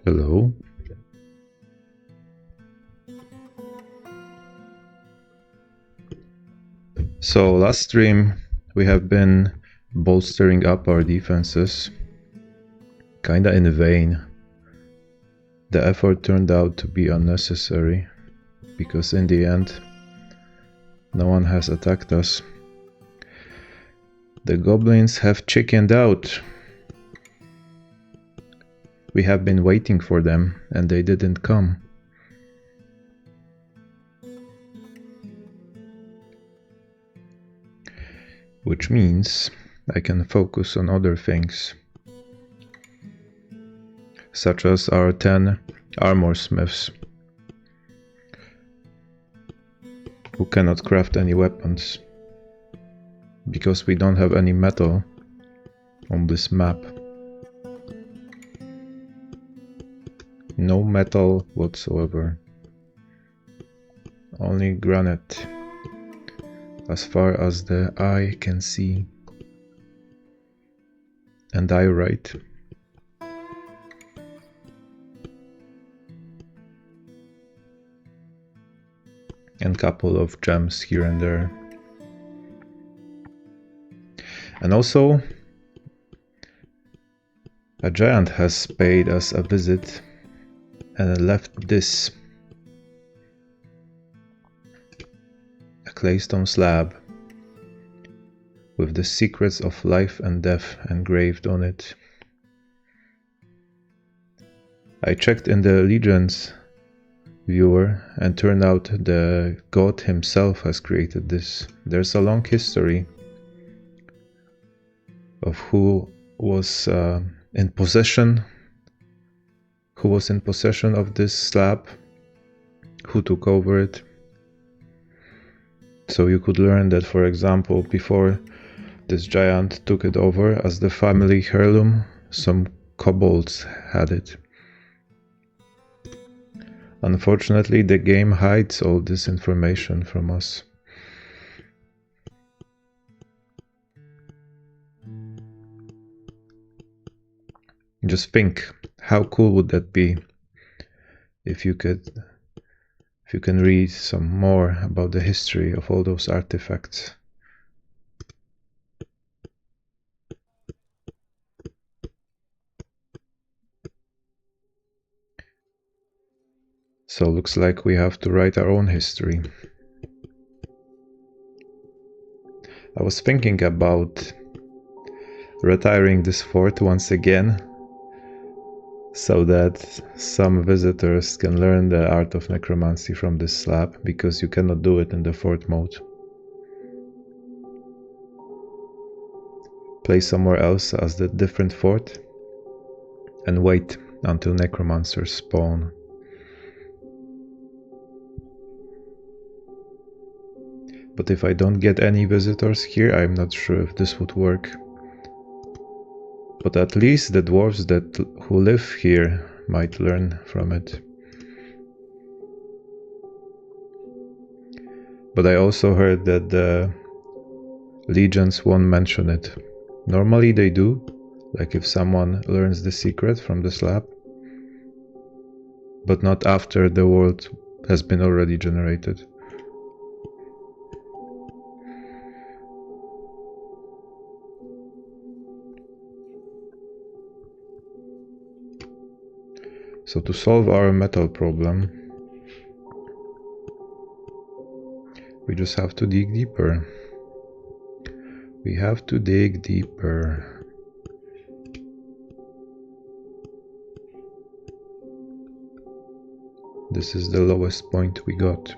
Hello. So last stream we have been bolstering up our defenses, kinda in vain. The effort turned out to be unnecessary, because in the end no one has attacked us. The goblins have chickened out. We have been waiting for them and they didn't come. Which means I can focus on other things, such as our 10 armor smiths, who cannot craft any weapons, because we don't have any metal on this map. No metal whatsoever. Only granite, as far as the eye can see. And diorite. And couple of gems here and there. And also, a giant has paid us a visit and left this. A claystone slab with the secrets of life and death engraved on it. I checked in the Legends viewer and turned out the god himself has created this. There's a long history of who was in possession of this slab, who took over it. So you could learn that, for example, before this giant took it over as the family heirloom, some kobolds had it. Unfortunately, the game hides all this information from us. Just think, how cool would that be if you can read some more about the history of all those artifacts. So looks like we have to write our own history. I was thinking about retiring this fort once again, so that some visitors can learn the art of necromancy from this slab, because you cannot do it in the fort mode. place somewhere else as the different fort and wait until necromancers spawn. But if I don't get any visitors here, I'm not sure if this would work. But at least the dwarves who live here might learn from it. But I also heard that the legions won't mention it. Normally they do, like if someone learns the secret from the slab, but not after the world has been already generated. So to solve our metal problem, we just have to dig deeper. We have to dig deeper. This is the lowest point we got.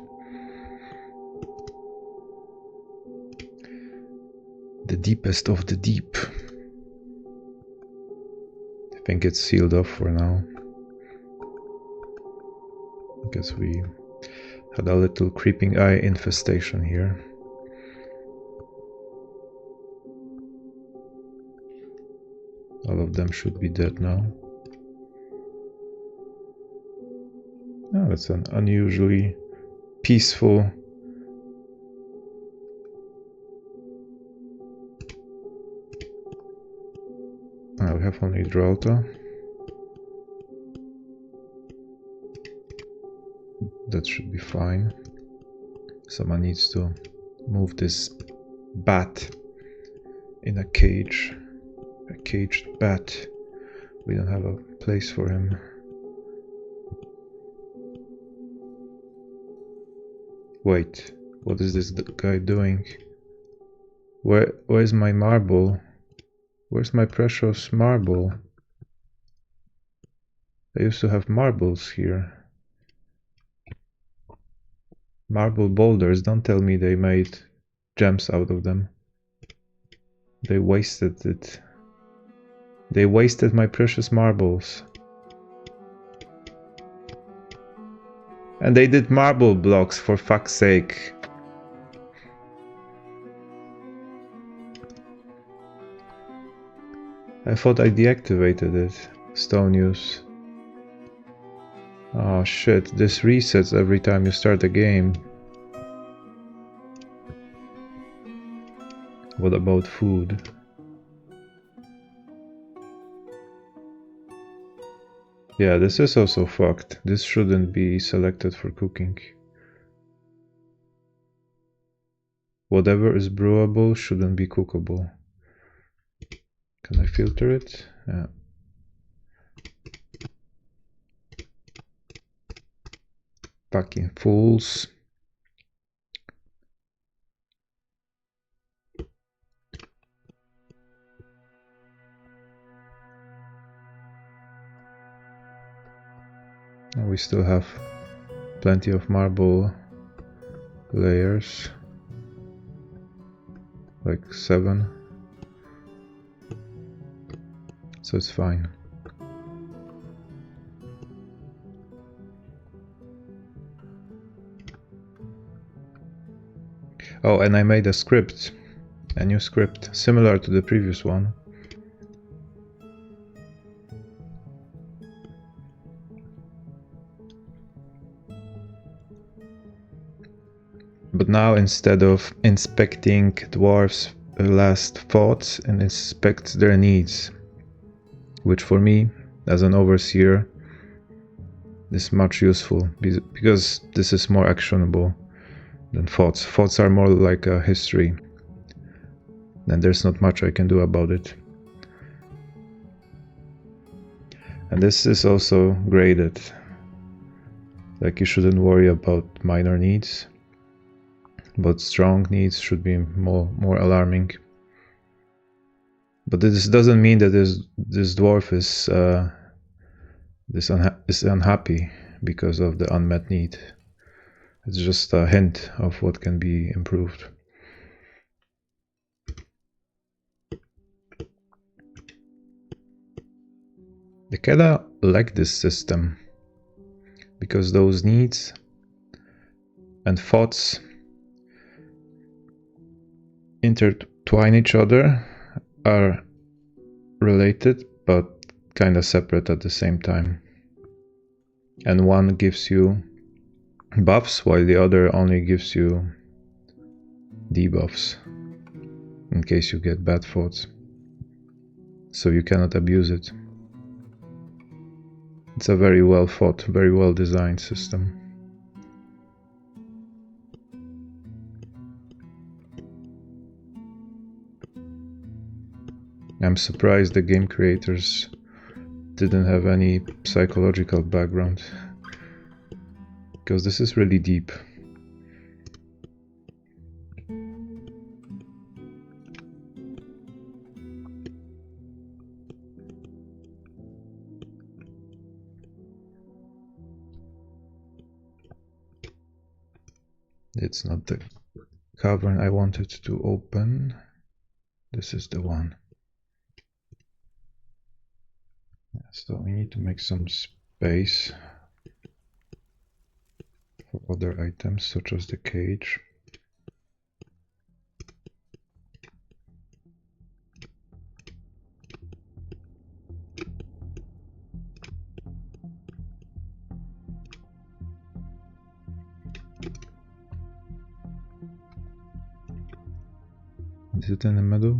The deepest of the deep. I think it's sealed off for now. Because we had a little creeping eye infestation here. All of them should be dead now. Oh, that's an unusually peaceful. Oh, we have only Drauta. That should be fine. Someone needs to move this bat in a cage. A caged bat. We don't have a place for him. Wait, what is this guy doing? Where's my marble? Where's my precious marble? I used to have marbles here. Marble boulders, don't tell me they made gems out of them. They wasted it. They wasted my precious marbles. And they did marble blocks, for fuck's sake. I thought I deactivated it. Stone use. Oh shit, this resets every time you start a game. What about food? Yeah, this is also fucked. This shouldn't be selected for cooking. Whatever is brewable shouldn't be cookable. Can I filter it? Yeah. Fucking fools. And we still have plenty of marble layers. Like 7. So it's fine. Oh, and I made a script, a new script, similar to the previous one. But now instead of inspecting dwarves' last thoughts, and inspects their needs, which for me, as an overseer, is much useful, because this is more actionable than thoughts. Thoughts are more like a history, and there's not much I can do about it. And this is also graded. Like, you shouldn't worry about minor needs, but strong needs should be more alarming. But this doesn't mean that this dwarf is unhappy because of the unmet need. It's just a hint of what can be improved. The Keda like this system because those needs and thoughts intertwine each other, are related but kinda separate at the same time. And one gives you buffs while the other only gives you debuffs in case you get bad thoughts. So you cannot abuse it. It's a very well thought, very well designed system. I'm surprised the game creators didn't have any psychological background, because this is really deep. It's not the cavern I wanted to open. This is the one. So we need to make some space for other items, such as the cage. Is it in the middle?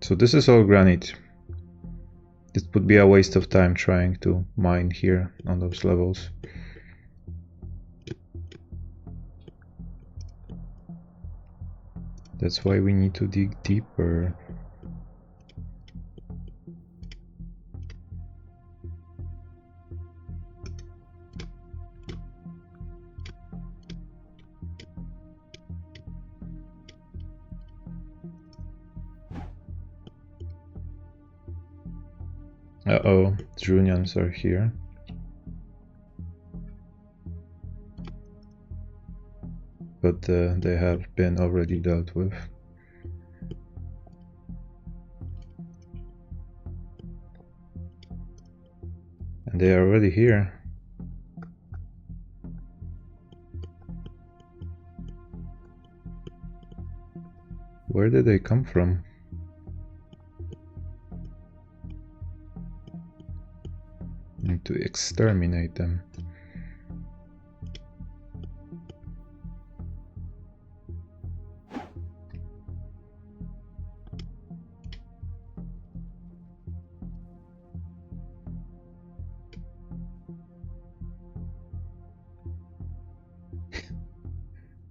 So this is all granite. It would be a waste of time trying to mine here on those levels. That's why we need to dig deeper. Uh-oh, drunians are here. But they have been already dealt with. And they are already here. Where did they come from? Need to exterminate them.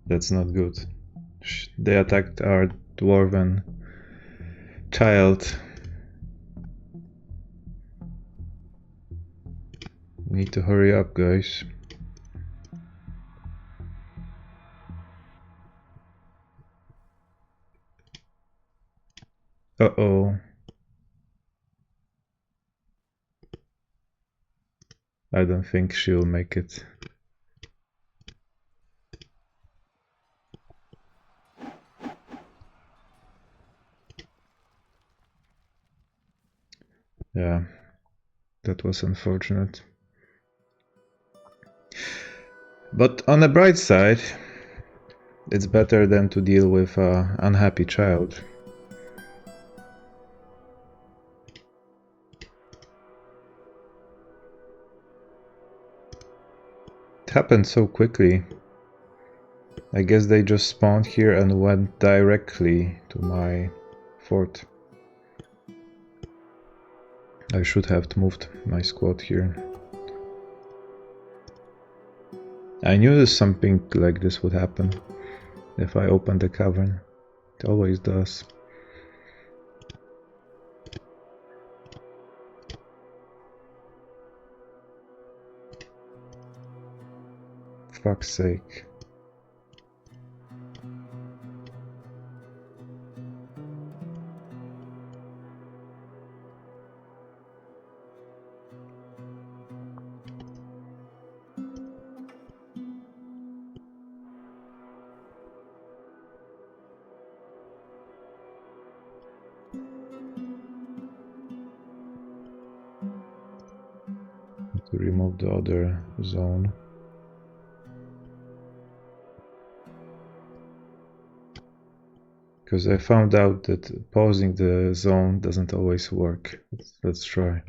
That's not good. They attacked our dwarven child. We need to hurry up, guys. Uh-oh. I don't think she'll make it. Yeah, that was unfortunate. But on the bright side, it's better than to deal with an unhappy child. It happened so quickly. I guess they just spawned here and went directly to my fort. I should have moved my squad here. I knew something like this would happen if I opened the cavern. It always does. Fuck's sake. to remove the other zone. Because I found out that pausing the zone doesn't always work. Let's try.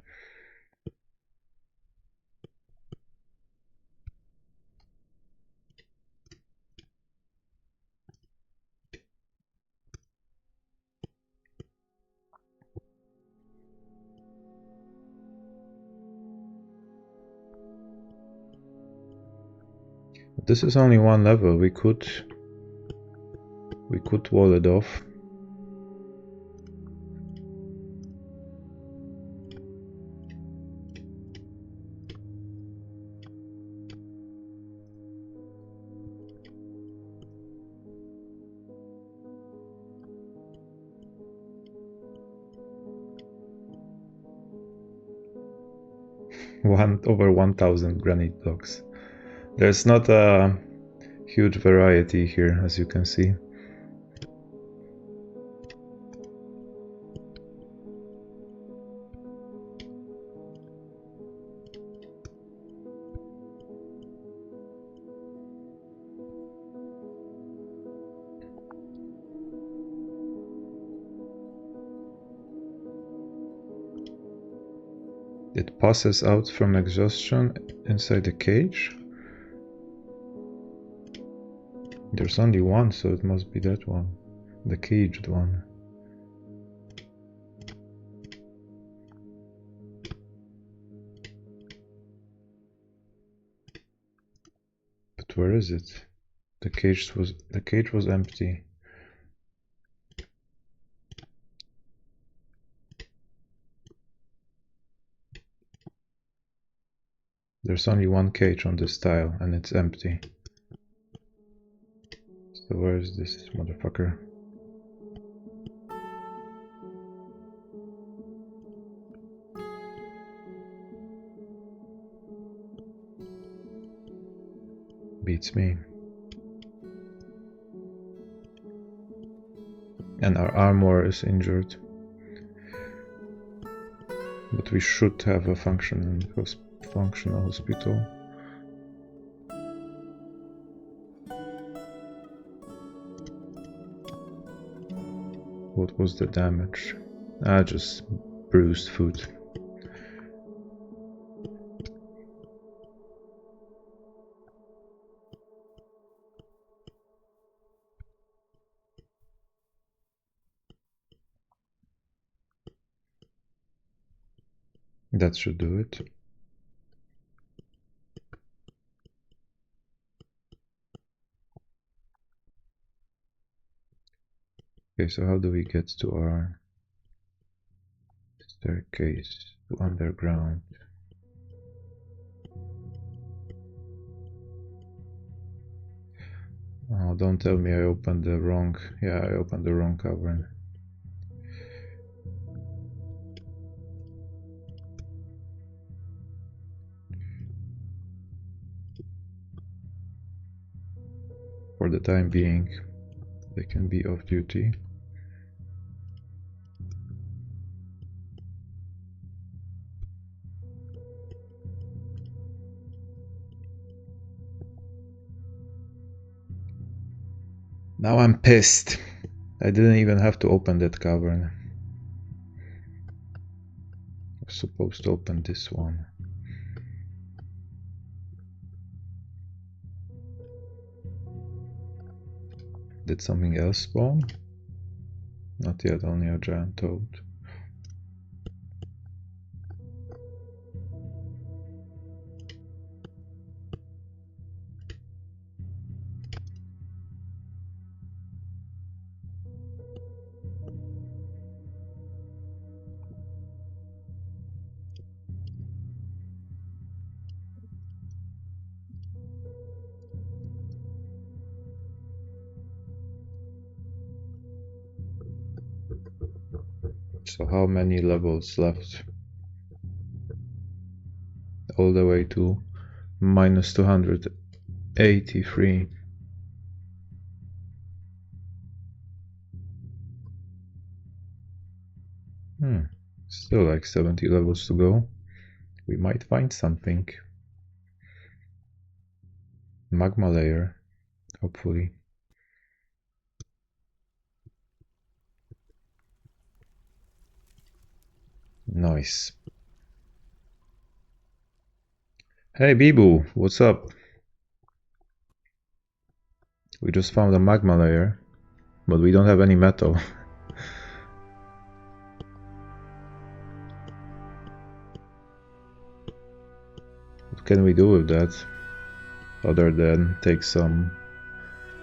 This is only one level. We could wall it off. Over 1000 granite blocks. There's not a huge variety here, as you can see. It passes out from exhaustion inside the cage. There's only one, so it must be that one, the caged one. But where is it? The cage was empty. There's only one cage on this tile, and it's empty. So where is this motherfucker? Beats me. And our armor is injured. But we should have a functional hospital. What was the damage? Just bruised foot. That should do it. Okay, so how do we get to our staircase to underground? Oh, don't tell me I opened the wrong... Yeah, I opened the wrong cavern. For the time being, they can be off duty. Now I'm pissed. I didn't even have to open that cavern. I was supposed to open this one. Did something else spawn? Not yet, only a giant toad. So how many levels left? All the way to minus 283. Still like 70 levels to go. We might find something. Magma layer, hopefully. Nice. Hey Bibu, what's up? We just found a magma layer, but we don't have any metal. What can we do with that? Other than take some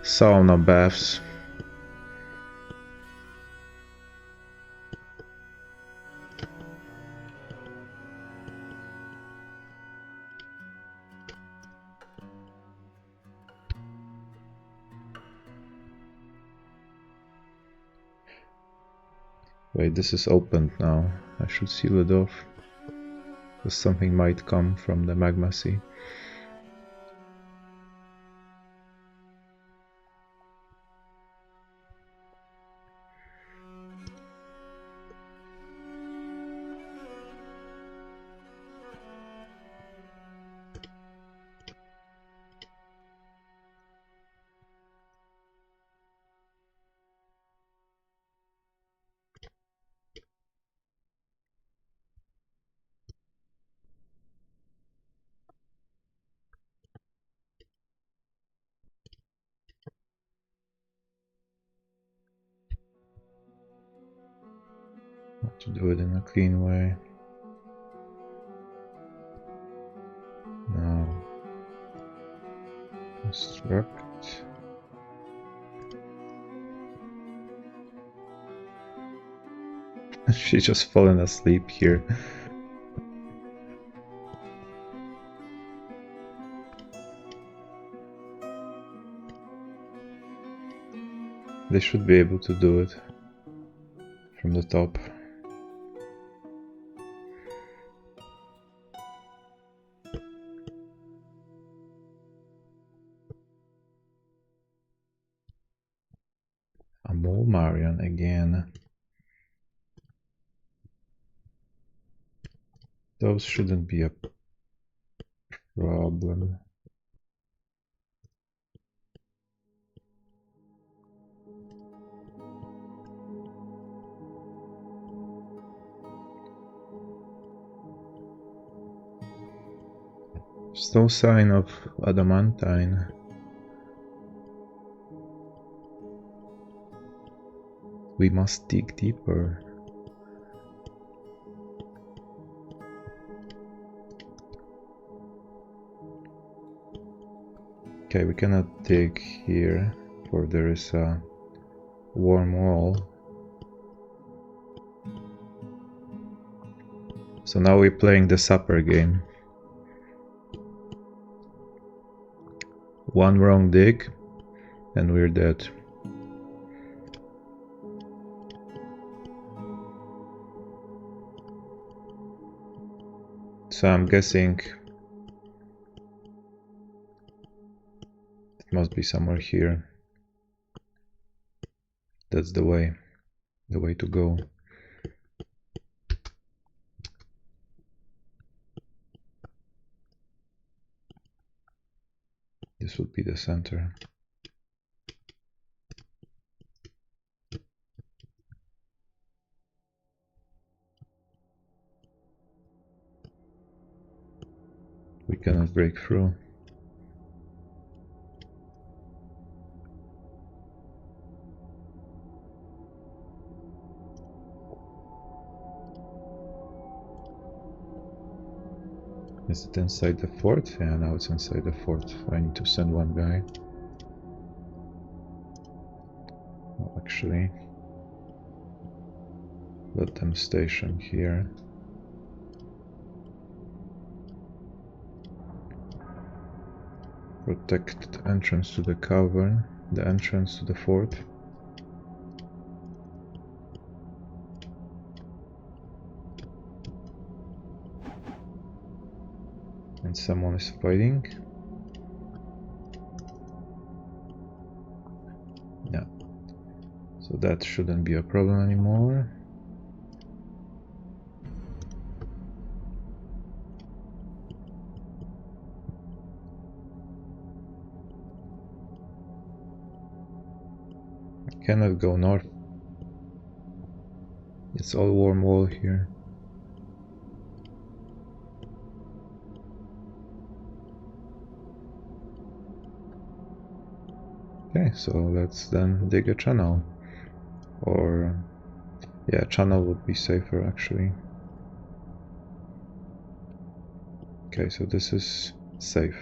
sauna baths. Wait, this is opened now. I should seal it off. Because something might come from the magma sea. To do it in a clean way. Now, construct. She's just fallen asleep here. They should be able to do it from the top. A mole Marion again. Those shouldn't be a problem. There's no sign of adamantine. We must dig deeper. Okay, we cannot dig here, for there is a warm wall. So now we're playing the supper game. One wrong dig, and we're dead. So I'm guessing it must be somewhere here. That's the way to go. This would be the center. We cannot break through. Is it inside the fort? Yeah, now it's inside the fort. I need to send one guy. Well, actually, let them station here. Protect the entrance to the cavern, the entrance to the fort. And someone is fighting. Yeah. So that shouldn't be a problem anymore. Cannot go north. It's all warm wall here. Okay, so let's then dig a channel. Or yeah, channel would be safer actually. Okay, so this is safe.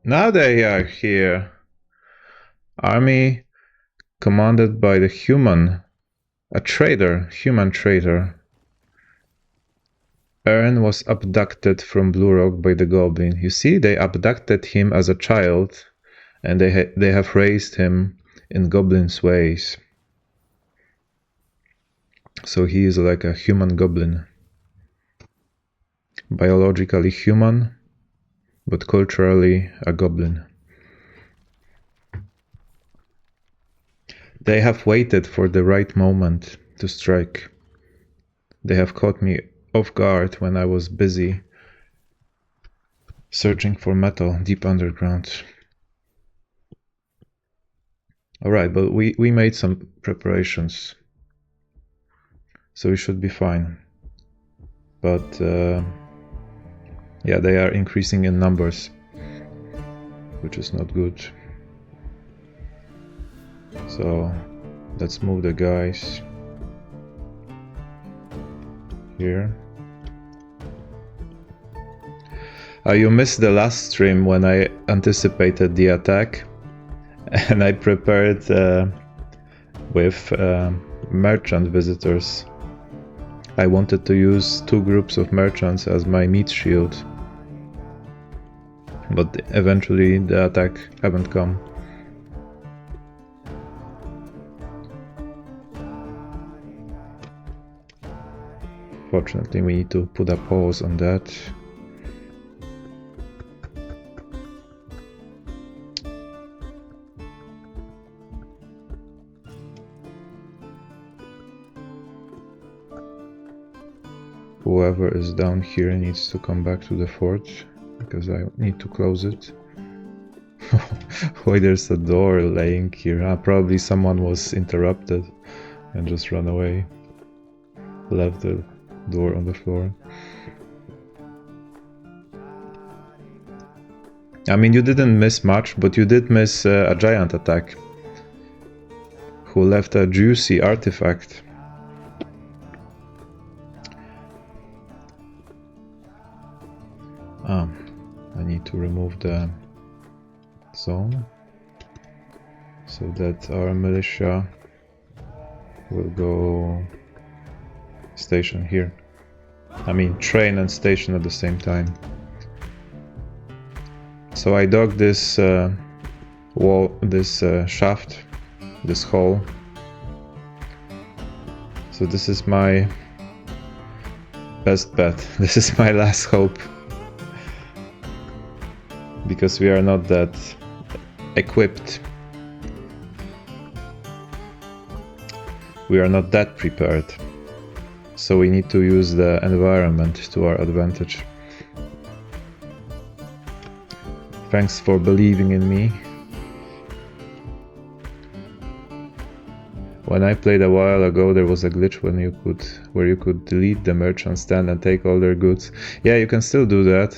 Now they are here. Army commanded by the human. A traitor, human traitor. Ern was abducted from Blue Rock by the Goblin. You see, they abducted him as a child, and they have raised him in Goblin's ways. So he is like a human goblin. Biologically human, but culturally a goblin. They have waited for the right moment to strike. They have caught me off guard when I was busy searching for metal deep underground. Alright, but we made some preparations, so we should be fine. But yeah, they are increasing in numbers, which is not good. So let's move the guys here. You missed the last stream when I anticipated the attack and I prepared with merchant visitors. I wanted to use 2 groups of merchants as my meat shield, but eventually the attack haven't come. Fortunately, we need to put a pause on that. Whoever is down here needs to come back to the fort, because I need to close it. Why there's a door laying here? Probably someone was interrupted and just ran away. Left the door on the floor. I mean, you didn't miss much, but you did miss a giant attack who left a juicy artifact. I need to remove the zone so that our militia will go station here. I mean, train and station at the same time. So I dug this wall, this shaft, this hole. So this is my best bet. This is my last hope. Because we are not that equipped. We are not that prepared. So we need to use the environment to our advantage. Thanks for believing in me. When I played a while ago, there was a glitch where you could delete the merchant stand and take all their goods. Yeah, you can still do that.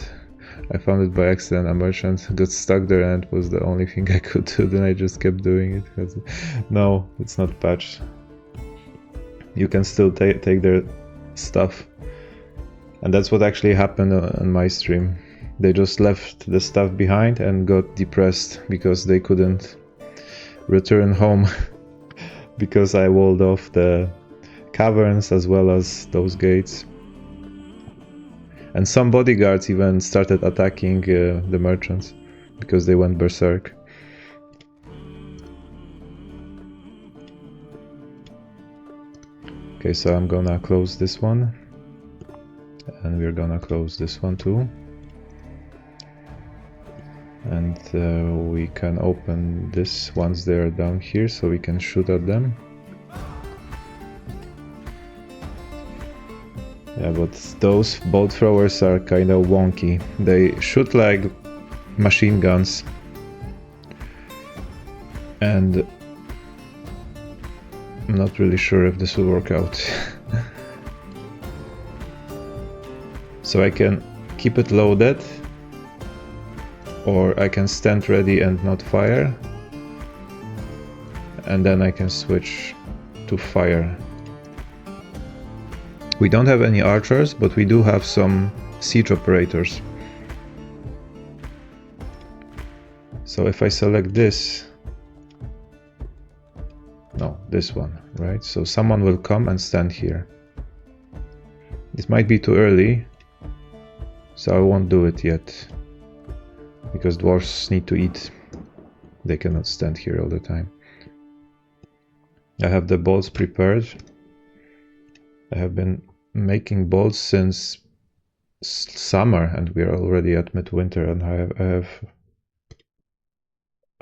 I found it by accident. A merchant got stuck there and it was the only thing I could do. Then I just kept doing it because no, it's not patched. You can still take their stuff, and that's what actually happened on my stream. They just left the stuff behind and got depressed because they couldn't return home because I walled off the caverns as well as those gates. And some bodyguards even started attacking the merchants because they went berserk. Okay, so I'm gonna close this one. And we're gonna close this one too. And we can open this once they're down here so we can shoot at them. Yeah, but those bolt throwers are kind of wonky. They shoot like machine guns. And I'm not really sure if this will work out. So I can keep it loaded, or I can stand ready and not fire, and then I can switch to fire. We don't have any archers, but we do have some siege operators. So if I select this, no, this one, right? So someone will come and stand here. It might be too early, so I won't do it yet, because dwarves need to eat. They cannot stand here all the time. I have the bolts prepared. I have been making bolts since summer, and we are already at midwinter, and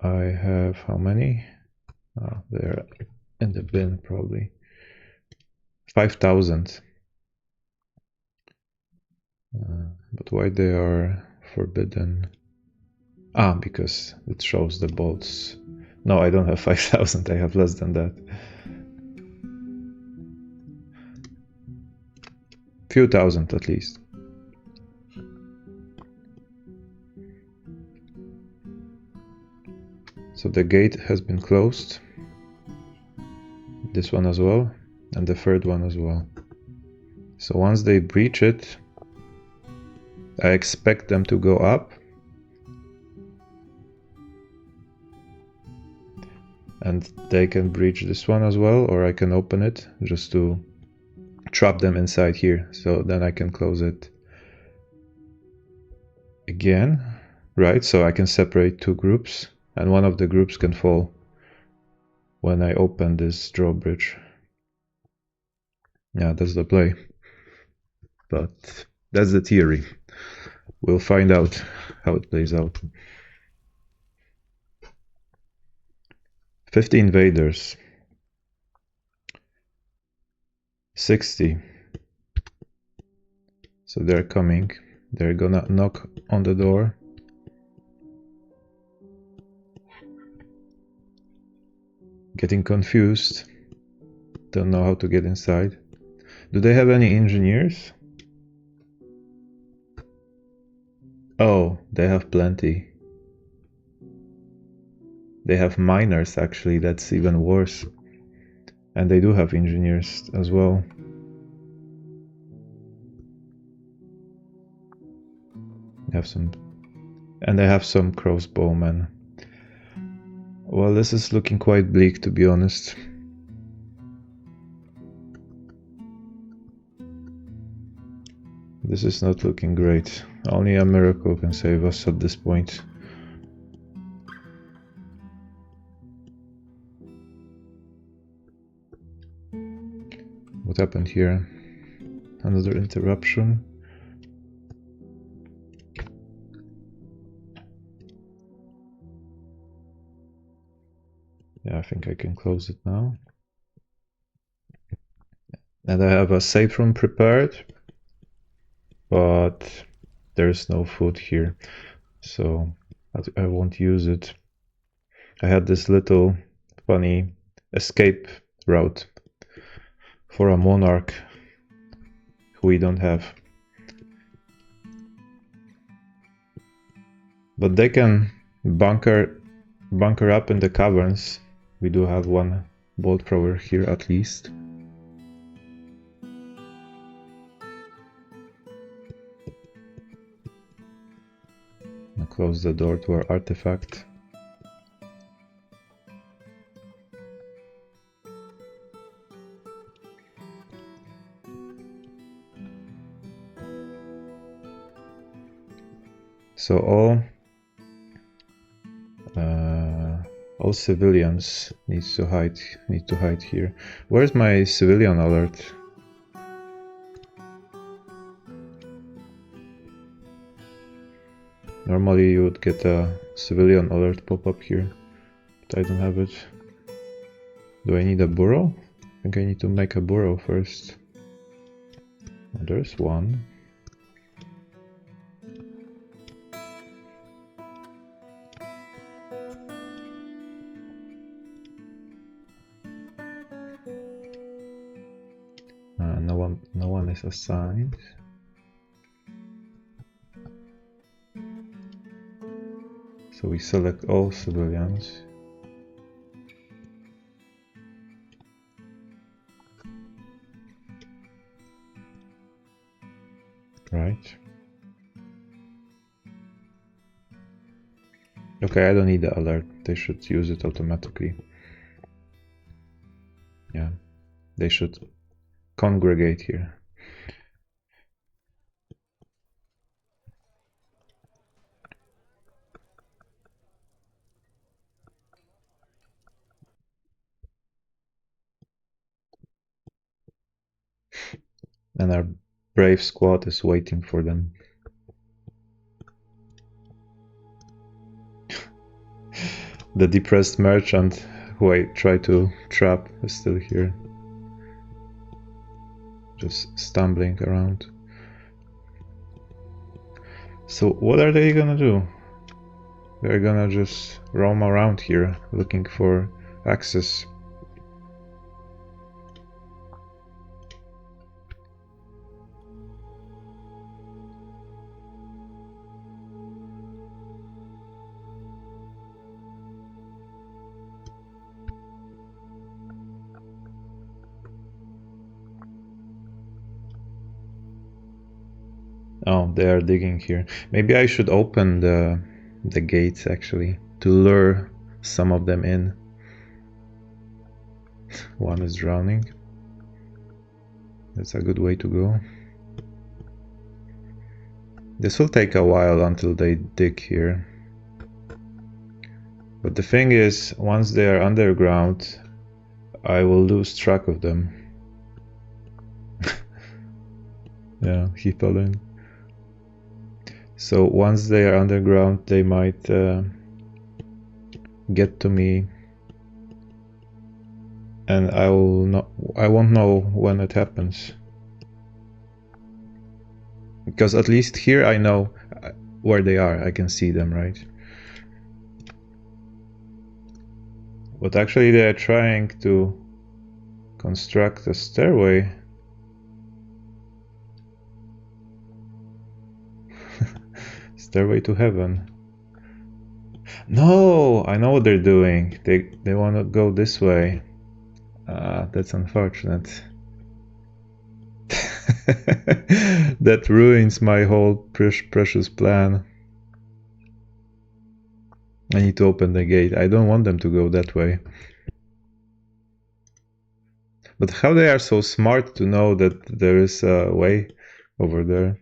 I have how many? Oh, they're in the bin probably. 5,000. But why they are forbidden? Ah, because it shows the bolts. No, I don't have 5,000, I have less than that. Few thousand at least. So the gate has been closed. This one as well, and the third one as well. So once they breach it, I expect them to go up. And they can breach this one as well, or I can open it just to trap them inside here. So then I can close it again, right? So I can separate two groups, and one of the groups can fall when I open this drawbridge. Yeah, that's the play. But that's the theory. We'll find out how it plays out. 50 invaders. 60. So they're coming. They're gonna knock on the door. Getting confused. Don't know how to get inside. Do they have any engineers? Oh, they have plenty. They have miners actually, that's even worse. And they do have engineers as well. They have some, and they have some crossbowmen. Well, this is looking quite bleak, to be honest. This is not looking great. Only a miracle can save us at this point. What happened here? Another interruption. Yeah, I think I can close it now. And I have a safe room prepared, but there's no food here, so I won't use it. I had this little funny escape route for a monarch who we don't have. But they can bunker up in the caverns. We do have one bolt thrower here at least. I'll close the door to our artifact. So all civilians need to hide here. Where's my civilian alert? Normally you would get a civilian alert pop up here, but I don't have it. Do I need a burrow? I think I need to make a burrow first. Oh, there's one. no one is assigned. So we select all civilians. Right. Okay, I don't need the alert. They should use it automatically. Yeah, they should congregate here. And our brave squad is waiting for them. The depressed merchant who I try to trap is still here. Just stumbling around. So what are they gonna do? They're gonna just roam around here looking for access. Oh, they are digging here. Maybe I should open the gates actually to lure some of them in. One is drowning. That's a good way to go. This will take a while until they dig here. But the thing is, once they are underground, I will lose track of them. Yeah, he fell in. So once they are underground, they might get to me, and I won't know when it happens. Because at least here I know where they are. I can see them, right? But actually they are trying to construct a stairway. Stairway to heaven. No, I know what they're doing. They want to go this way. That's unfortunate. That ruins my whole precious plan. I need to open the gate. I don't want them to go that way. But how they are so smart to know that there is a way over there.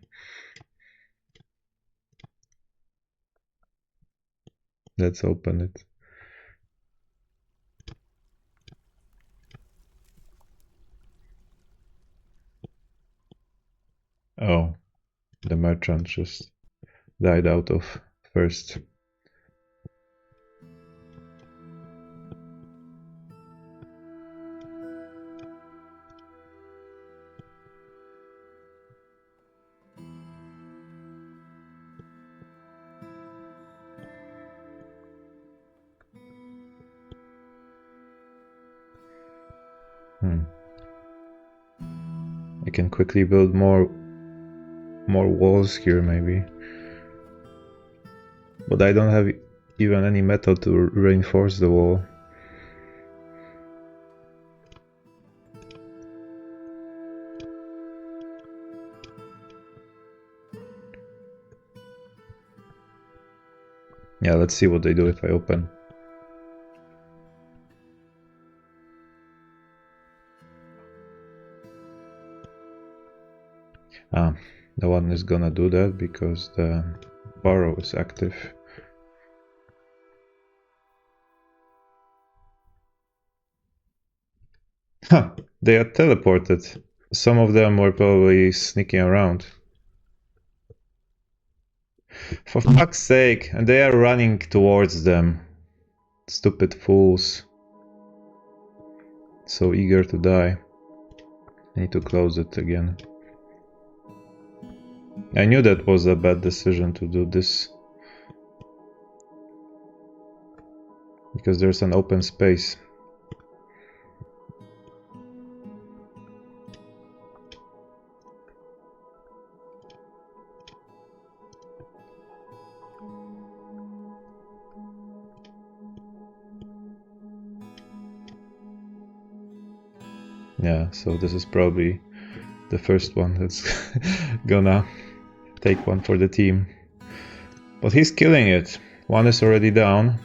Let's open it. Oh, the merchant just died out of first. I can quickly build more walls here maybe. But I don't have even any metal to reinforce the wall. Yeah, let's see what they do if I open. The one is gonna do that because the burrow is active. Huh, they are teleported. Some of them were probably sneaking around. For fuck's sake, and they are running towards them. Stupid fools. So eager to die. I need to close it again. I knew that was a bad decision to do this. Because there's an open space. Yeah, so this is probably the first one that's gonna take one for the team. But he's killing it. One is already down.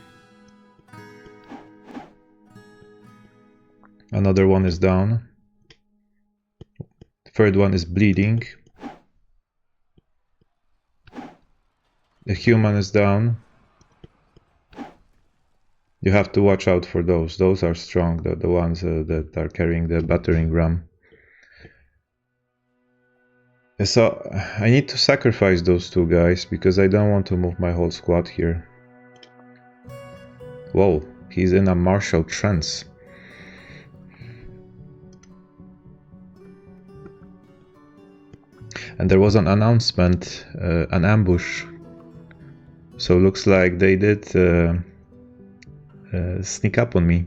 Another one is down. Third one is bleeding. The human is down. You have to watch out for those. Those are strong, the ones that are carrying the battering ram. So I need to sacrifice those two guys because I don't want to move my whole squad here. Whoa, he's in a martial trance. And there was an announcement, an ambush. So looks like they did sneak up on me.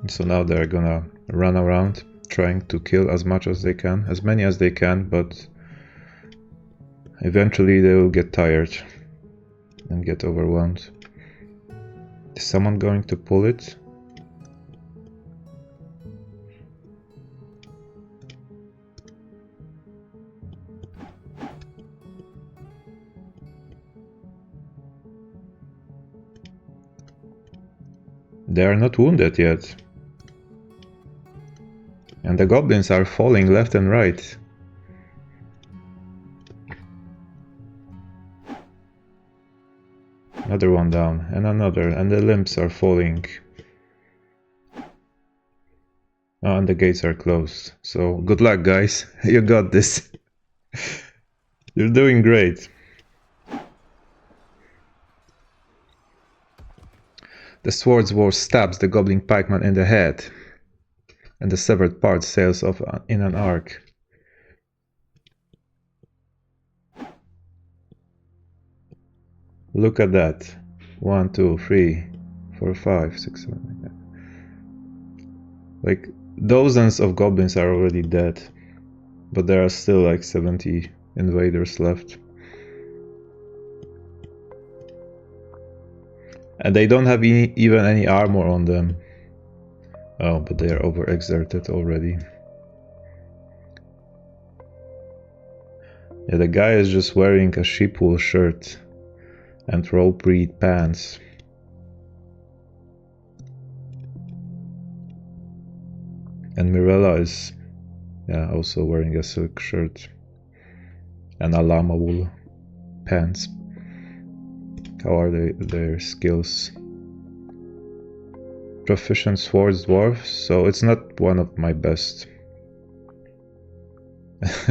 So now they're gonna run around trying to kill as much as they can, as many as they can, but eventually they will get tired and get overwhelmed. Is someone going to pull it? They are not wounded yet. And the goblins are falling left and right. Another one down, and another, and the limbs are falling. Oh, and the gates are closed. So good luck, guys. You got this. You're doing great. The sword's war stabs the goblin pikeman in the head, and the severed part sails off in an arc. Look at that. 1, 2, 3, 4, 5, 6, 7. Like, dozens of goblins are already dead, but there are still like 70 invaders left. And they don't have even any armor on them. Oh, but they are overexerted already. Yeah, the guy is just wearing a sheepwool shirt and rope reed pants. And Mirella is also wearing a silk shirt and a llama wool pants. How are their skills? Proficient swords dwarf, so it's not one of my best.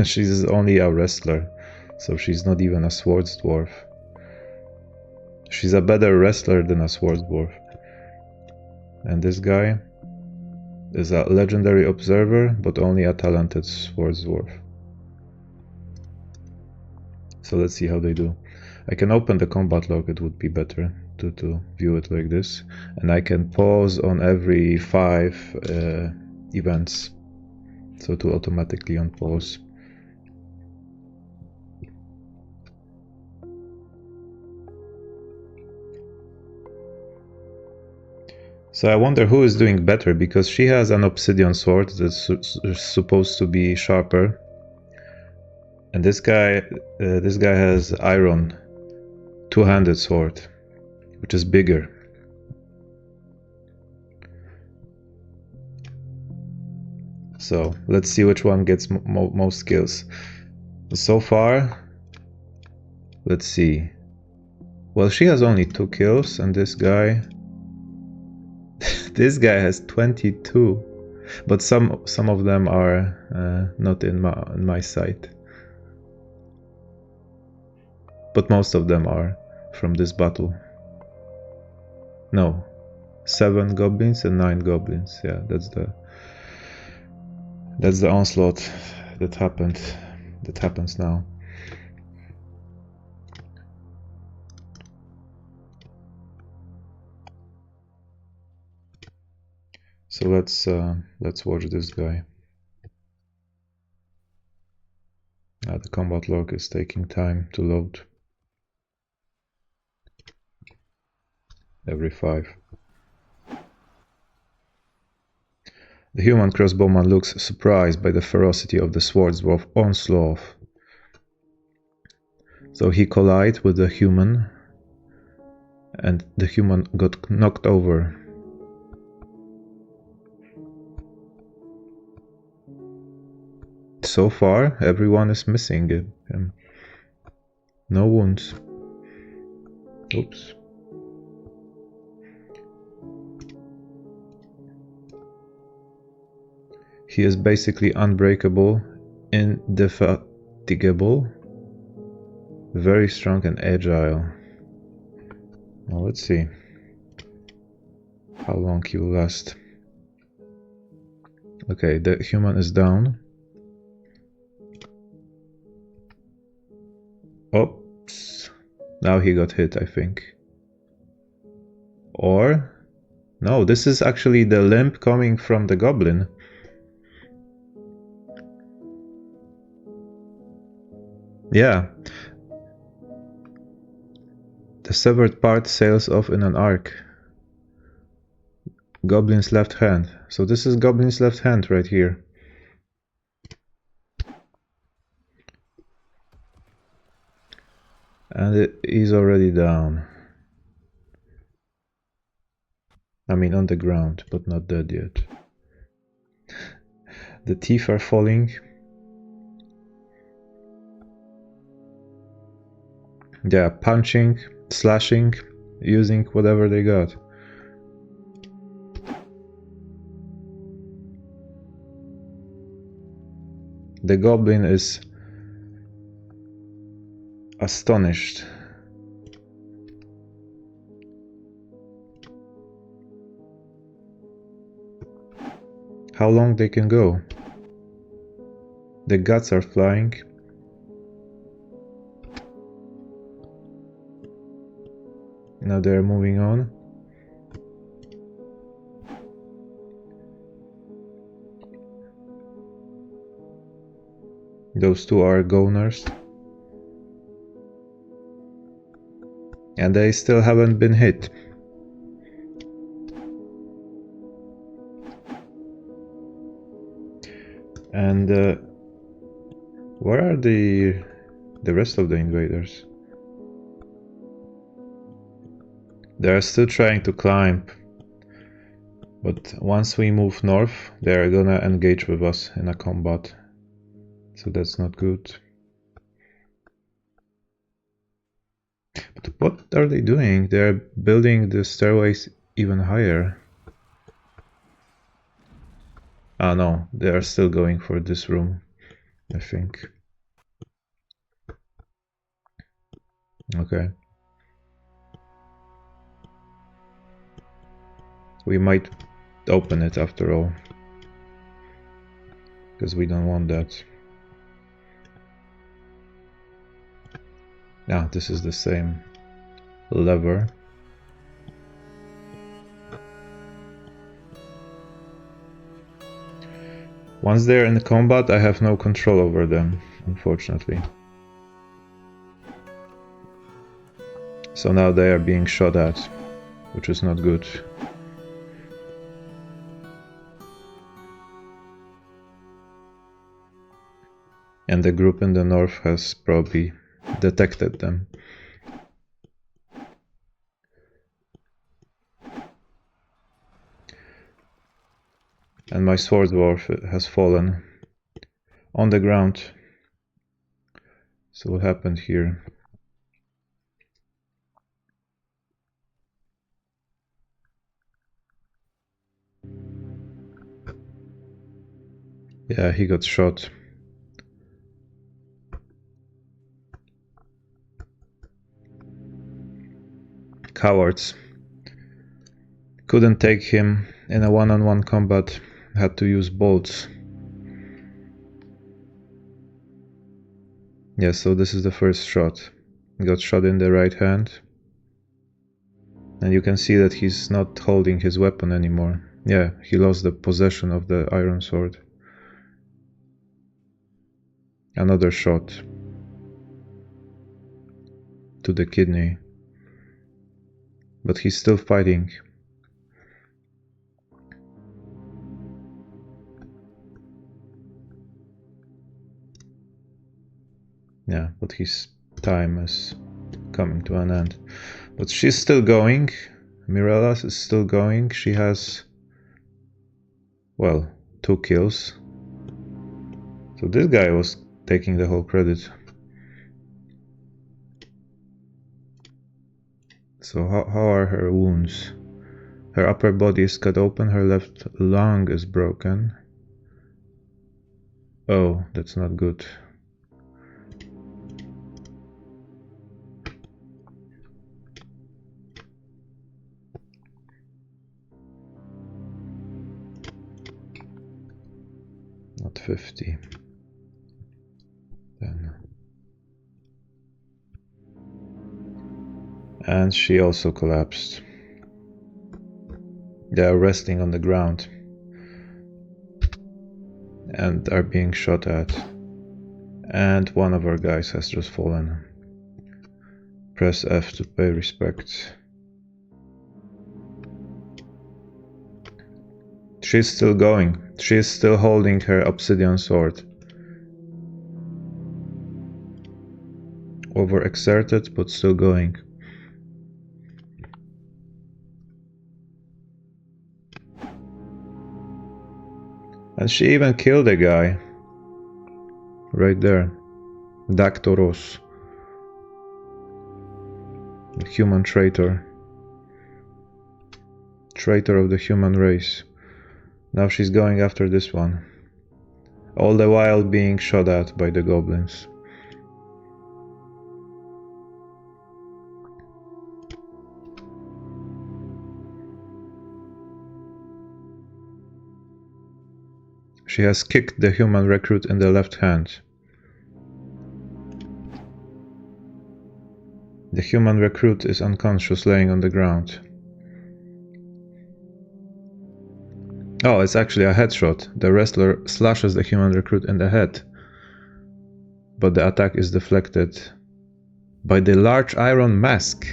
She's only a wrestler, so she's not even a swords dwarf. She's a better wrestler than a swords dwarf. And this guy is a legendary observer, but only a talented swords dwarf. So let's see how they do. I can open the combat log, it would be better to view it like this. And I can pause on every 5 events, so to automatically unpause. So I wonder who is doing better, because she has an obsidian sword that's supposed to be sharper. And this guy has iron two-handed sword, which is bigger. So let's see which one gets most kills. So far, let's see. Well, she has only 2 kills, and this guy this guy has 22. But some of them are not in my sight. But most of them are from this battle. No, 7 goblins and 9 goblins. Yeah, that's the onslaught that happens now. So let's watch this guy. The combat log is taking time to load. every 5. The human crossbowman looks surprised by the ferocity of the sword dwarf onslaught. So he collided with the human, and the human got knocked over. So far, everyone is missing him. No wounds. Oops. He is basically unbreakable, indefatigable, very strong and agile. Now let's see how long he will last. Okay, the human is down. Oops. Now he got hit, I think. Or... no, this is actually the limp coming from the goblin. Yeah. The severed part sails off in an arc. Goblin's left hand. So this is Goblin's left hand right here. And it is already down. I mean on the ground, but not dead yet. The teeth are falling. They are punching, slashing, using whatever they got. The goblin is astonished. How long they can go? The guts are flying. Now they're moving on. Those two are goners. And they still haven't been hit. And where are the rest of the invaders? They are still trying to climb. But once we move north, they are gonna engage with us in a combat. So that's not good. But what are they doing? They are building the stairways even higher. Ah no, they are still going for this room, I think. Okay. We might open it after all. Because we don't want that. Ah, this is the same lever. Once they're in combat, I have no control over them, unfortunately. So now they are being shot at, which is not good. And the group in the north has probably detected them. And my sword dwarf has fallen on the ground. So what happened here? Yeah, he got shot. Cowards. Couldn't take him in a one-on-one combat. Had to use bolts. Yeah, so this is the first shot. Got shot in the right hand. And you can see that he's not holding his weapon anymore. Yeah, he lost the possession of the iron sword. Another shot to the kidney. but he's still fighting. Yeah, but his time is coming to an end. But she's still going. Mirelas is still going. She has, well, 2 kills. So this guy was taking the whole credit. So how are her wounds? Her upper body is cut open, her left lung is broken. Oh, that's not good. Not 50. Then. And she also collapsed. They are resting on the ground and are being shot at. And one of our guys has just fallen. Press F to pay respect. She's still going. She's still holding her obsidian sword. Overexerted, but still going. And she even killed a guy. Right there. Daktoros. The human traitor. Traitor of the human race. Now she's going after this one. All the while being shot at by the goblins. She has kicked the human recruit in the left hand. The human recruit is unconscious, laying on the ground. Oh, it's actually a headshot. The wrestler slashes the human recruit in the head, but the attack is deflected by the large iron mask.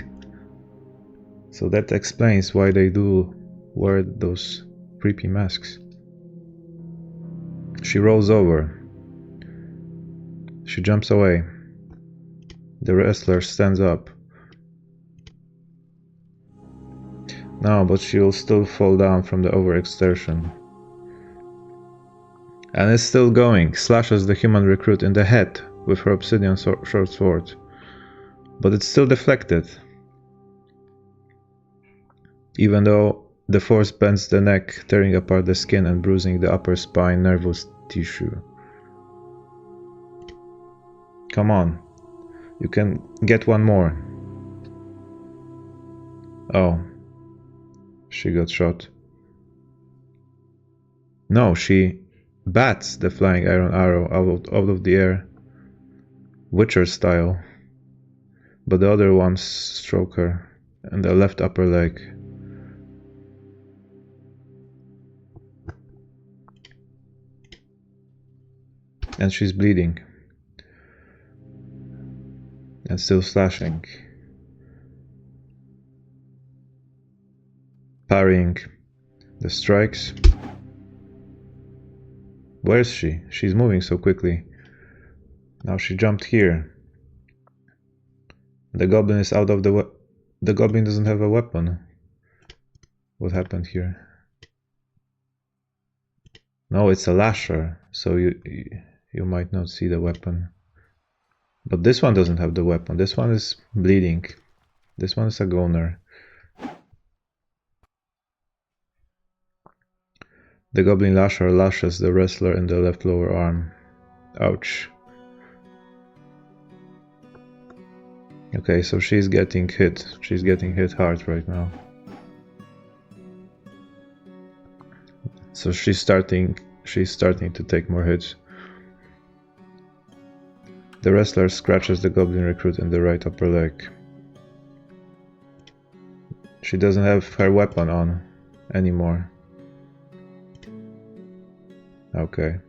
So that explains why they do wear those creepy masks. She rolls over. She jumps away. The wrestler stands up. No, but she will still fall down from the overexertion. And is still going. Slashes the human recruit in the head with her obsidian short sword. But it's still deflected. Even though the force bends the neck, tearing apart the skin and bruising the upper spine nervous tissue. Come on. You can get one more. Oh. She got shot. No, she bats the flying iron arrow out of the air. Witcher style. But the other ones stroke her in the left upper leg. And she's bleeding. And still slashing. Parrying the strikes. Where is she? She's moving so quickly. Now she jumped here. The goblin is out of the the goblin doesn't have a weapon. What happened here? No, it's a lasher, so you might not see the weapon. But this one doesn't have the weapon. This one is bleeding. This one is a goner. The goblin lasher lashes the wrestler in the left lower arm. Ouch. Okay, so she's getting hit. She's getting hit hard right now. So she's starting to take more hits. The wrestler scratches the goblin recruit in the right upper leg. She doesn't have her weapon on anymore. Okay.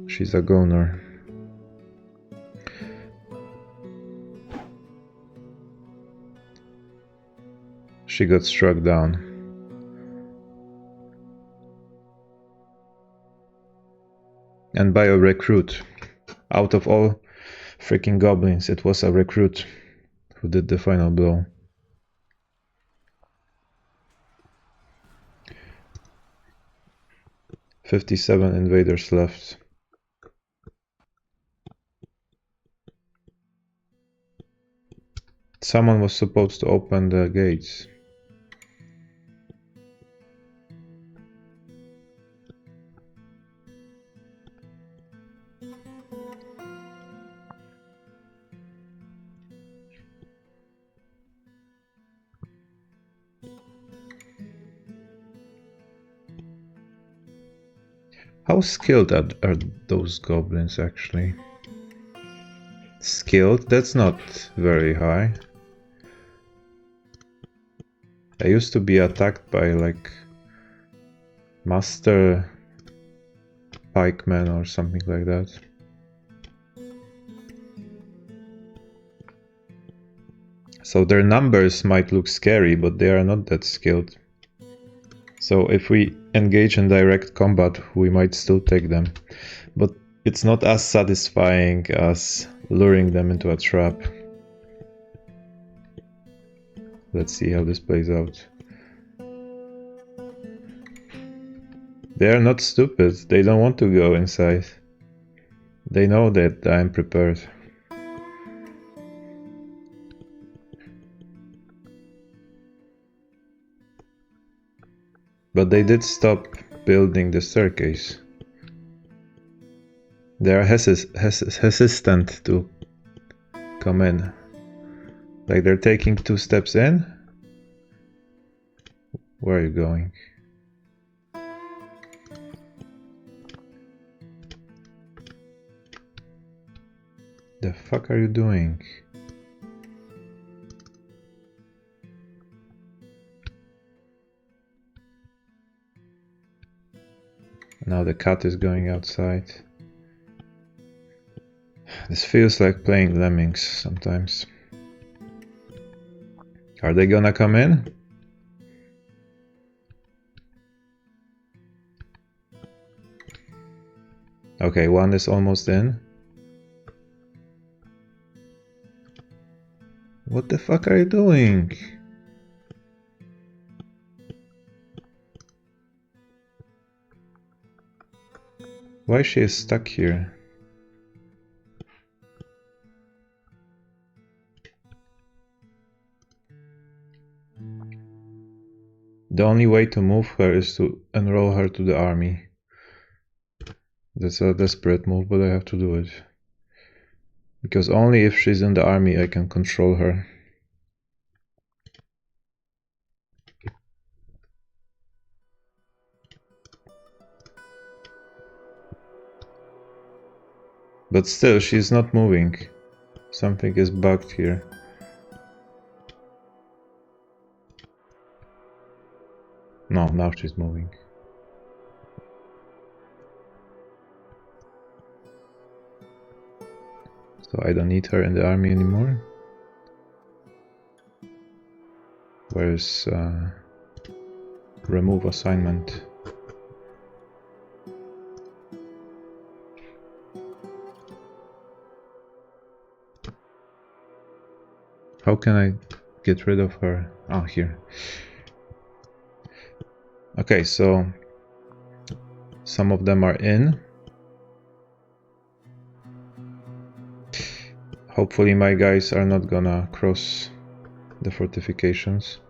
She's a goner. she got struck down. And by a recruit. Out of all freaking goblins, it was a recruit who did the final blow. "57 invaders left." Someone was supposed to open the gates. How skilled are those goblins actually? Skilled? That's not very high. I used to be attacked by like master pikemen or something like that. So their numbers might look scary, but they are not that skilled. So if we engage in direct combat, we might still take them. But it's not as satisfying as luring them into a trap. Let's see how this plays out. They are not stupid. They don't want to go inside. They know that I'm prepared. But they did stop building the staircase. They are hesitant to come in. Like they're taking 2 steps in. Where are you going? The fuck are you doing? Now the cat is going outside. This feels like playing Lemmings sometimes. Are they gonna come in? Okay, one is almost in. What the fuck are you doing? Why she is stuck here? The only way to move her is to enroll her to the army. That's a desperate move, but I have to do it. Because only if she's in the army I can control her. But still, she's not moving. Something is bugged here. No, now she's moving. So I don't need her in the army anymore. Where's remove assignment? How can I get rid of her? Oh, here. Okay, so some of them are in. Hopefully my guys are not gonna cross the fortifications.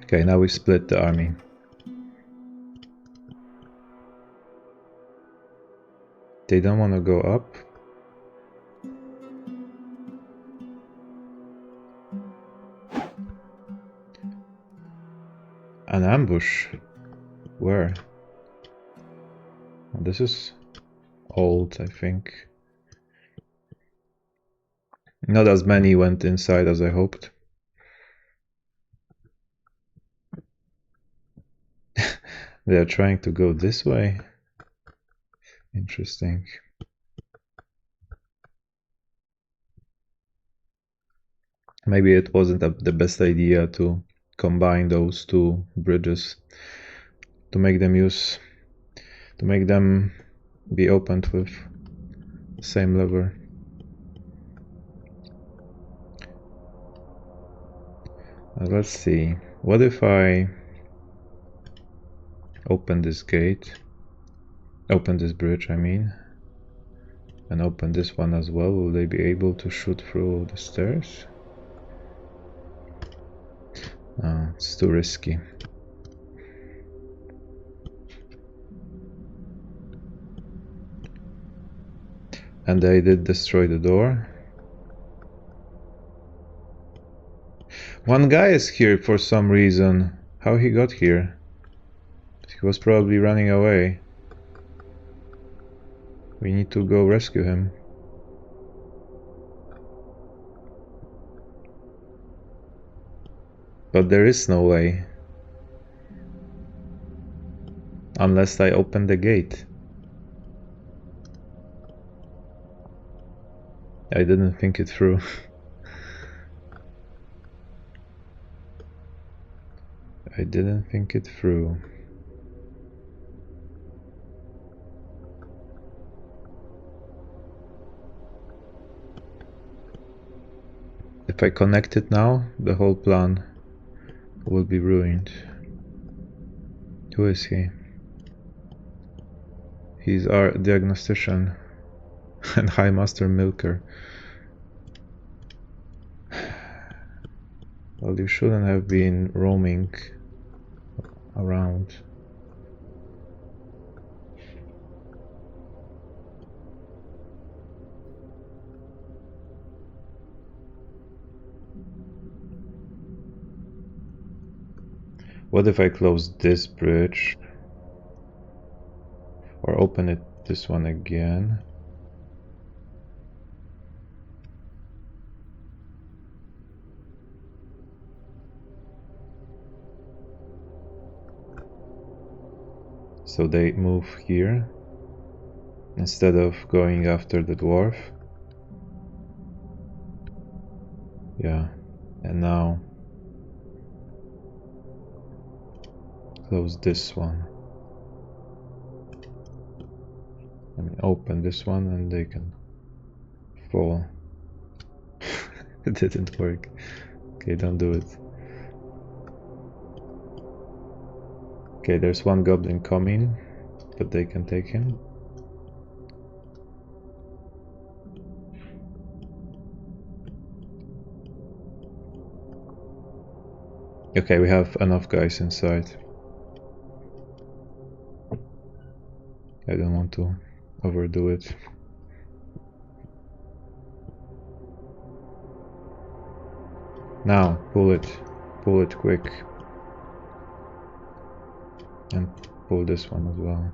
Okay, now we split the army. They don't want to go up. An ambush? Where? This is old, I think. Not as many went inside as I hoped. They are trying to go this way. Interesting. Maybe it wasn't the best idea to combine those two bridges to make them be opened with the same lever. Let's see. What if I open this gate? Open this bridge, I mean. And open this one as well. Will they be able to shoot through the stairs? No, it's too risky. And they did destroy the door. One guy is here for some reason. How he got here? He was probably running away. We need to go rescue him. But there is no way. Unless I open the gate. I didn't think it through. I didn't think it through. If I connect it now, the whole plan will be ruined. Who is he? He's our diagnostician and High Master Milker. Well, you shouldn't have been roaming around. What if I close this bridge? Or open it, this one again? So they move here instead of going after the dwarf. Yeah, and now close this one. I mean, open this one and they can fall. It didn't work. Okay, don't do it. Okay, there's one goblin coming, but they can take him. Okay, we have enough guys inside. I don't want to overdo it. Now, pull it quick. And pull this one as well.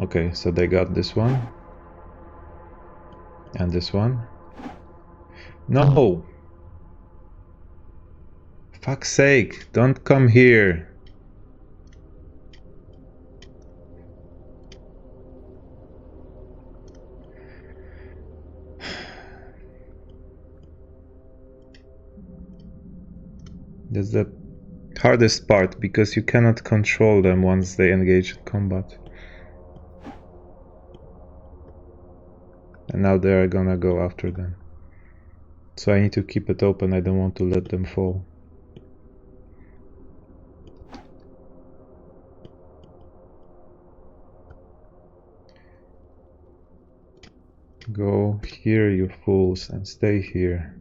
Okay, so they got this one. And this one. No! Fuck's sake, don't come here. That's the hardest part, because you cannot control them once they engage in combat. And now they are gonna go after them. So I need to keep it open, I don't want to let them fall. Go here, you fools, and stay here.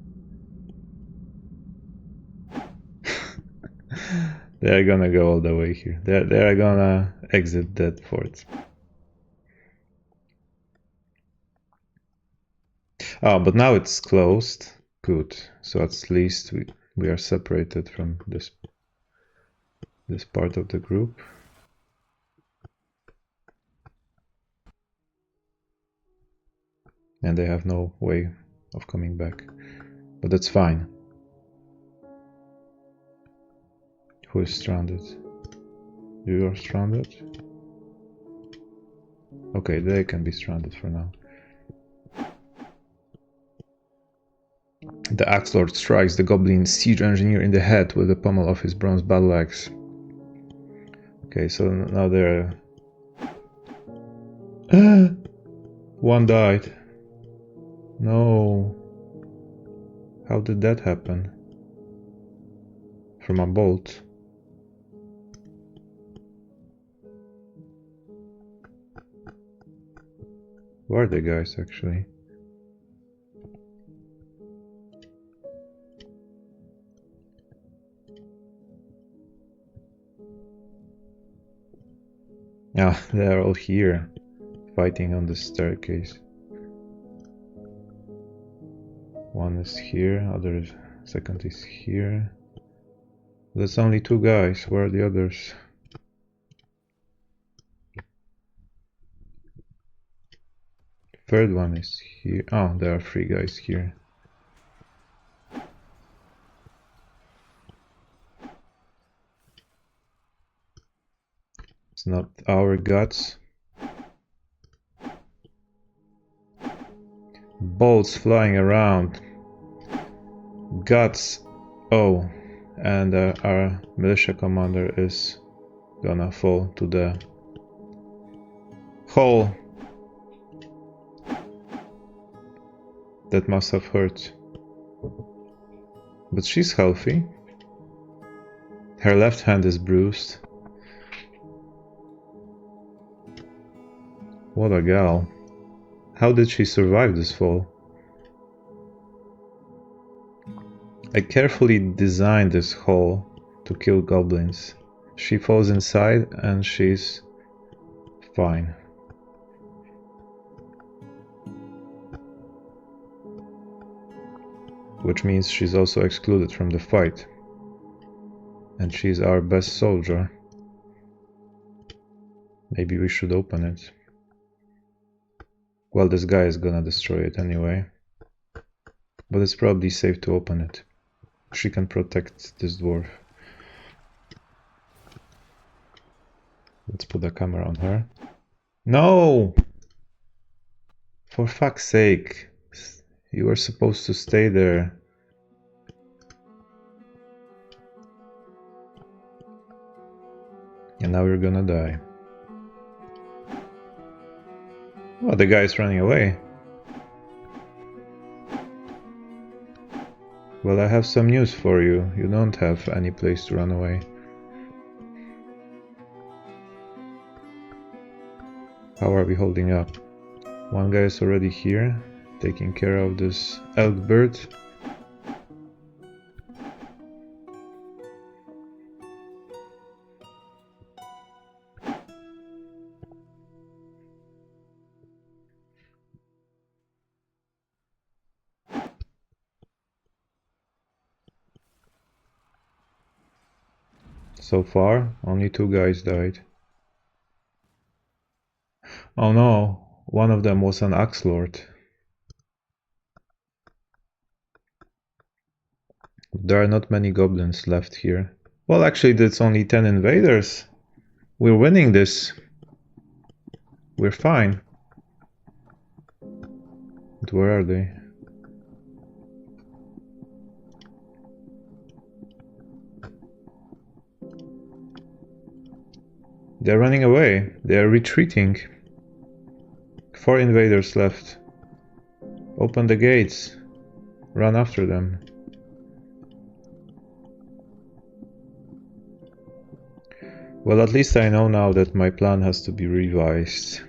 They are gonna go all the way here. They are gonna exit that fort. Oh, but now it's closed. Good. So at least we are separated from this part of the group. And they have no way of coming back. But that's fine. Who is stranded? You are stranded? Okay, they can be stranded for now. The Axe Lord strikes the Goblin siege engineer in the head with the pommel of his bronze battle axe. Okay, so now they're... One died. No. How did that happen? From a bolt. Where are the guys actually? Ah, they're all here, fighting on the staircase. One is here, other second is here. That's only two guys. Where are the others? Third one is here. Oh, there are three guys here. It's not our guts. Bolts flying around. Guts. Oh, and our militia commander is gonna fall to the hole. That must have hurt. But she's healthy. Her left hand is bruised. What a gal. How did she survive this fall? I carefully designed this hole to kill goblins. She falls inside and she's fine. Which means she's also excluded from the fight. And she's our best soldier. Maybe we should open it. Well, this guy is gonna destroy it anyway. But it's probably safe to open it. She can protect this dwarf. Let's put a camera on her. No! For fuck's sake. You were supposed to stay there. And now we're gonna die. Oh, the guy is running away. Well, I have some news for you. You don't have any place to run away. How are we holding up? One guy is already here, taking care of this elk bird. So far, only two guys died. Oh no, one of them was an Axe Lord. There are not many goblins left here. Well, actually, that's only 10 invaders. We're winning this. We're fine. But where are they? They're running away. They're retreating. 4 invaders left. Open the gates. Run after them. Well, at least I know now that my plan has to be revised.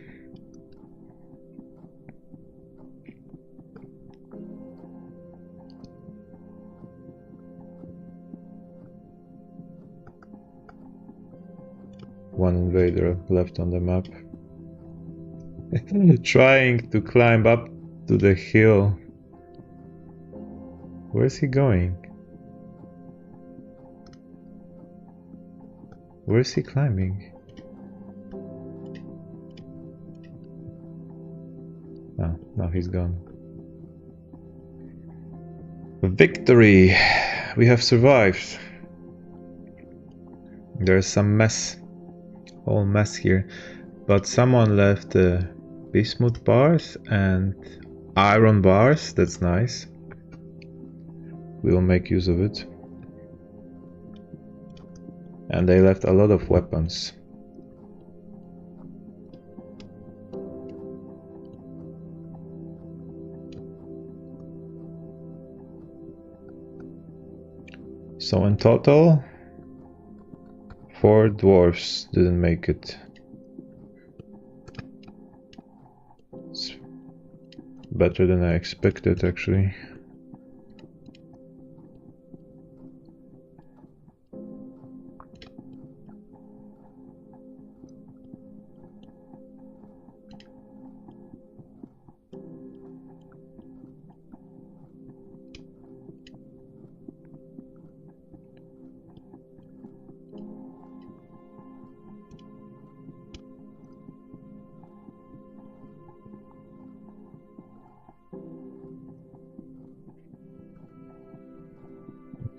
One invader left on the map. Trying to climb up to the hill. Where is he going? Where is he climbing? Oh, now he's gone. Victory! We have survived. There's some mess. All mess here. But someone left bismuth bars and iron bars. That's nice. We will make use of it. And they left a lot of weapons. So in total, 4 dwarves didn't make it. It's better than I expected, actually.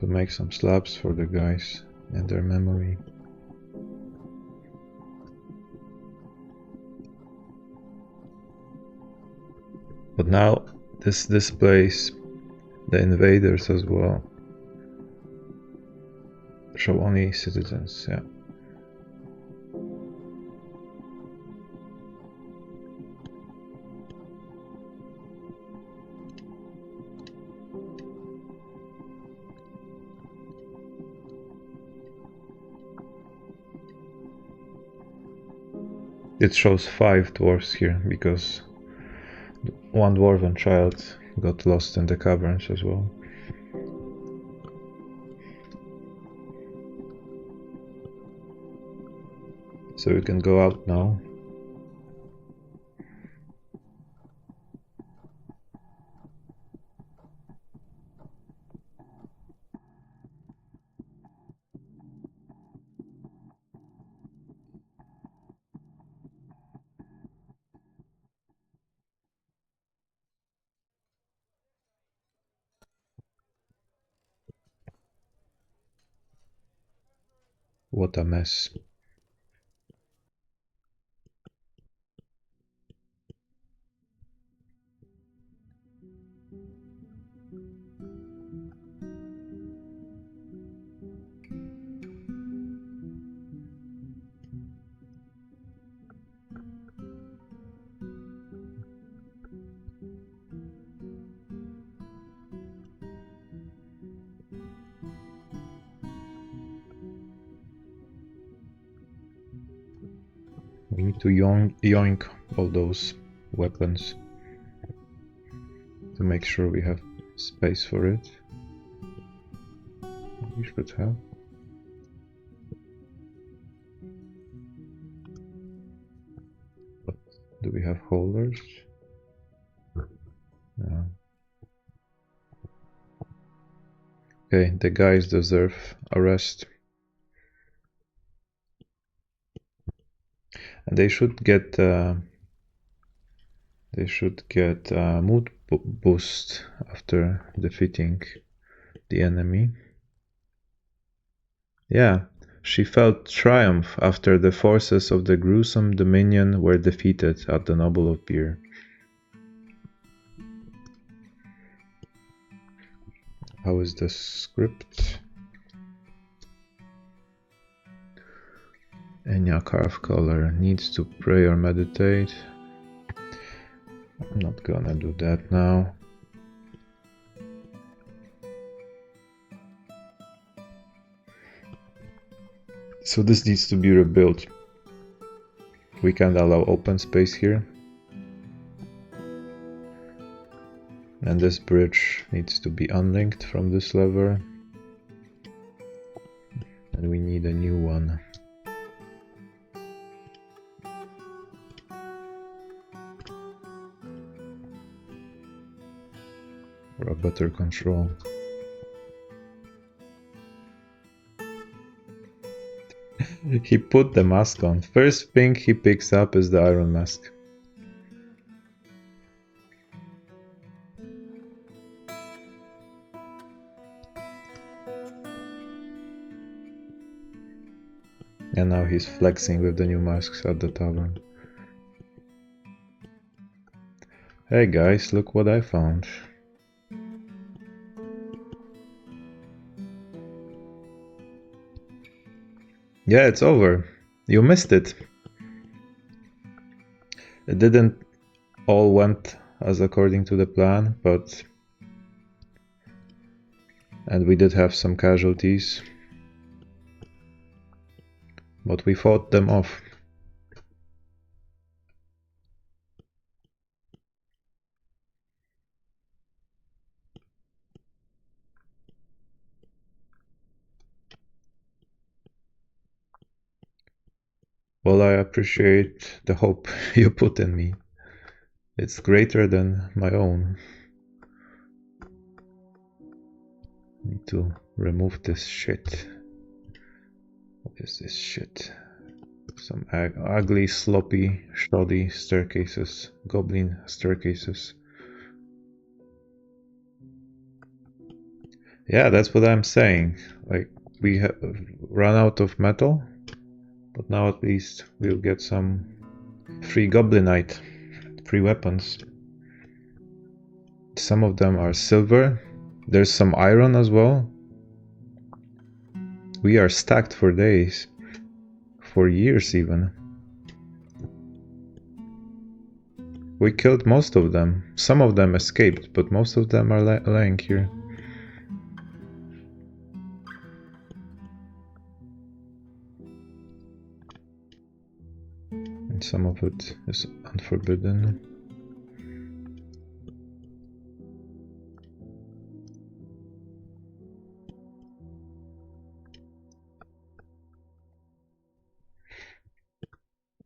To make some slabs for the guys and their memory. But now this displays the invaders as well. Show only citizens, yeah. It shows 5 dwarves here because 1 dwarven child got lost in the caverns as well. So we can go out now. What a mess. We need to yoink all those weapons to make sure we have space for it. We should have. But do we have holders? No. Okay, the guys deserve arrest. And they should get mood boost after defeating the enemy. Yeah, she felt triumph after the forces of the gruesome dominion were defeated at the Noble of Beer. How is the script? Enya carve color needs to pray or meditate. I'm not gonna do that now. So this needs to be rebuilt. We can't allow open space here. And this bridge needs to be unlinked from this lever. And we need a new one. For a better control. He put the mask on. First thing he picks up is the iron mask. And now he's flexing with the new masks at the tavern. Hey guys, look what I found. Yeah, it's over. You missed it. It didn't all went as according to the plan, but... And we did have some casualties. But we fought them off. Well, I appreciate the hope you put in me. It's greater than my own. Need to remove this shit. What is this shit? Some ugly, sloppy, shoddy staircases. Goblin staircases. Yeah, that's what I'm saying. Like, we have run out of metal, but now at least we'll get some free goblinite, free weapons. Some of them are silver. There's some iron as well. We are stacked for days. For years even. We killed most of them. Some of them escaped, but most of them are lying here. And some of it is unforbidden.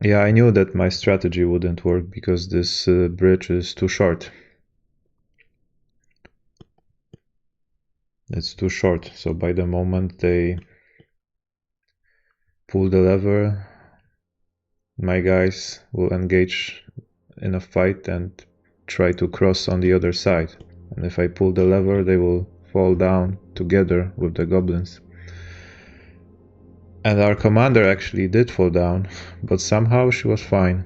Yeah, I knew that my strategy wouldn't work because this bridge is too short. It's too short, so by the moment they pull the lever, my guys will engage in a fight and try to cross on the other side. And if I pull the lever, they will fall down together with the goblins. And our commander actually did fall down, but somehow she was fine.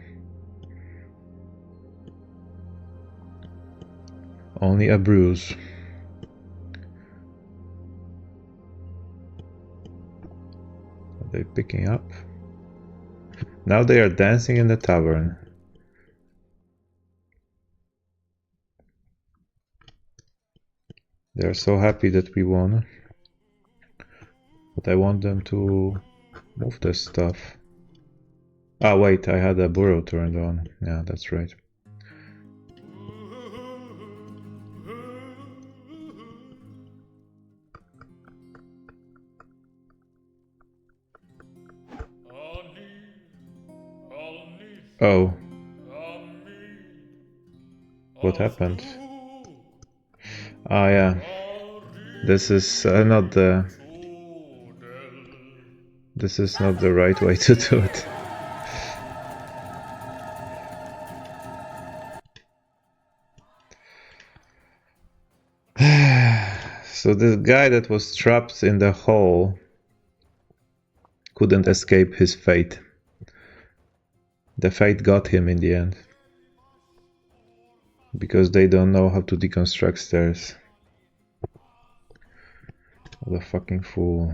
Only a bruise. Are they picking up? Now they are dancing in the tavern. They are so happy that we won. But I want them to move this stuff. Ah, wait, I had a burrow turned on. Yeah, that's right. Oh. What happened? Ah, yeah. This is not the... This is not the right way to do it. So this guy that was trapped in the hole couldn't escape his fate. The fate got him in the end. Because they don't know how to deconstruct stairs. What a fucking fool.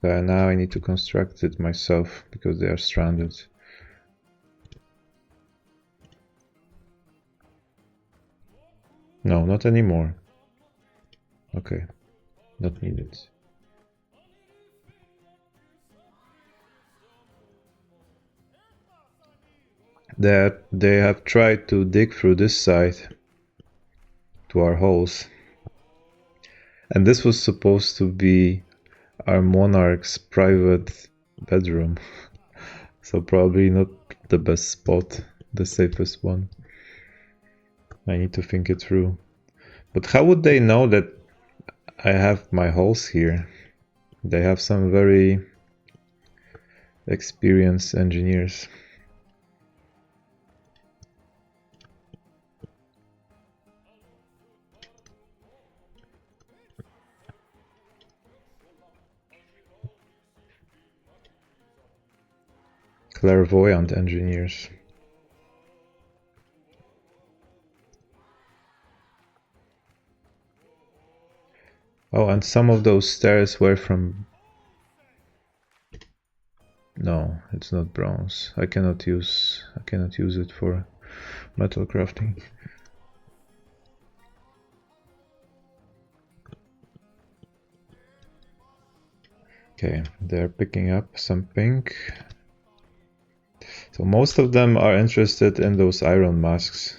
So now I need to construct it myself because they are stranded. No, not anymore. Okay, not needed. They have tried to dig through this side to our holes. And this was supposed to be our monarch's private bedroom. So probably not the best spot, the safest one. I need to think it through. But how would they know that I have my holes here? They have some very experienced engineers. Clairvoyant engineers. Oh, and some of those stairs were from... No, it's not bronze. I cannot use it for metal crafting. Okay, they're picking up some pink. So most of them are interested in those iron masks.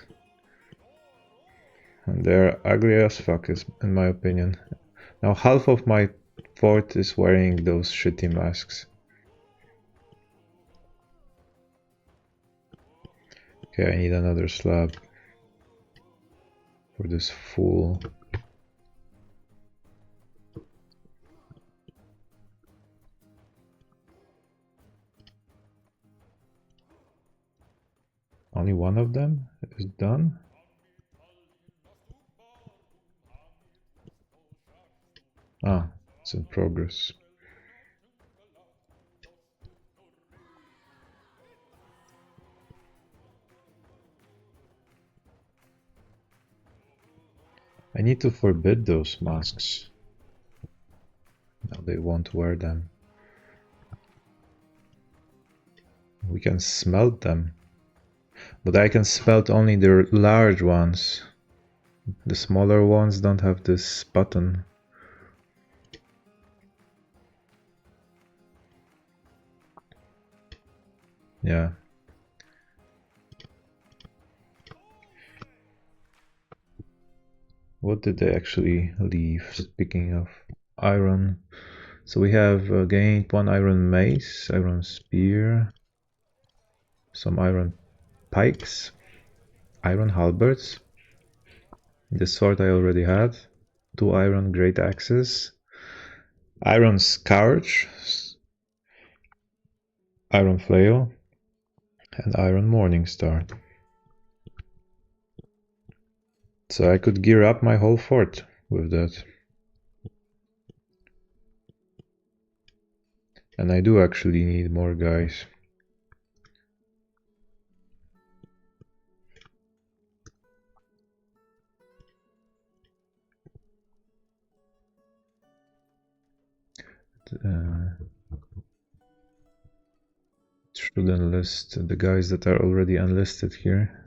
And they're ugly as fuck, in my opinion. Now half of my fort is wearing those shitty masks. Okay, I need another slab for this fool. Only one of them is done. Ah, it's in progress. I need to forbid those masks. Now they won't wear them. We can smelt them. But I can smelt only the large ones. The smaller ones don't have this button. Yeah. What did they actually leave? Speaking of iron. So we have gained one iron mace, iron spear, some iron pikes, iron halberds. This sword I already had. 2 iron great axes, iron scourge, iron flail, and iron morning star. So I could gear up my whole fort with that. And I do actually need more guys. Should enlist the guys that are already enlisted here.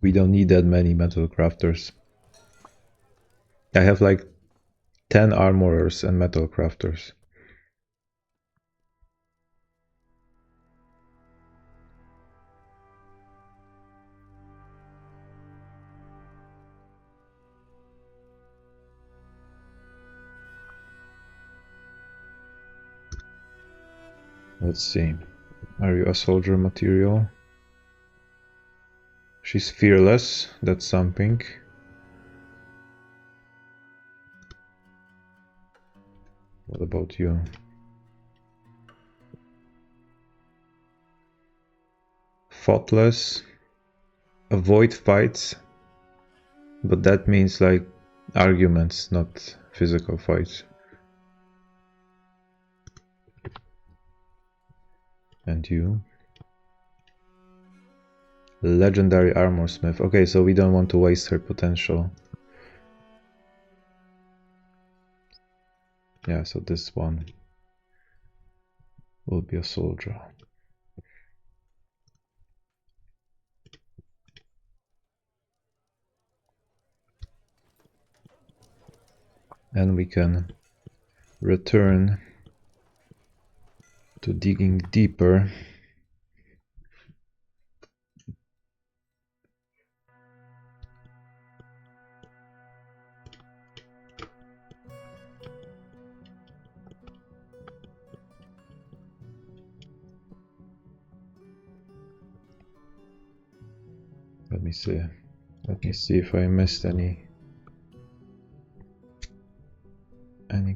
We don't need that many metal crafters. I have like 10 armorers and metal crafters. Let's see. Are you a soldier material? She's fearless, that's something. What about you? Thoughtless. Avoid fights. But that means like arguments, not physical fights. And you? Legendary armor smith. Okay, so we don't want to waste her potential. Yeah, so this one will be a soldier. And we can return to digging deeper. Let me see. Let me see if I missed any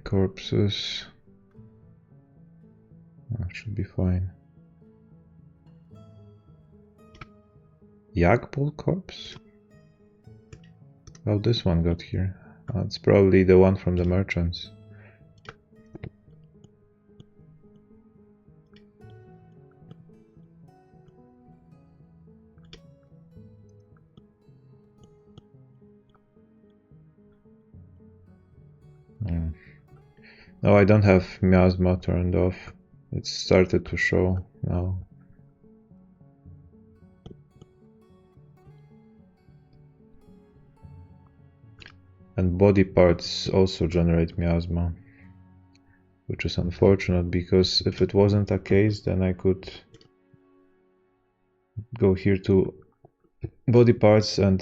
corpses. That should be fine. Yakbul corpse? How this one got here? It's probably the one from the merchants. No, I don't have miasma turned off. It started to show now. And body parts also generate miasma, which is unfortunate, because if it wasn't a case, then I could go here to body parts and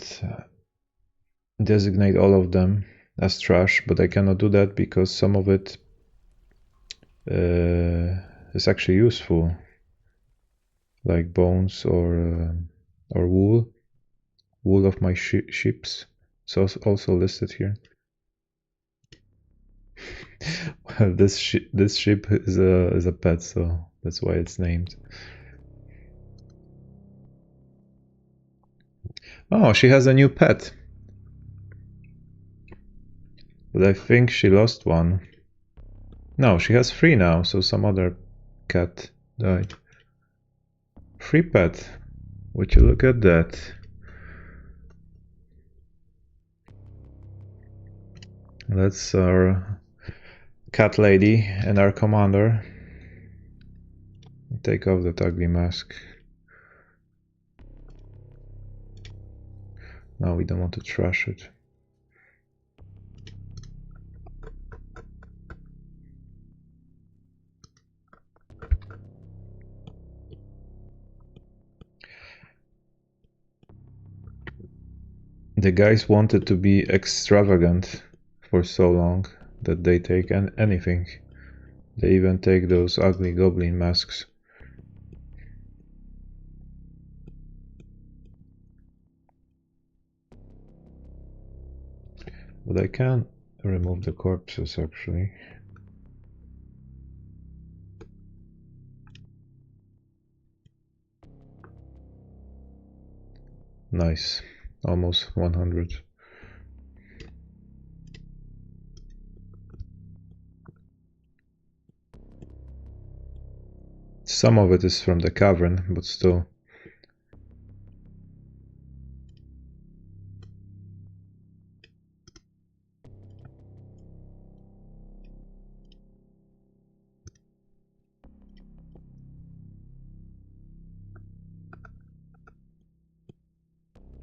designate all of them as trash, but I cannot do that because some of it is actually useful, like bones or wool of my ships. So also listed here. Well, this ship is a pet, so that's why it's named. Oh, she has a new pet. But I think she lost one. No, she has 3 now, so some other cat died. Free pet. Would you look at that? That's our cat lady and our commander. Take off that ugly mask. No, we don't want to trash it. The guys wanted to be extravagant for so long that they take anything. They even take those ugly goblin masks. But I can remove the corpses actually. Nice. Almost 100. Some of it is from the cavern, but still.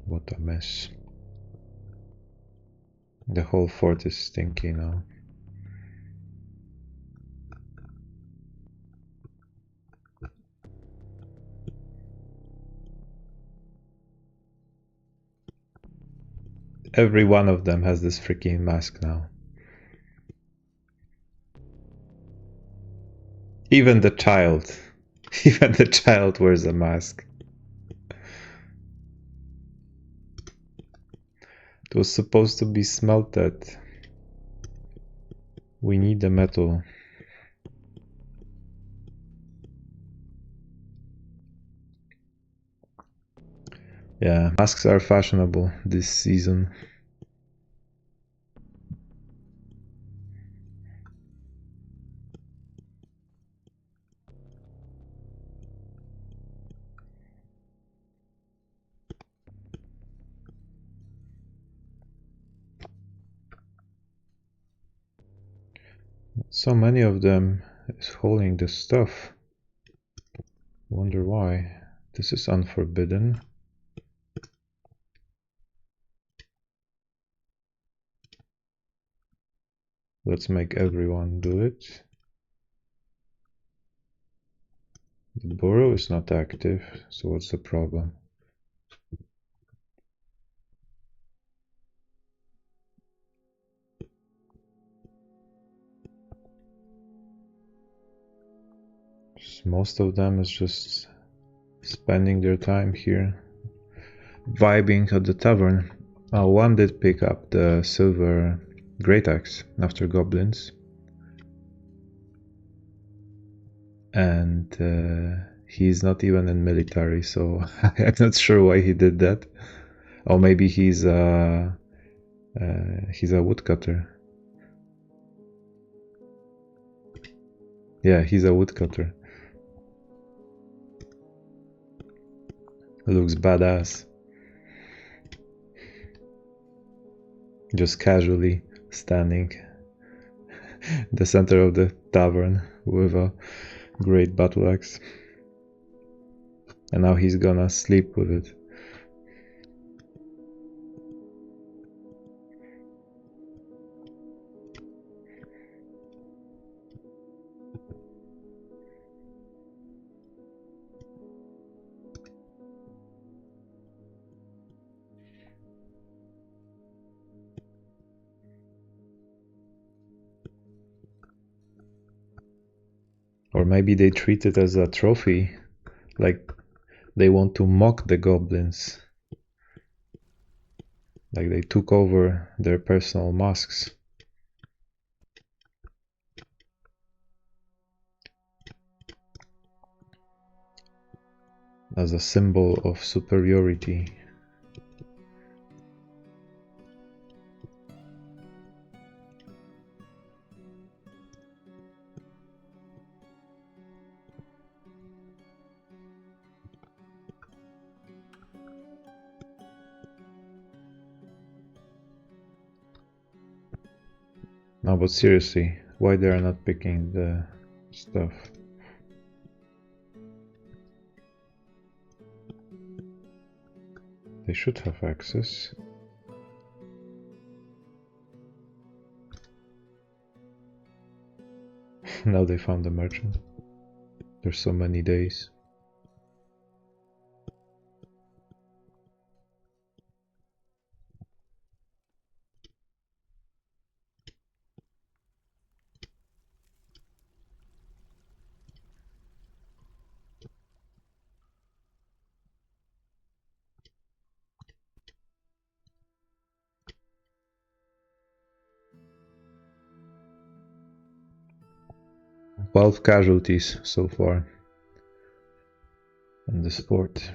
What a mess. The whole fort is stinky now. Every one of them has this freaking mask now. Even the child. Even the child wears a mask. It was supposed to be smelted. We need the metal. Yeah, masks are fashionable this season. So many of them is holding the stuff. Wonder why. This is unforbidden. Let's make everyone do it. The burrow is not active, so what's the problem? Most of them is just spending their time here, vibing at the tavern. One did pick up the silver great axe after goblins, and He's not even in military, so I'm not sure why he did that. Or maybe he's a woodcutter. Yeah, he's a woodcutter. Looks badass. Just casually standing in the center of the tavern with a great battle axe. And now he's gonna sleep with it. Or maybe they treat it as a trophy, like they want to mock the goblins. Like they took over their personal masks. As a symbol of superiority. No, but seriously, why they are not picking the stuff? They should have access. Now they found the merchant. There's so many days. Twelve casualties so far in the sport.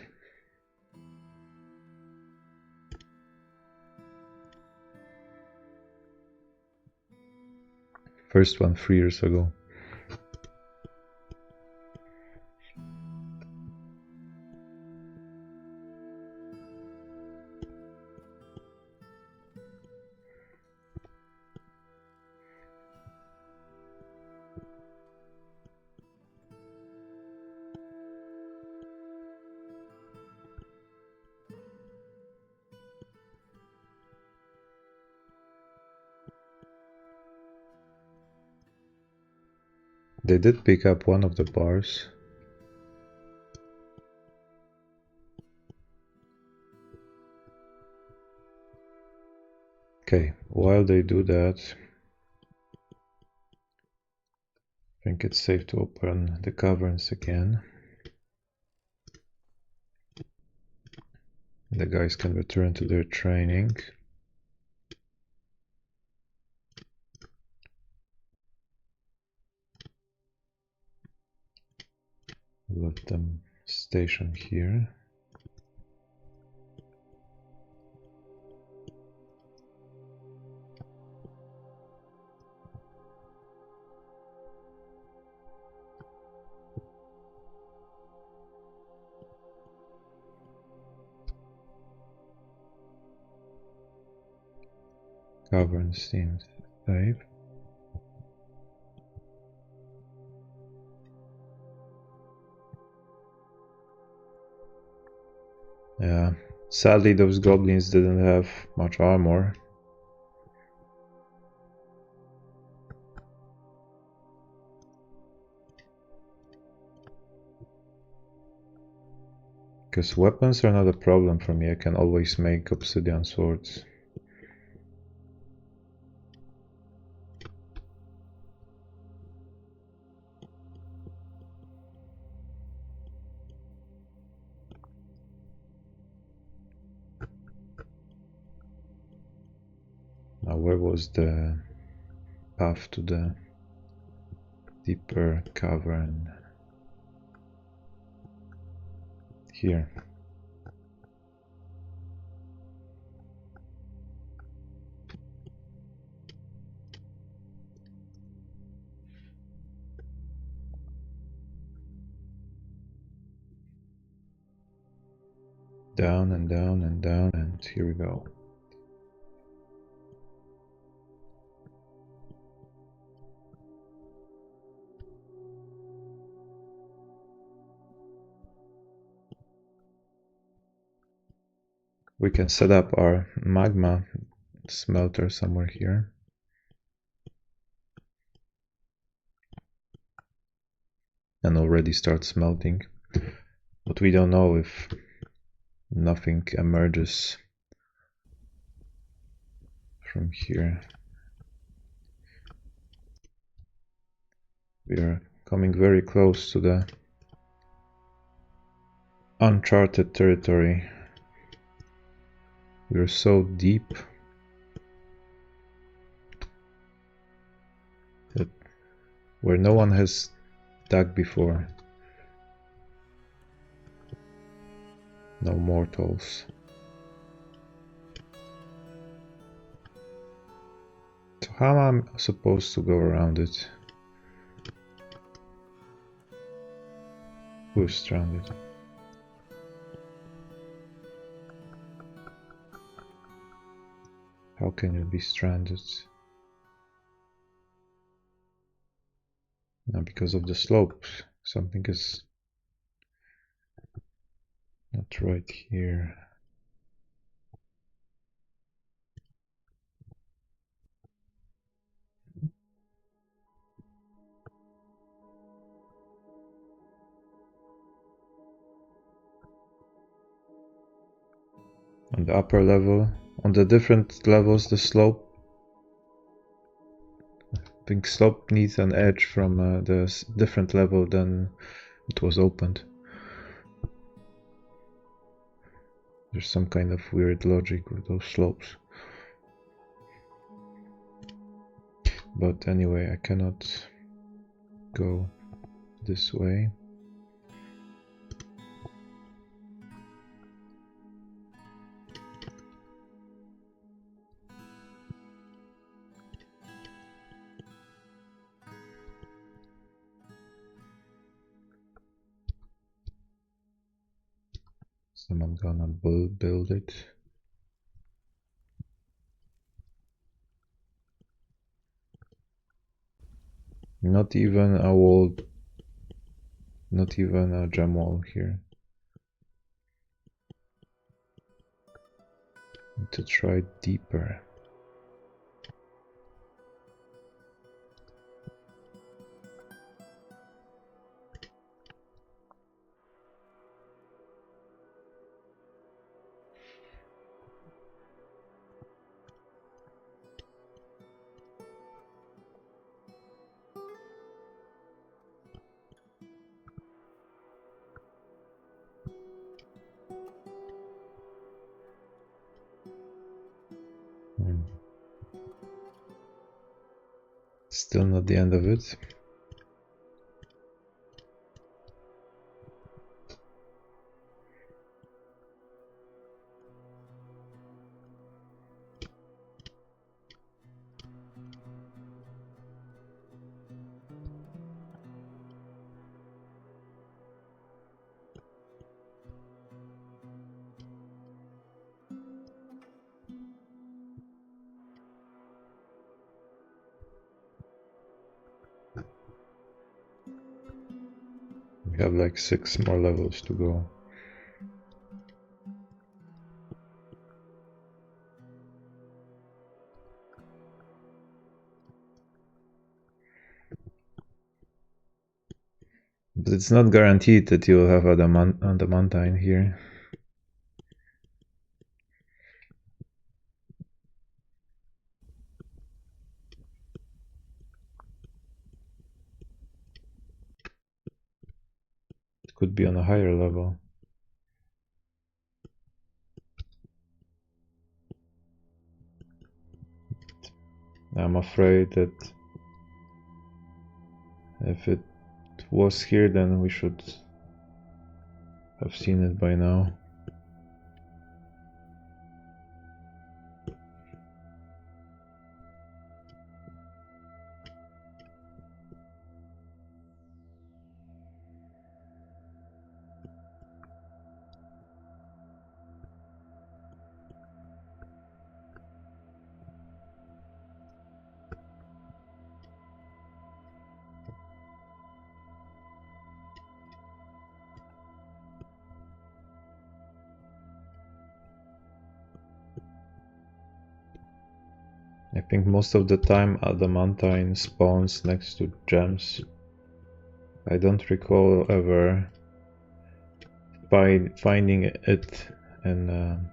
First one 3 years ago. They did pick up one of the bars. Okay, while they do that, I think it's safe to open the caverns again. The guys can return to their training. Let them station here. Caverns seems safe. Yeah, sadly those goblins didn't have much armor. Because weapons are not a problem for me, I can always make obsidian swords. Now where was the path to the deeper cavern? here. Down and down and down, and here we go. We can set up our magma smelter somewhere here. And already start smelting. But we don't know if nothing emerges from here. We are coming very close to the uncharted territory. We are so deep that where no one has dug before. No mortals. So how am I supposed to go around it? Who's stranded? How can you be stranded? Now, because of the slope, something is not right here. On the upper level, on the different levels, the slope, I think slope needs an edge from the different level than it was opened. There's some kind of weird logic with those slopes. But anyway, I cannot go this way. So I'm gonna build it. Not even a wall, not even a gem wall here. Need to try deeper. Still not the end of it. We have like 6 more levels to go. But it's not guaranteed that you'll have adamantine here. It could be on a higher level. I'm afraid that if it was here, then we should have seen it by now. I think most of the time adamantine spawns next to gems. I don't recall ever finding it in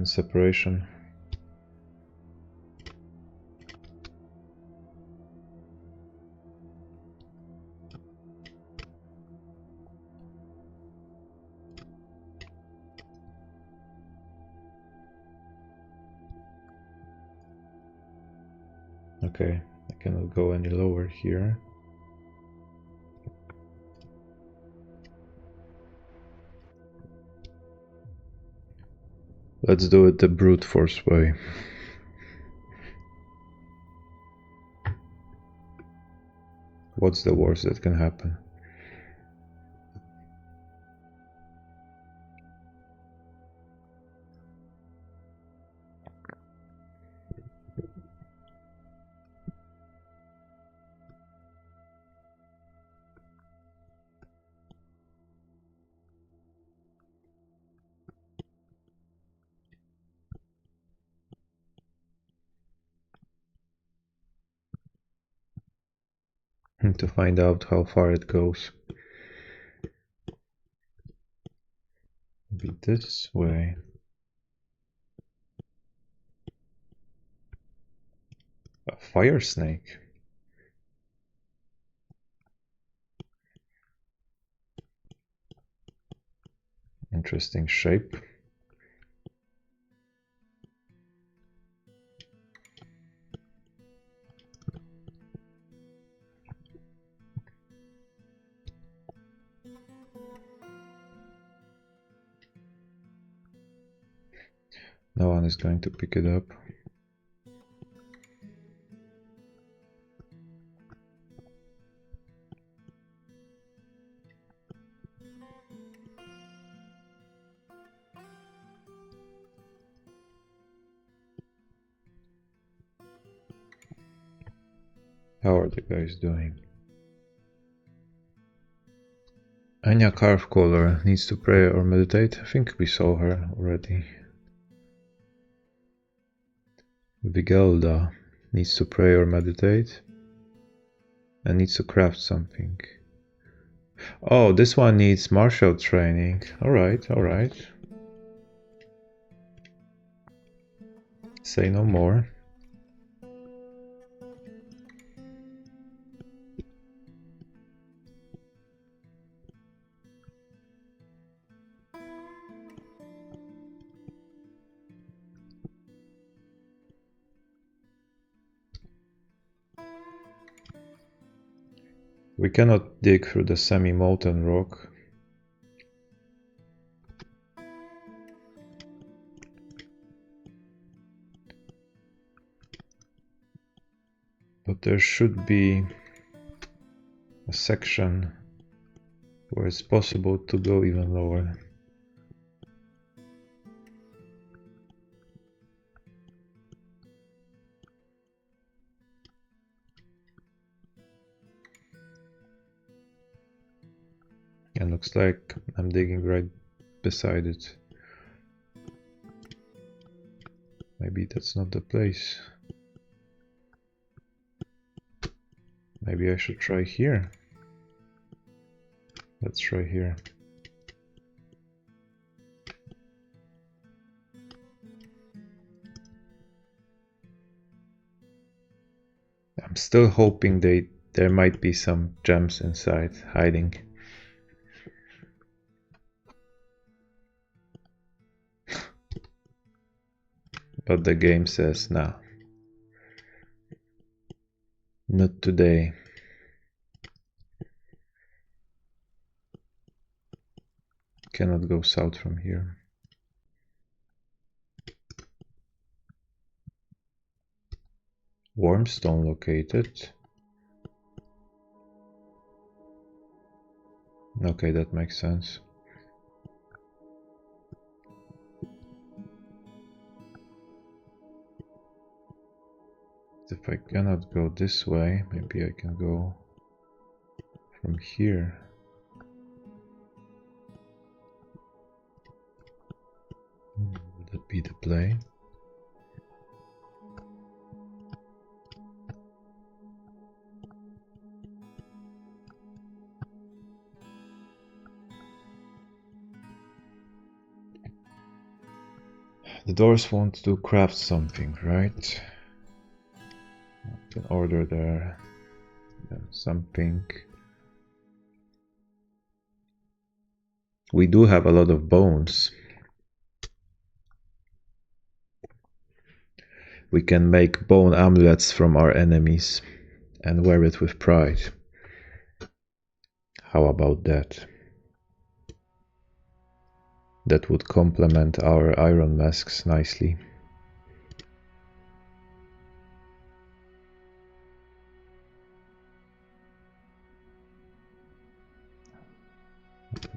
separation. Okay, I cannot go any lower here. Let's do it the brute force way. What's the worst that can happen? To find out how far it goes. Be this way. A fire snake. Interesting shape. No one is going to pick it up. How are the guys doing? Anya Carve Caller needs to pray or meditate. I think we saw her already. Vigelda needs to pray or meditate and needs to craft something. Oh, this one needs martial training. Alright, alright. Say no more. We cannot dig through the semi-molten rock. But there should be a section where it's possible to go even lower. And looks like I'm digging right beside it. Maybe that's not the place. Maybe I should try here. Let's try here. I'm still hoping there might be some gems inside hiding. But the game says no. Not today. cannot go south from here. Wormstone located. Okay, that makes sense. If I cannot go this way, maybe I can go from here. Would that be the play? The Dwarves want to craft something, right? An order there. Then something. We do have a lot of bones. We can make bone amulets from our enemies and wear it with pride. How about that? That would complement our iron masks nicely.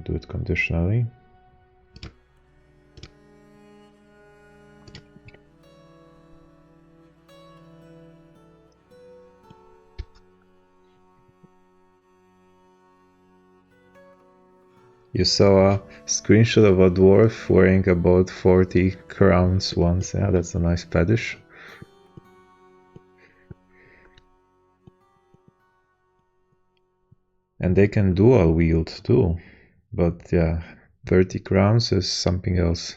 Do it conditionally. You saw a screenshot of a dwarf wearing about 40 crowns once. Yeah, that's a nice fetish. And they can dual wield too. But yeah, 30 crowns is something else.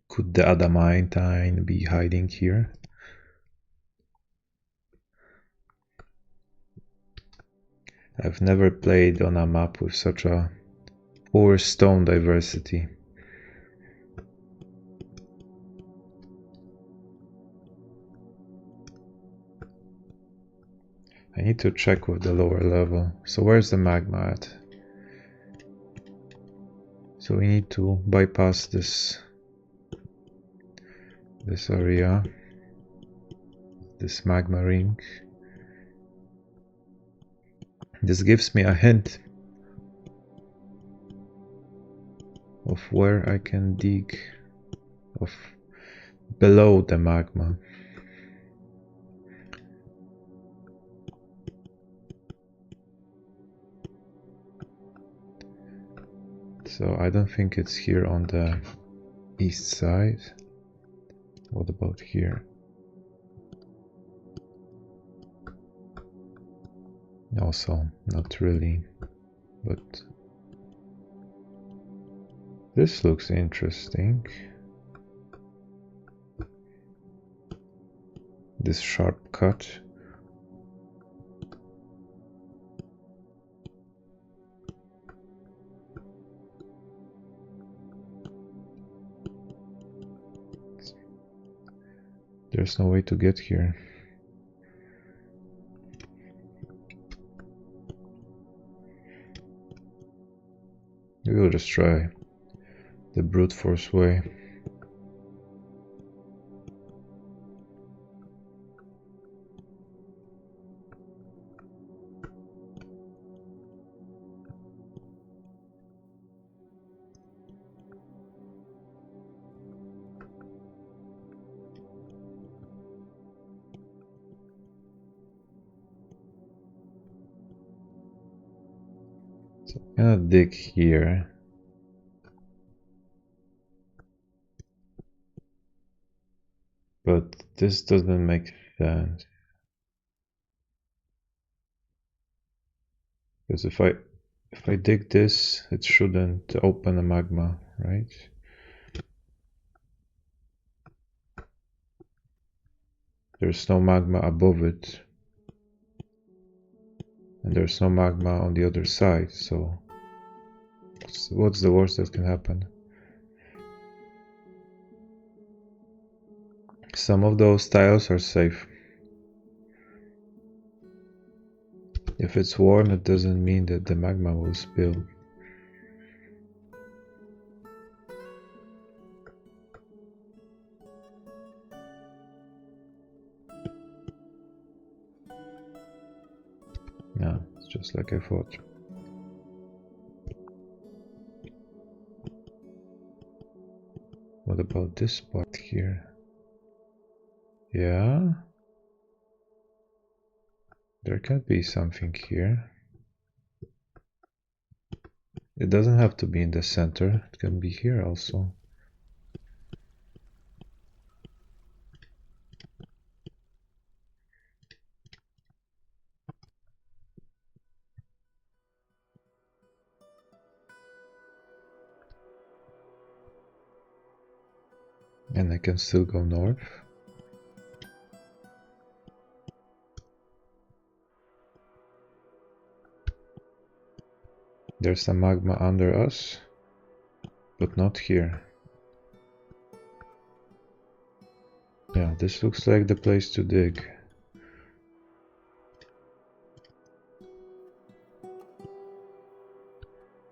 Could the adamantine be hiding here? I've never played on a map with such a poor stone diversity. I need to check with the lower level. So where's the magma at? So we need to bypass this area, this magma ring. This gives me a hint of where I can dig below the magma. So I don't think it's here on the east side. What about here? Also, not really, but this looks interesting. This sharp cut. There's no way to get here. We will just try the brute force way. So I'm gonna dig here. But this doesn't make sense. Because if I dig this, it shouldn't open a magma, right? There's no magma above it. And there's no magma on the other side, so what's the worst that can happen? Some of those tiles are safe. If it's warm, it doesn't mean that the magma will spill. Yeah, it's just like I thought. What about this part here? Yeah? There can be something here. It doesn't have to be in the center, it can be here also. And I can still go north. There's some magma under us, but not here. Yeah, this looks like the place to dig.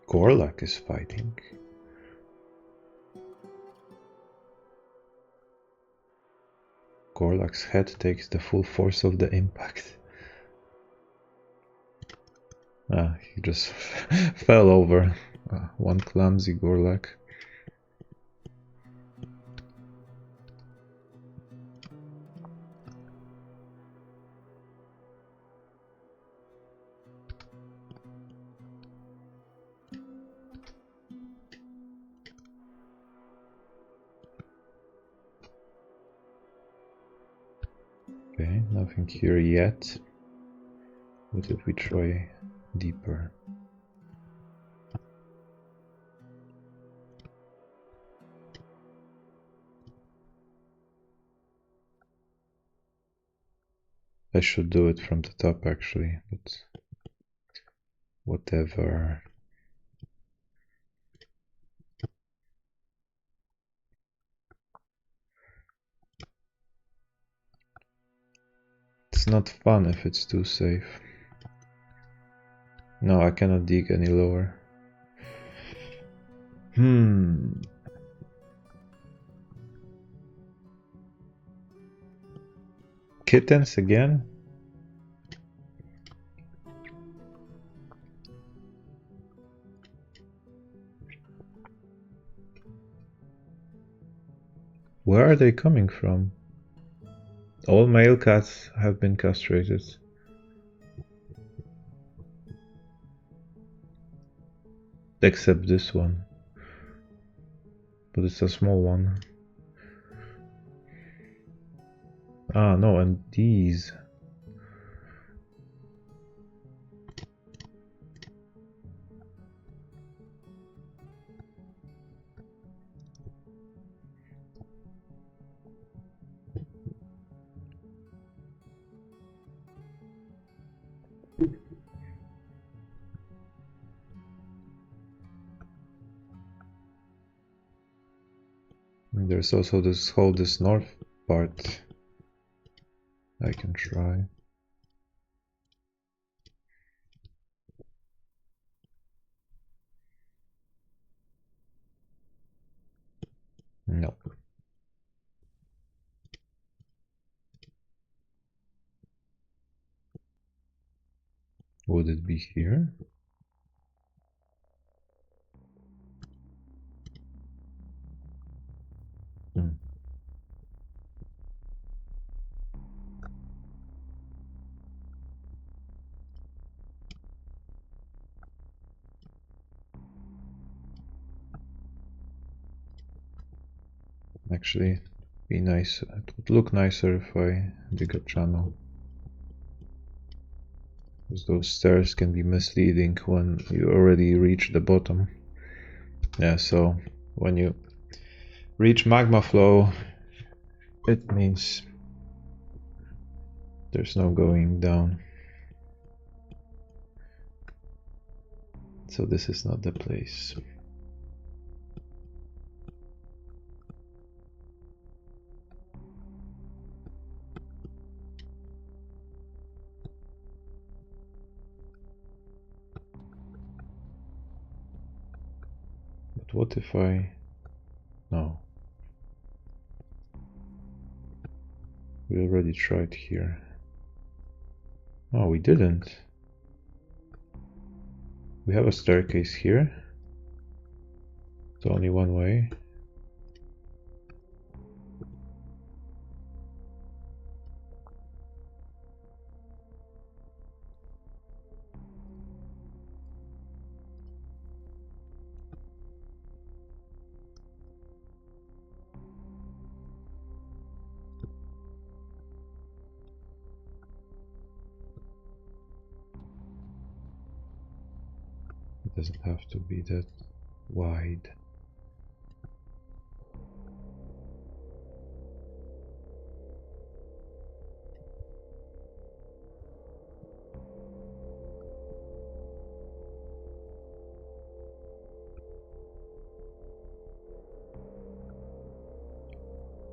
Gorlak is fighting. Gorlak's head takes the full force of the impact. Ah, he just fell over. One clumsy Gorlak. Okay, nothing here yet. What if we try deeper? I should do it from the top actually, but whatever. It's not fun if it's too safe. No, I cannot dig any lower. Kittens again? Where are they coming from? All male cats have been castrated. Except this one. But it's a small one. Ah, no, and these. And there's also this north part. I can try. Nope. Would it be here? Actually, be nice. It would look nicer if I dig a channel. Because those stairs can be misleading when you already reach the bottom. Yeah, so when you reach magma flow, it means there's no going down. So this is not the place. But what if I... No. We already tried here. Oh, we didn't. We have a staircase here. It's only one way. It doesn't have to be that wide.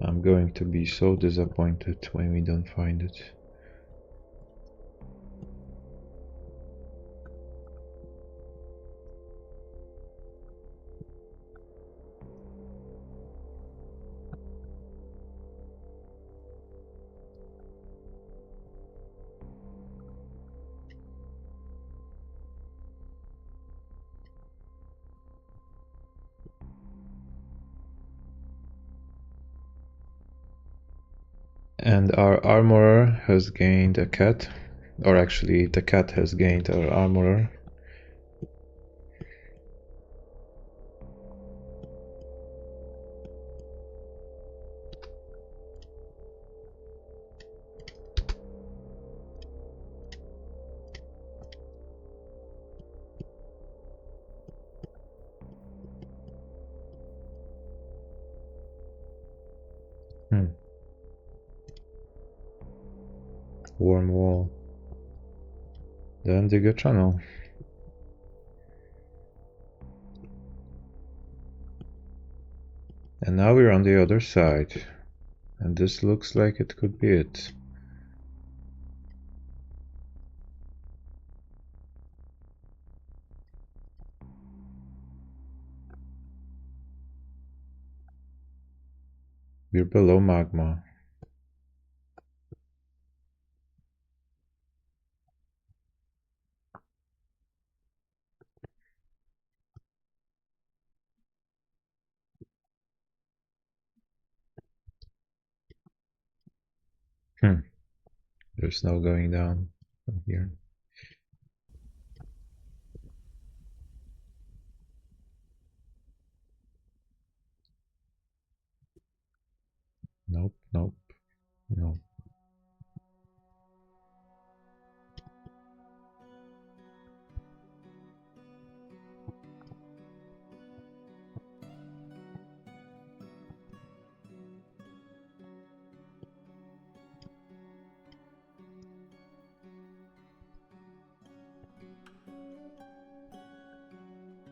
I'm going to be so disappointed when we don't find it. And our armorer has gained a cat, or actually the cat has gained our armorer. Warm wall. Then dig a channel. And now we're on the other side. And this looks like it could be it. We're below magma. There's no going down from here. Nope, nope, no.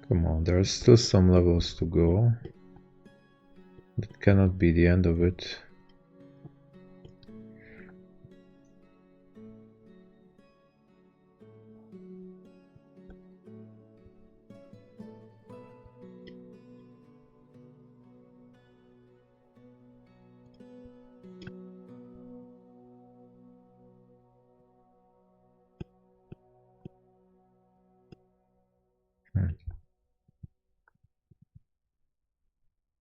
Come on, there are still some levels to go. That cannot be the end of it.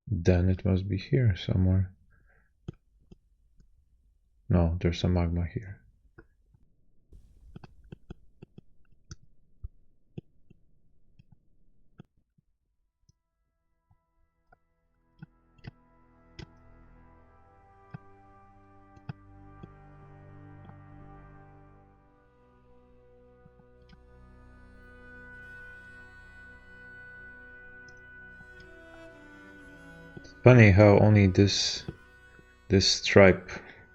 Then it must be here somewhere. No, there's some magma here. Funny how only this stripe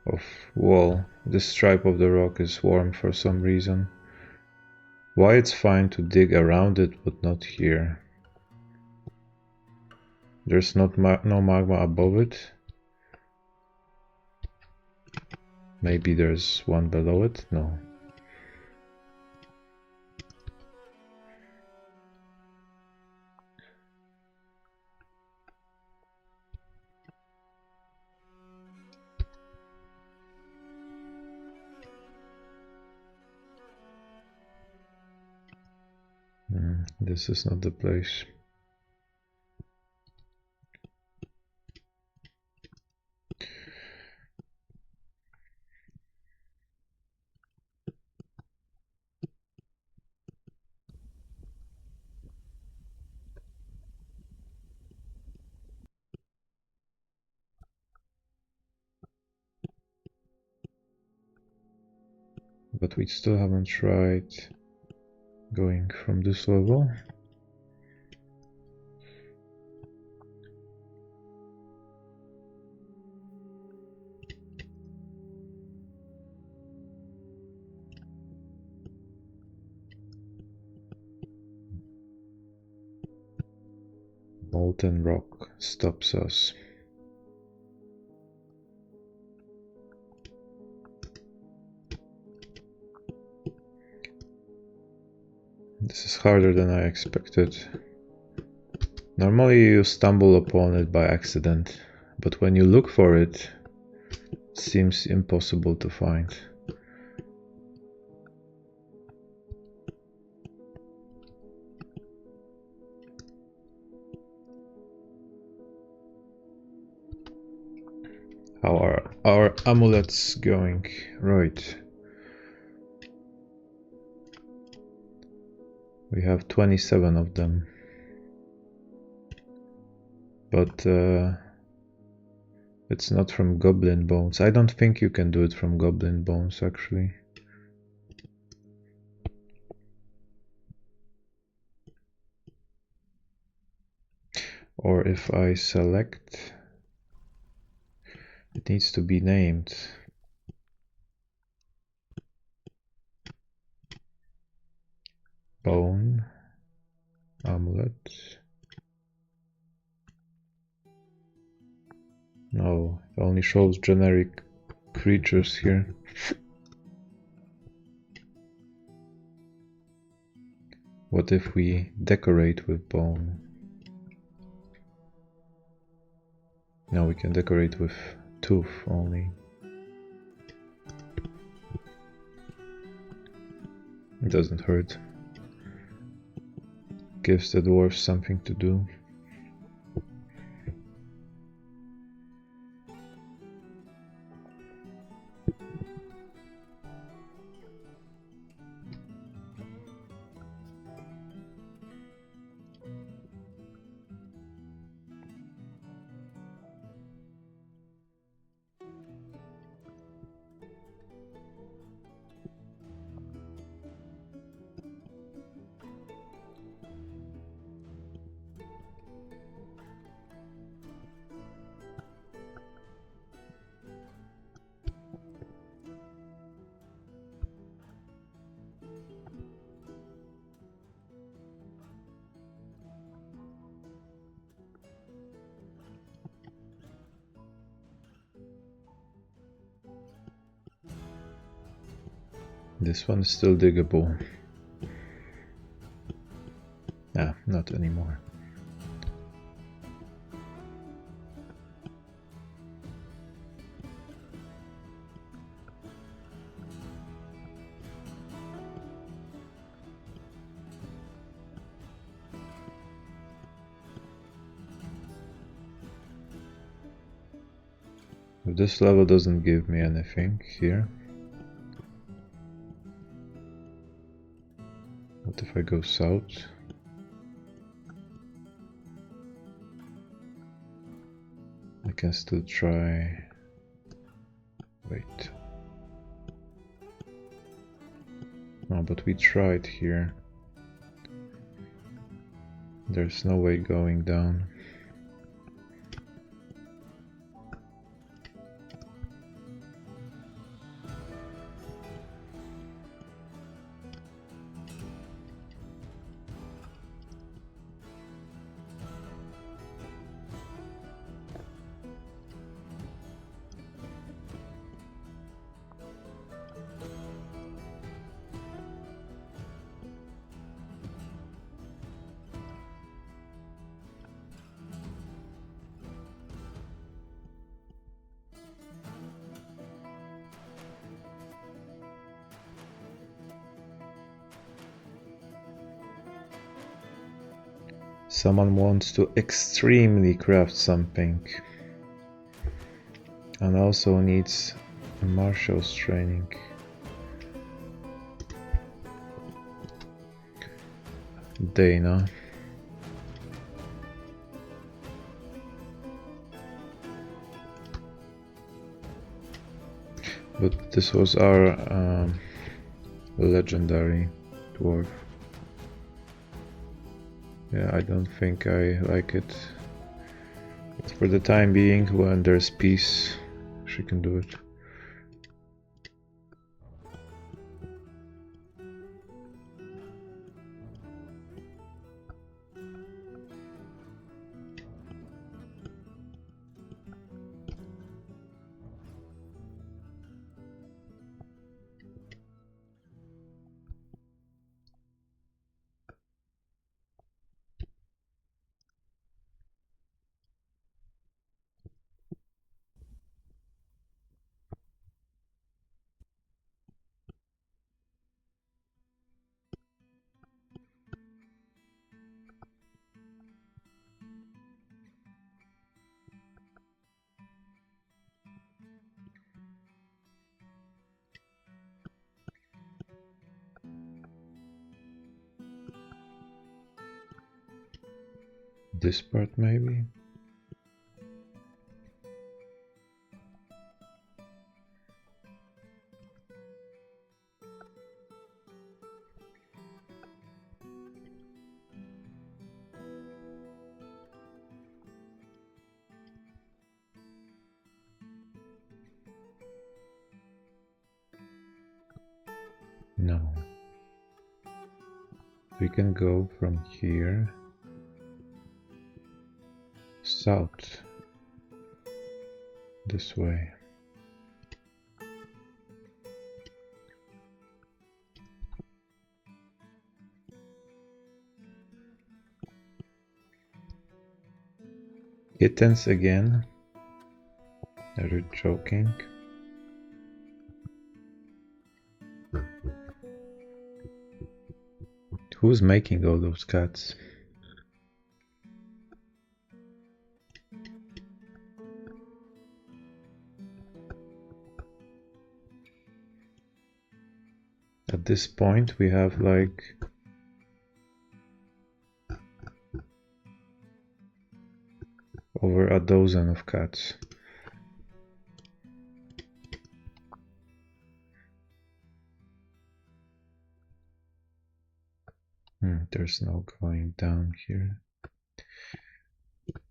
of wall, this stripe of the rock is warm for some reason. Why it's fine to dig around it but not here? There's no magma above it. Maybe there's one below it? No. this is not the place. But we still haven't tried going from this level. Molten rock stops us. This is harder than I expected. Normally you stumble upon it by accident, but when you look for it, it seems impossible to find. How are our amulets going? Right. We have 27 of them. But it's not from goblin bones. I don't think you can do it from goblin bones, actually. Or if I select, it needs to be named. Bone amulet. No, it only shows generic creatures here. What if we decorate with bone? No, we can decorate with tooth only. It doesn't hurt. Gives the dwarves something to do. This one is still diggable. Ah, not anymore. If this level doesn't give me anything here, what if I go south? I can still try. Wait. No, but we tried here. There's no way going down. Someone wants to extremely craft something. And also needs a marshal's training. Dana. But this was our legendary dwarf. Yeah, I don't think I like it. But for the time being, when there's peace, she can do it. This part maybe? No. We can go from here south this way. Kittens again? Are you joking? Who's making all those cats? At this point we have like over a dozen of cats. There's no going down here.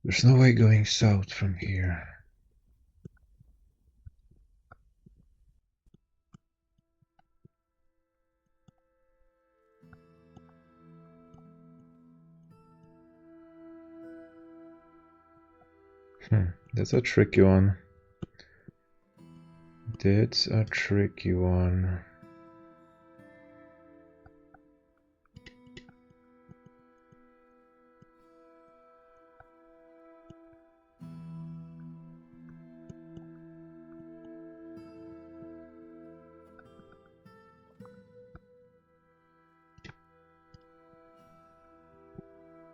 There's no way going south from here. That's a tricky one. That's a tricky one.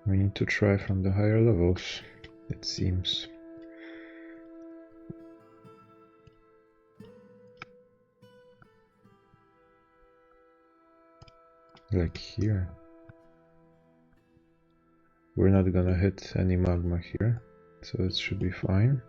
We need to try from the higher levels, it seems. Like here. We're not gonna hit any magma here, so it should be fine.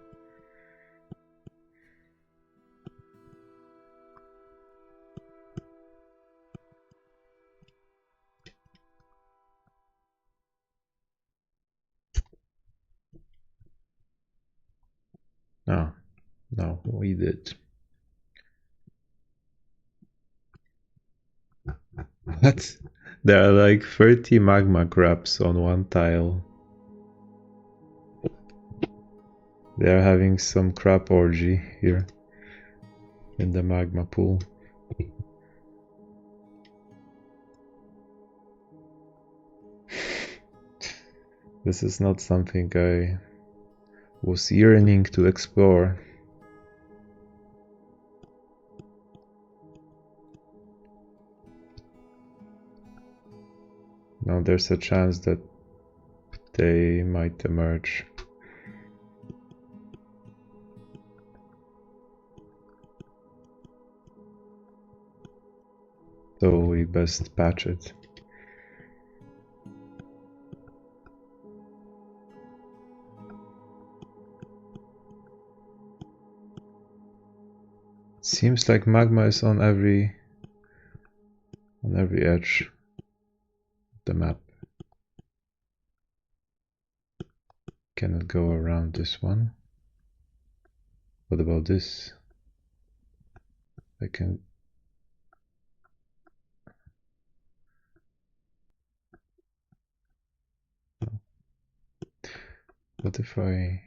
No, we did. What? There are like 30 magma crabs on one tile. They are having some crab orgy here in the magma pool. This is not something I was yearning to explore. Now there's a chance that they might emerge. So we best patch it. Seems like magma is on every edge of the map. Cannot go around this one. What about this? I can. What if I?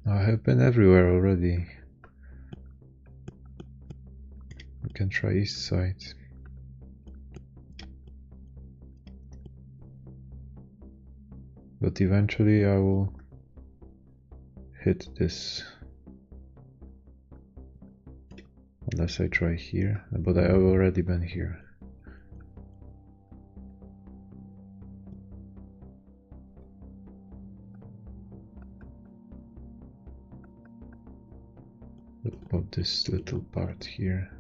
I have been everywhere already. We can try east side. But eventually I will hit this. Unless I try here, but I have already been here. What about this little part here?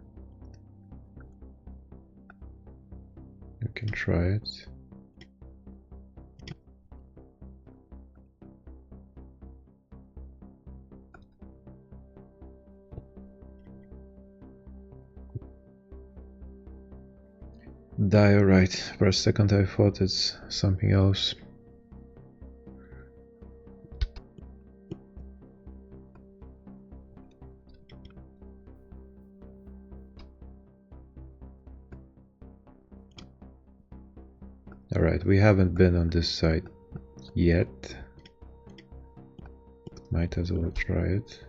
You can try it. Diorite. For a second I thought it's something else. Alright, we haven't been on this side yet. Might as well try it.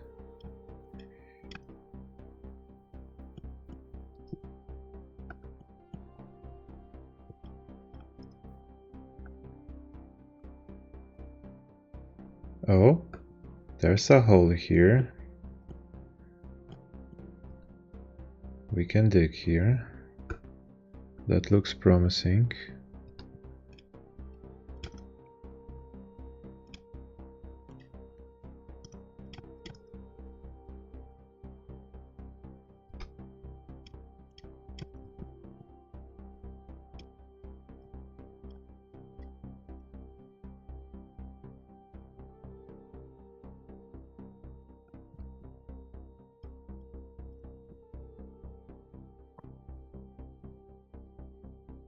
Oh, there's a hole here. We can dig here. That looks promising.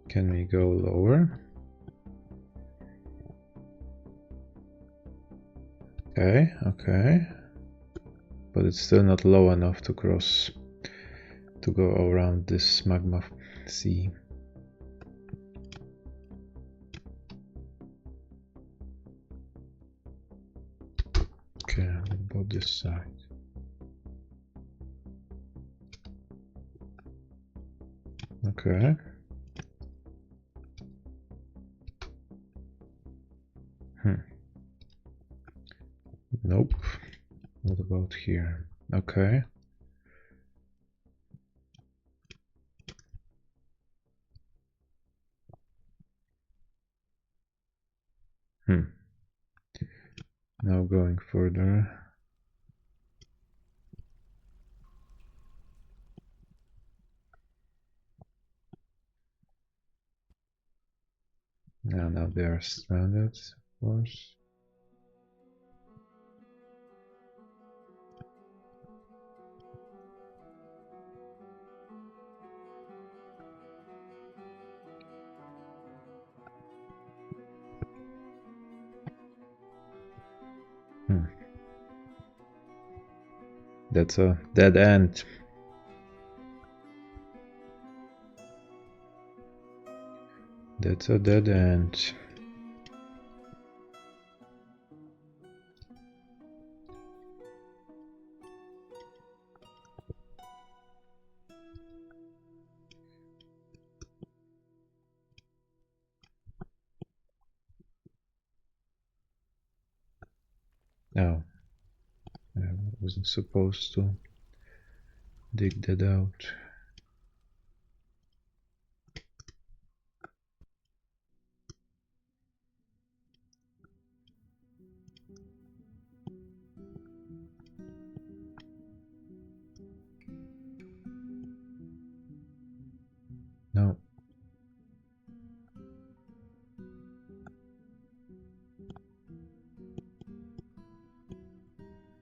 Can we go lower? Okay, okay. But it's still not low enough to cross, to go around this magma sea. Okay, what about this side? Okay. Nope. What about here? Okay. Now going further. Now they are stranded, of course. That's a dead end. That's a dead end. No, I wasn't supposed to dig that out.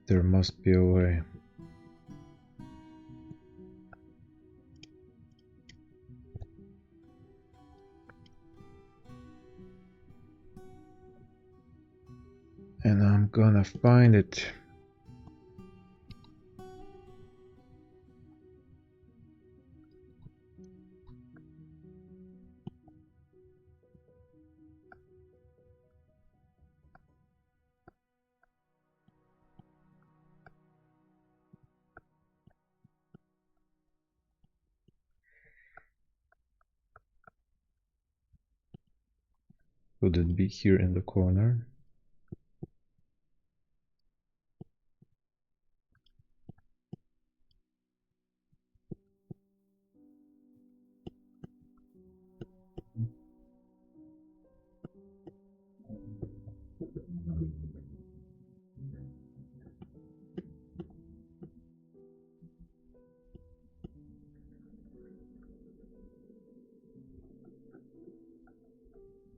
There must be a way. And I'm gonna find it. Could it be here in the corner?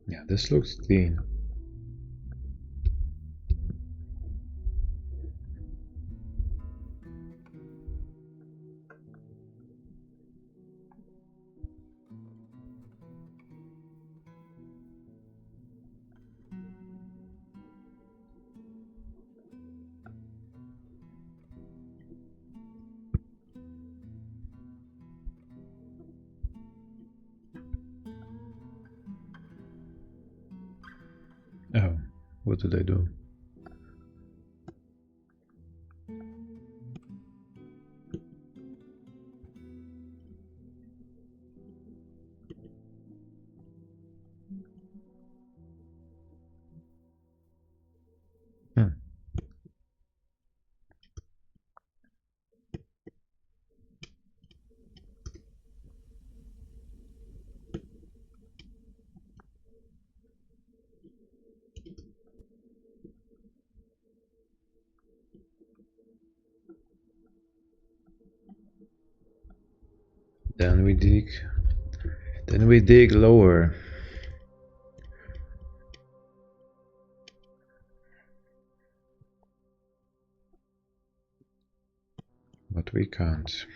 Yeah, this looks clean. Oh, what did I do? Then we dig lower. But we can't.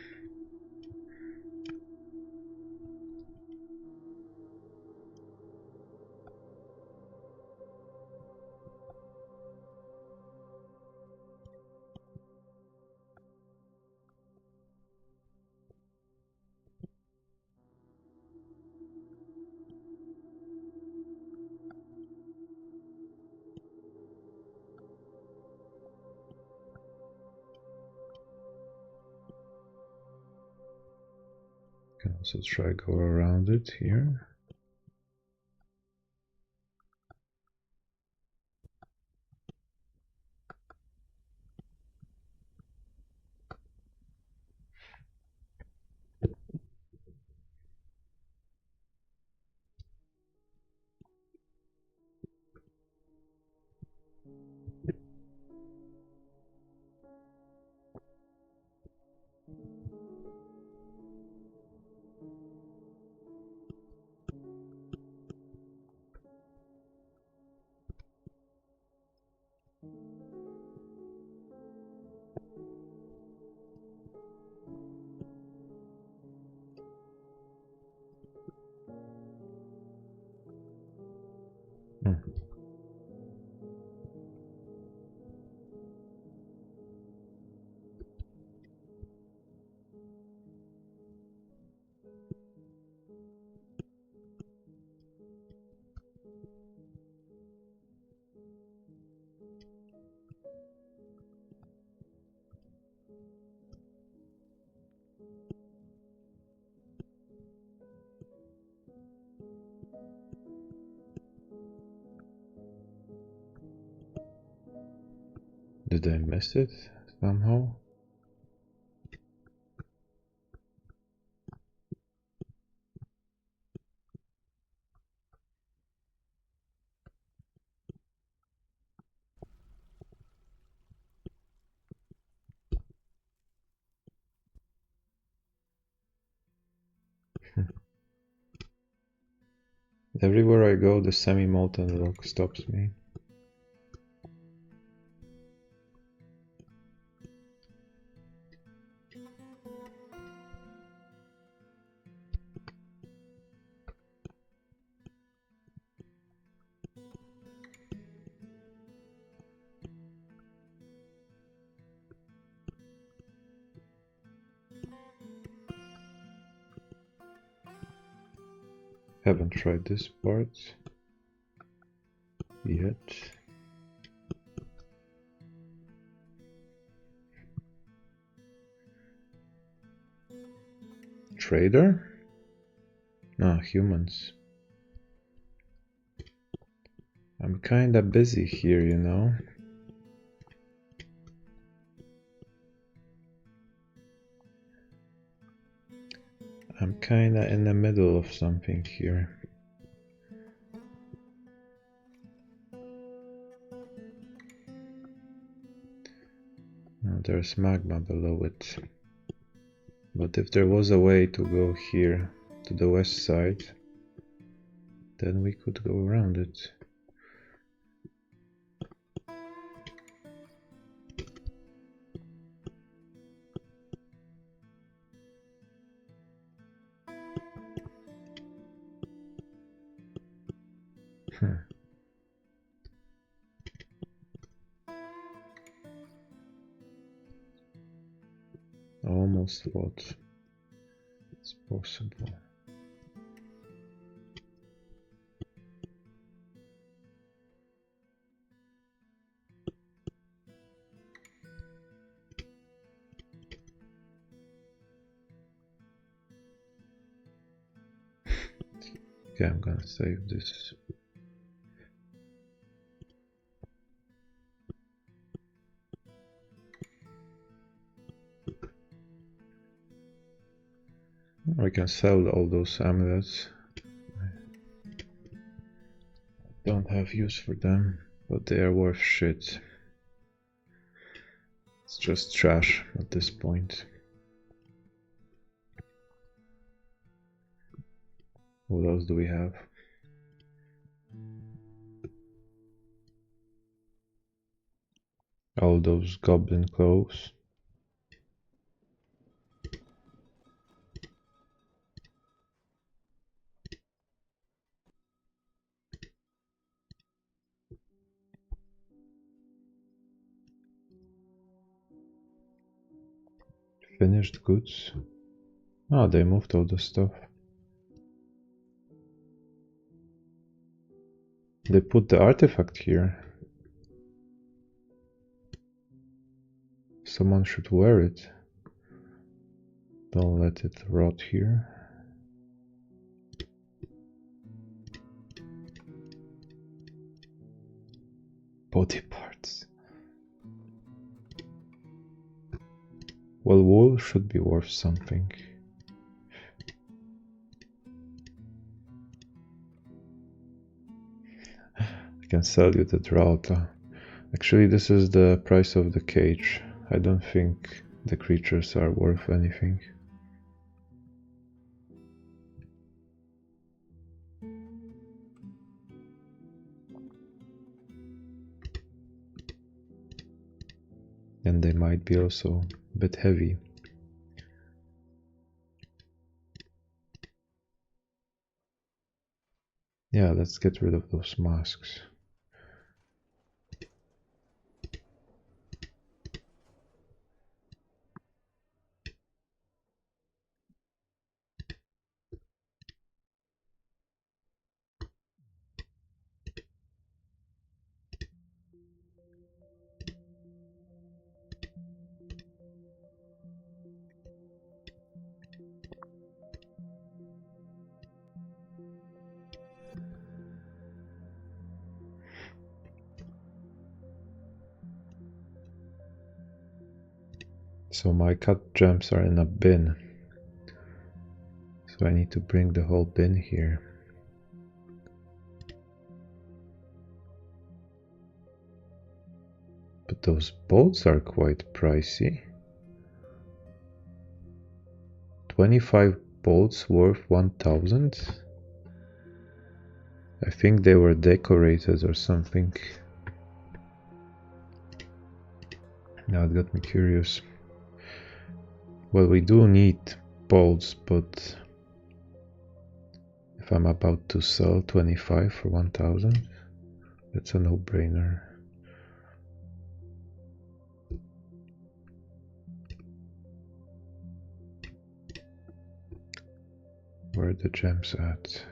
Can also try go around it here. Did I miss it somehow? Everywhere I go, the semi-molten rock stops me. Haven't tried this part yet. Trader? No, humans. I'm kinda busy here, you know. I'm kinda in the middle of something here. Now there's magma below it. But if there was a way to go here to the west side, then we could go around it. I almost thought it's possible. Okay, I'm gonna save this. I can sell all those amulets. Don't have use for them, but they are worth shit. It's just trash at this point. What else do we have? All those goblin clothes. Finished goods. Ah, they moved all the stuff. They put the artifact here. Someone should wear it. Don't let it rot here. Body parts. Well, wool should be worth something. I can sell you the Drauta. Actually, this is the price of the cage. I don't think the creatures are worth anything. And they might be also a bit heavy. Yeah, let's get rid of those masks. So my cut gems are in a bin. So I need to bring the whole bin here. But those bolts are quite pricey. 25 bolts worth 1000? I think they were decorated or something. Now it got me curious. Well, we do need bolts, but if I'm about to sell 25 for 1000, that's a no-brainer. Where are the gems at?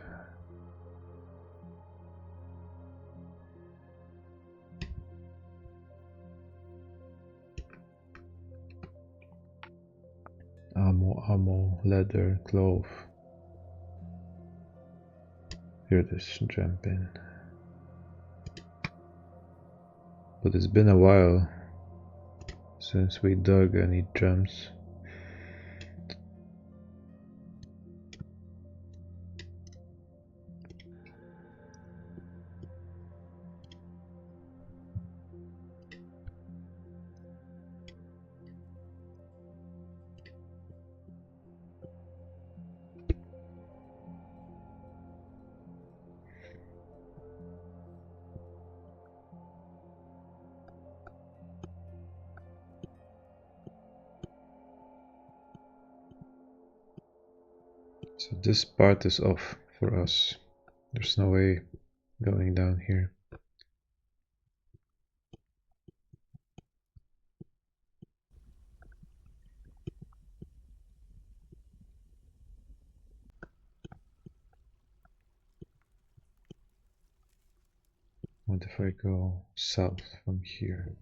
ammo, leather, cloth. Here it is, jump in. But it's been a while since we dug any gems. So this part is off for us. There's no way going down here. What if I go south from here?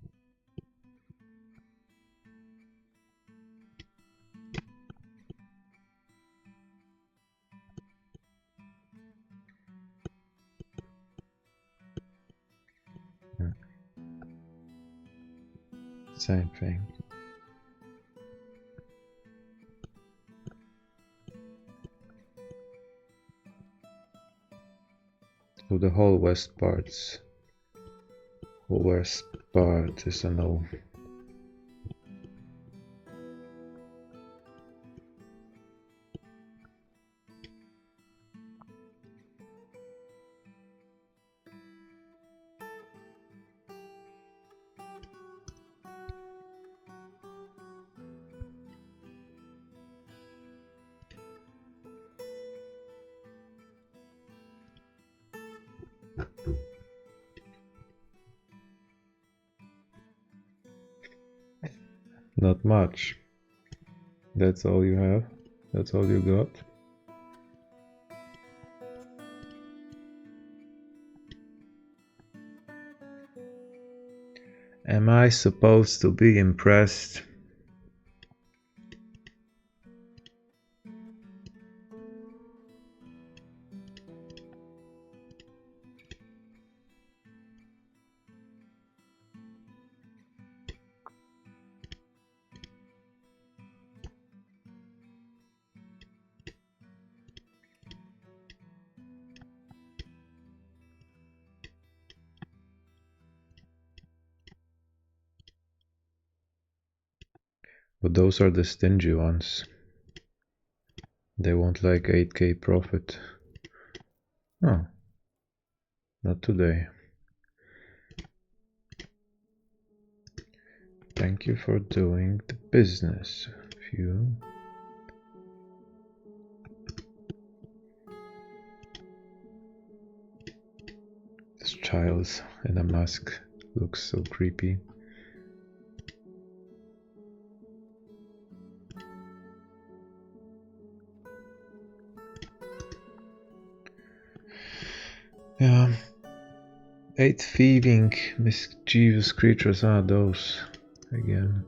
Same thing. So the whole west part is a no. Not much. That's all you have? That's all you got? Am I supposed to be impressed? But those are the stingy ones. They want like 8k profit. Oh, not today. Thank you for doing the business. Few. This child in a mask looks so creepy. Yeah. 8 thieving, mischievous creatures are those again.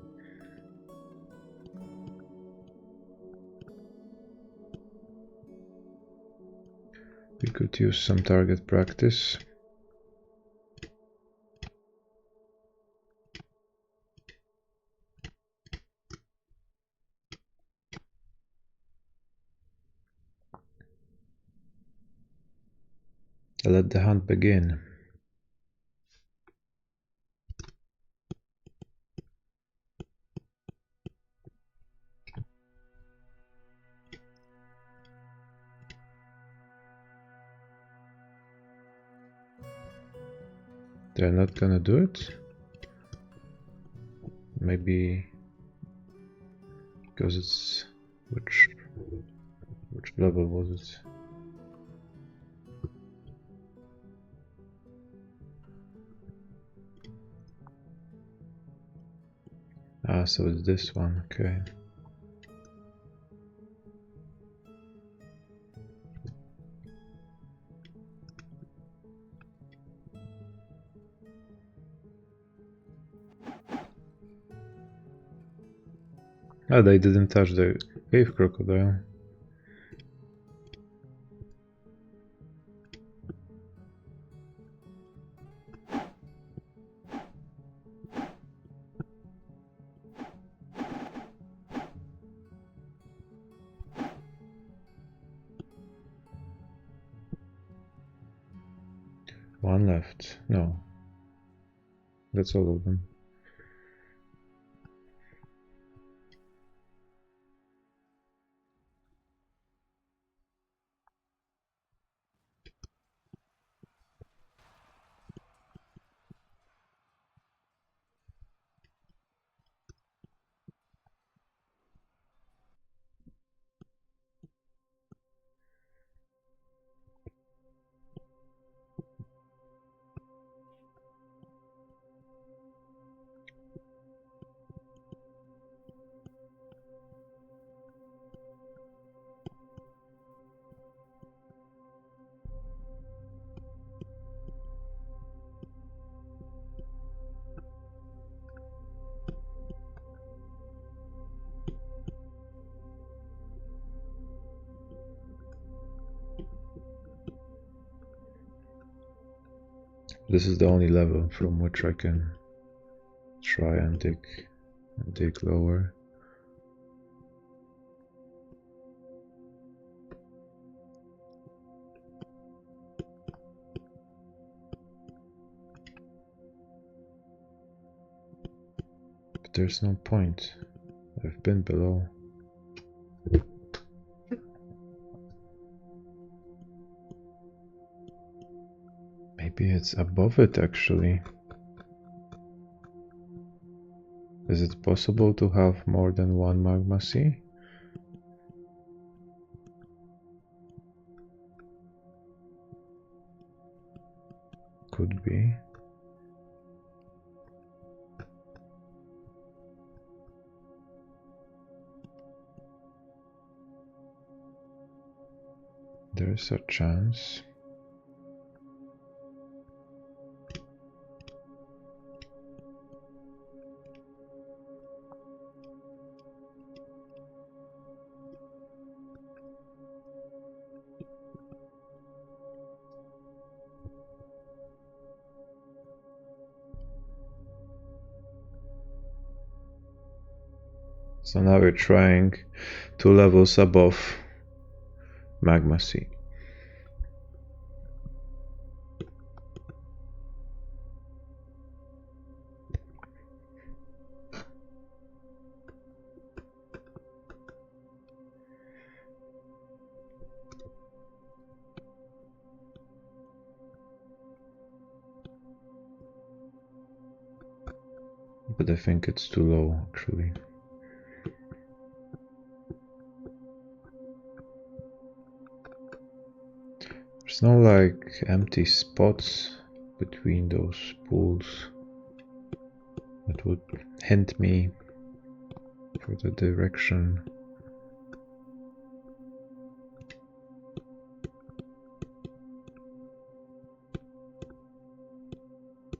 We could use some target practice. Let the hunt begin. They're not gonna do it? Maybe because it's which level was it? Ah, so it's this one, okay. Ah, they didn't touch the Cave crocodile. One left. No. That's all of them. This is the only level from which I can try and dig lower. But there's no point. I've been below. Maybe it's above it actually. Is it possible to have more than one magma sea? Could be. There's a chance. So now we're trying 2 levels above magma sea. But I think it's too low actually. There's no like empty spots between those pools that would hint me for the direction.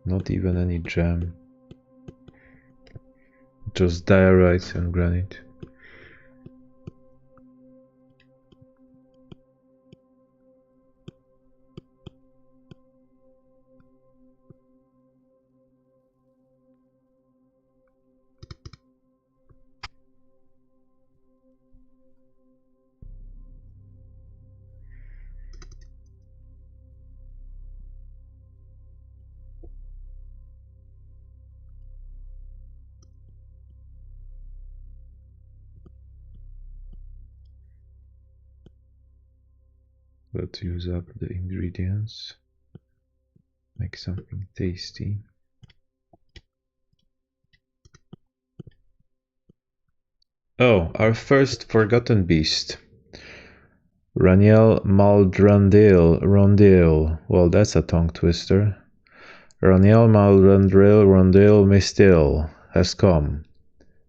Not even any gem. Just diorite and granite. Let's use up the ingredients. Make something tasty. Oh, our first forgotten beast. Raniel Rondale. Well, that's a tongue twister. Raniel Rondale Mistil has come.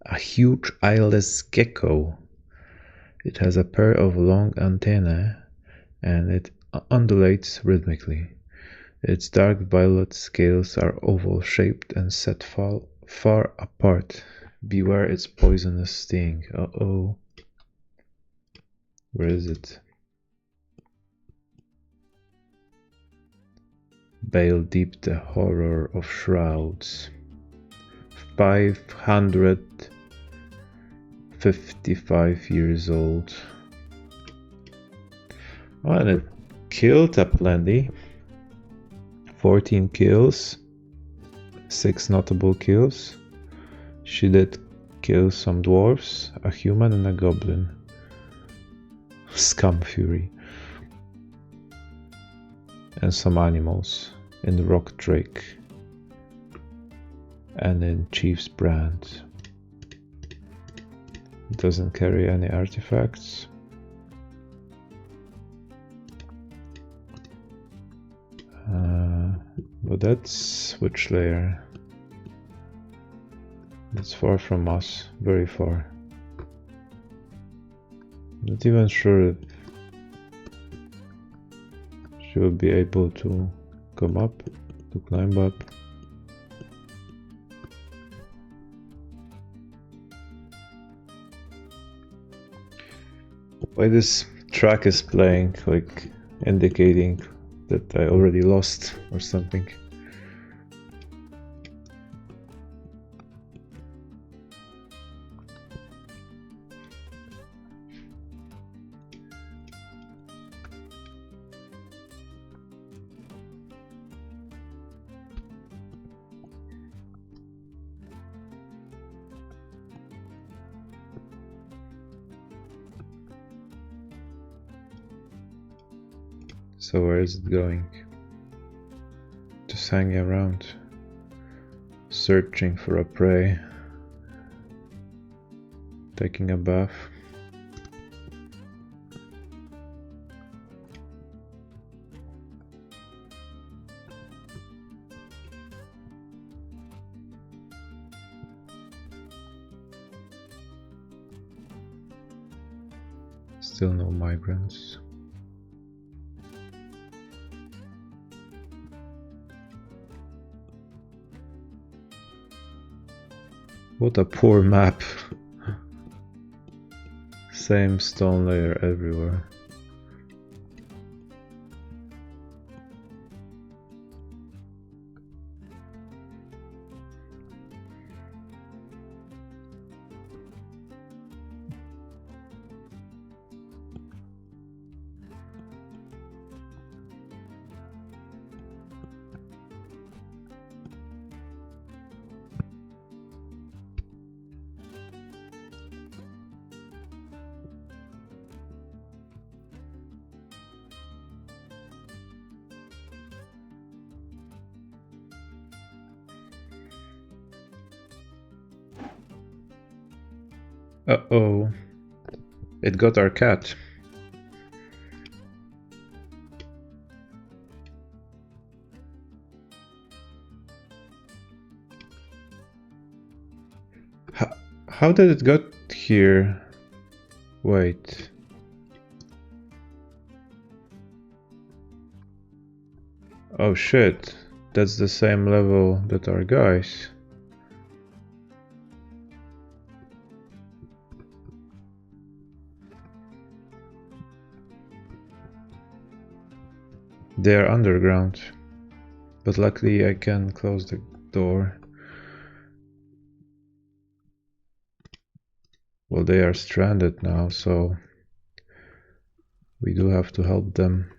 A huge eyeless gecko. It has a pair of long antennae and it undulates rhythmically. Its dark violet scales are oval-shaped and set far apart. Beware its poisonous sting. Uh-oh. Where is it? Veil deep the horror of shrouds. 555 years old. Oh, and it killed a plenty. 14 kills. 6 notable kills. She did kill some dwarves, a human and a goblin. Scum fury. And some animals in Rock Drake and in Chief's Brand. It doesn't carry any artifacts. But that's which layer? It's far from us, very far. Not even sure if she will be able to come up, to climb up. Why this track is playing, like indicating that I already lost or something. So where is it going? Just hanging around, searching for a prey, taking a bath. Still no migrants. What a poor map. Same stone layer everywhere. Uh-oh. It got our cat. How did it get here? Wait. Oh shit. That's the same level that our guys. They are underground, but luckily I can close the door. Well, they are stranded now, so we do have to help them.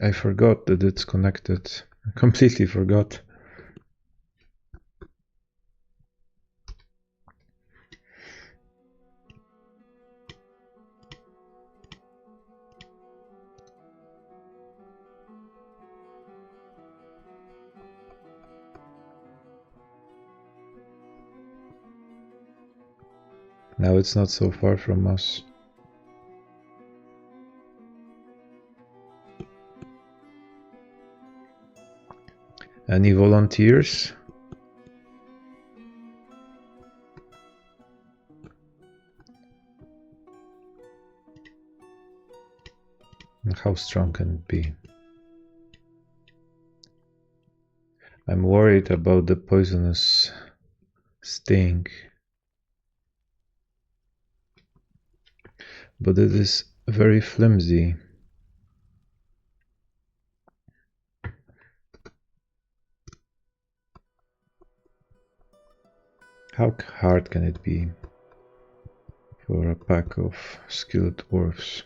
I forgot that it's connected. I completely forgot. Now it's not so far from us. Any volunteers? How strong can it be? I'm worried about the poisonous sting. but it is very flimsy. How hard can it be for a pack of skilled dwarves?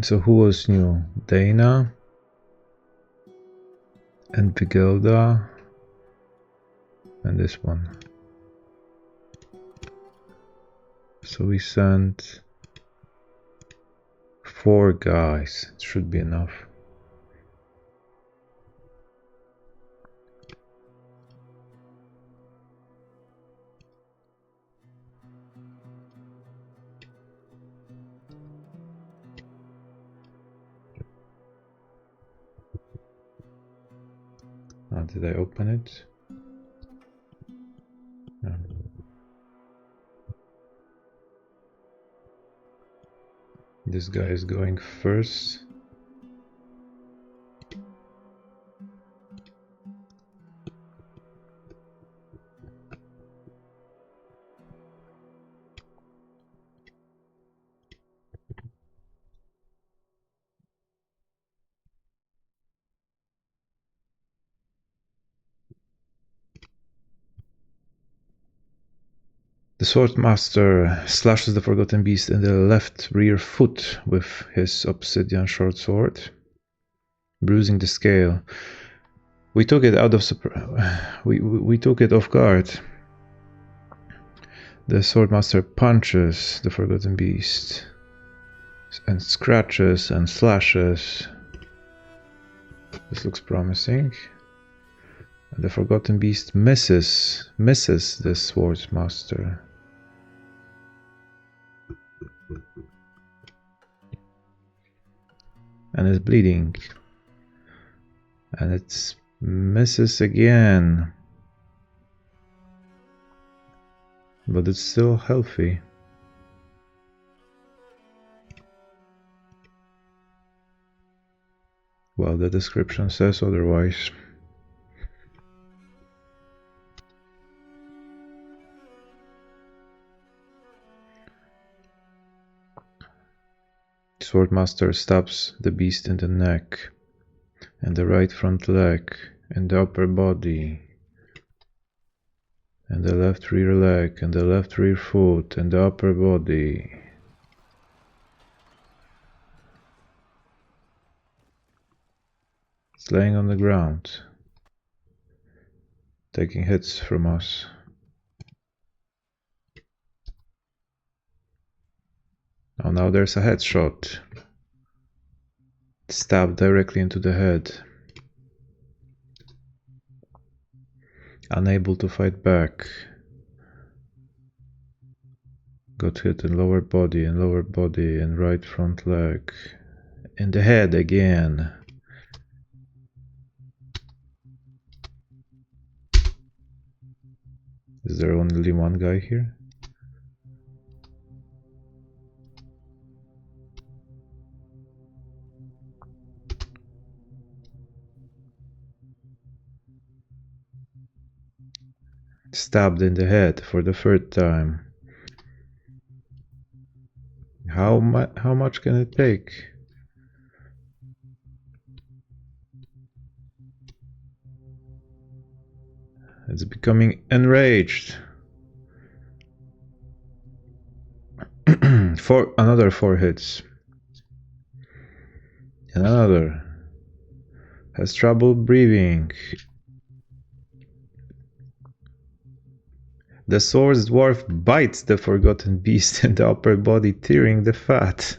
So who was new? Dana and Vigelda and this one. So we sent 4 guys. It should be enough. Did I open it? No. This guy is going first. The swordmaster slashes the forgotten beast in the left rear foot with his obsidian short sword, bruising the scale. We took it out of we took it off guard. The swordmaster punches the forgotten beast and scratches and slashes. This looks promising. And the forgotten beast misses the swordmaster. And is bleeding. And it misses again. But it's still healthy. Well, the description says otherwise. Swordmaster stabs the beast in the neck, and the right front leg, and the upper body, and the left rear leg, and the left rear foot, and the upper body. It's laying on the ground, taking hits from us. Oh, now there's a headshot. Stabbed directly into the head. Unable to fight back. Got hit in lower body and right front leg. In the head again. Is there only one guy here? Stabbed in the head for the 3rd time. How much can it take? It's becoming enraged. Another 4 hits. And another. Has trouble breathing. The swords dwarf bites the forgotten beast in the upper body, tearing the fat.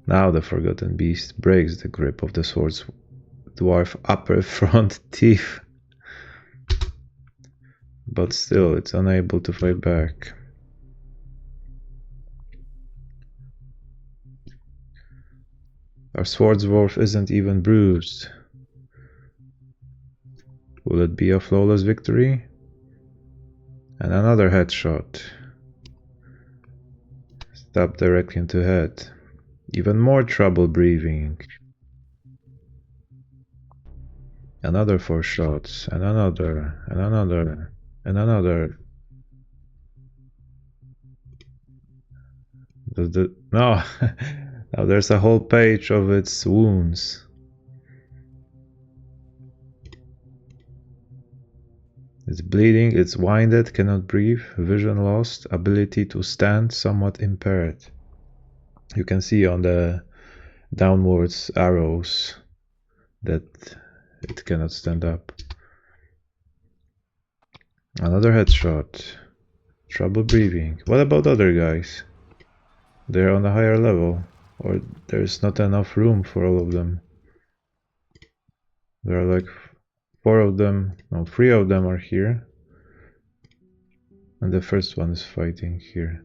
Now the forgotten beast breaks the grip of the swords dwarf upper front teeth. But still, it's unable to fight back. Our swords dwarf isn't even bruised. Will it be a flawless victory? And another headshot. Stab directly into head. Even more trouble breathing. Another 4 shots. And another. And another. And another. No! Now there's a whole page of its wounds. It's bleeding, it's winded, cannot breathe, vision lost, ability to stand somewhat impaired. You can see on the downwards arrows that it cannot stand up. Another headshot. Trouble breathing. What about other guys? They're on a higher level, or there's not enough room for all of them. There are like 4 of them, no, 3 of them are here. And the first one is fighting here.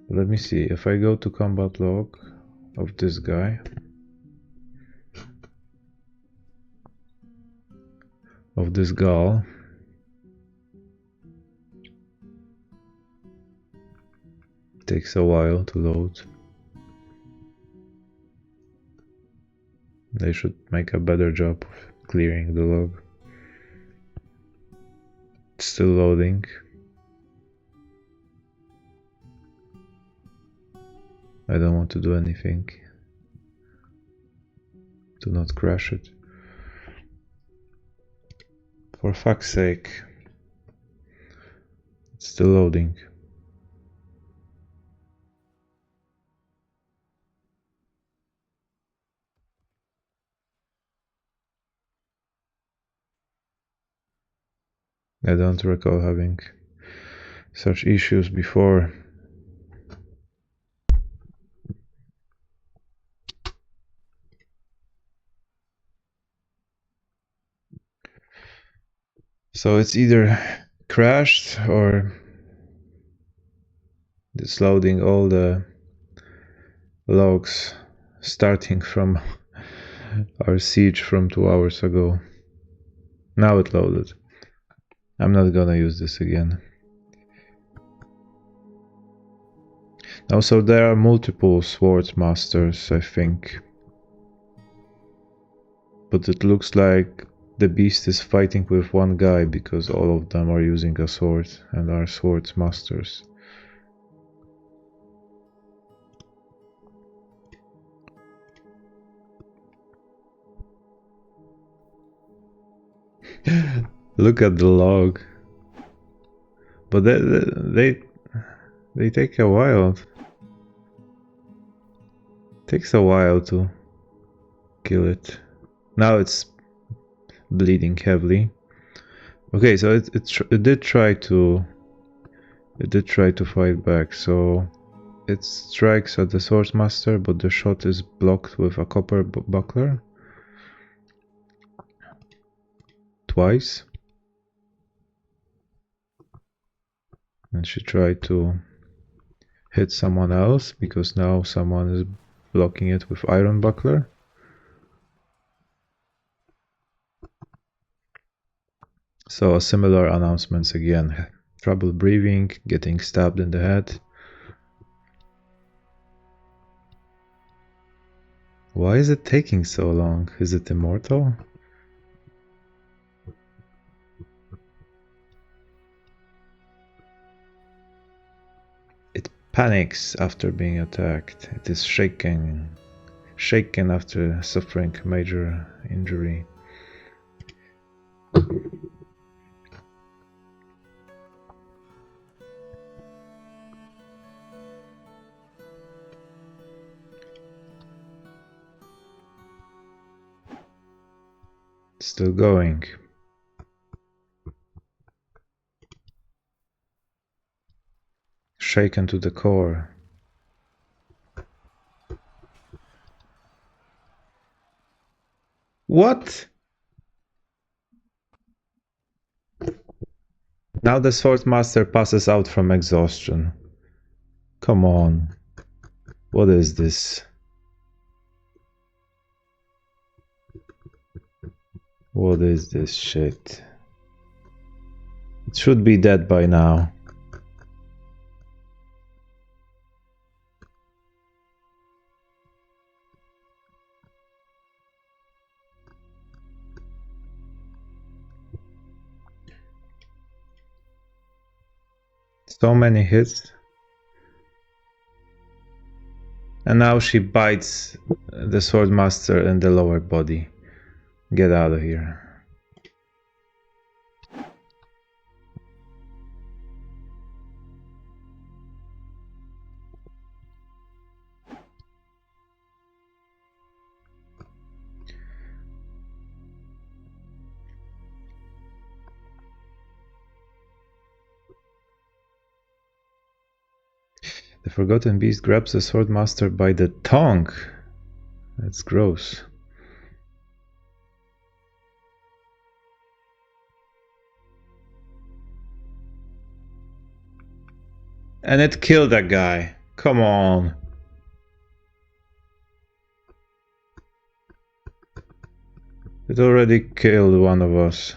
Let me see, if I go to combat log of this guy, of this Gaul, it takes a while to load. They should make a better job of clearing the log. It's still loading. I don't want to do anything to not crash it. For fuck's sake. It's still loading. I don't recall having such issues before. So it's either crashed or it's loading all the logs starting from our siege from 2 hours ago. Now it loaded. I'm not gonna use this again. Also, there are multiple swords masters, I think. But it looks like the beast is fighting with one guy because all of them are using a sword and are swords masters. Look at the log. But they take a while. Takes a while to kill it. Now it's bleeding heavily. Okay, so it did try to fight back. So it strikes at the swordsmaster, but the shot is blocked with a copper buckler twice. And she tried to hit someone else because now someone is blocking it with iron buckler. So similar announcements again. Trouble breathing, getting stabbed in the head. Why is it taking so long? Is it immortal? It panics after being attacked. It is shaken after suffering major injury. Still going. Shaken to the core. What? Now the swordmaster passes out from exhaustion. Come on. What is this? What is this shit? It should be dead by now. So many hits. And now she bites the swordmaster in the lower body. Get out of here. The Forgotten Beast grabs the swordmaster by the tongue. That's gross. And it killed that guy. Come on. It already killed one of us.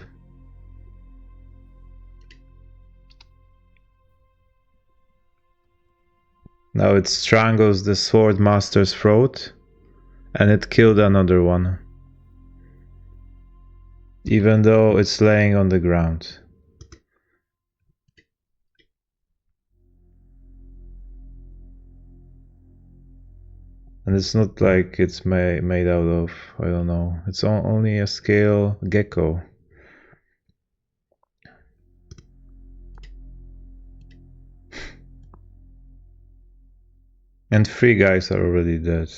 Now it strangles the swordmaster's throat. And it killed another one. Even though it's laying on the ground. And it's not like it's made out of, I don't know, it's only a scale gecko. And 3 guys are already dead.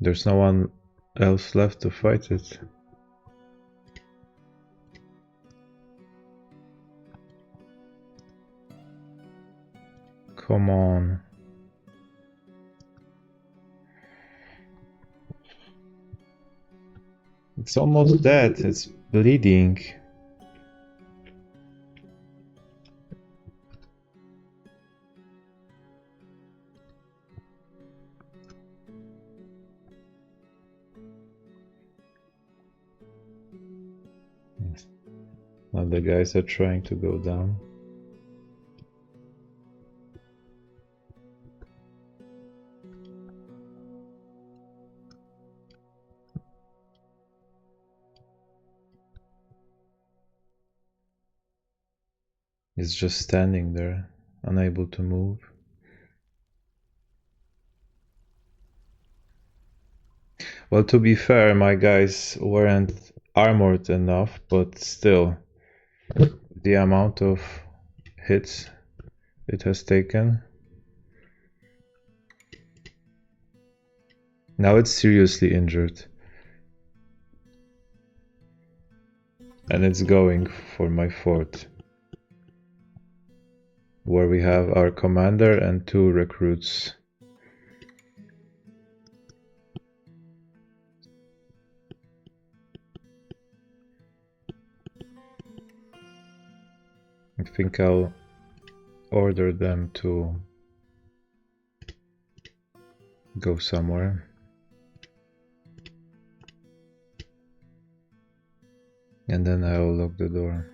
There's no one else left to fight it. Come on. It's almost dead, it's bleeding. Now the guys are trying to go down. He's just standing there, unable to move. Well, to be fair, my guys weren't armored enough, but still, the amount of hits it has taken. Now it's seriously injured. And it's going for my fort, where we have our commander and 2 recruits. I think I'll order them to go somewhere. And then I'll lock the door.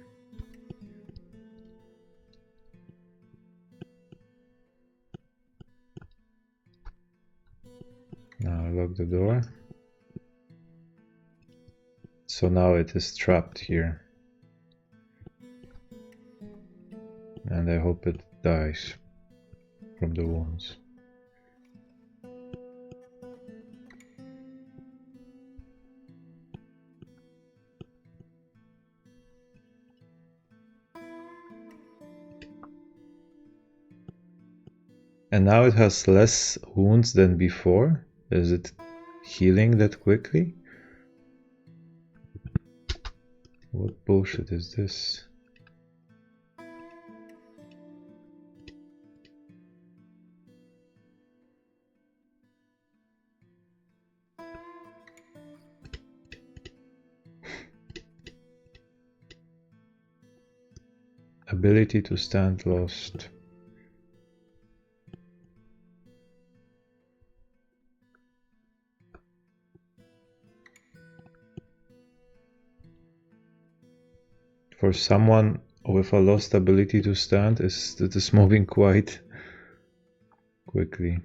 Now I lock the door. So now it is trapped here. And I hope it dies from the wounds. And now it has less wounds than before. Is it healing that quickly? What bullshit is this? Ability to stand lost. For someone with a lost ability to stand, it is moving quite quickly.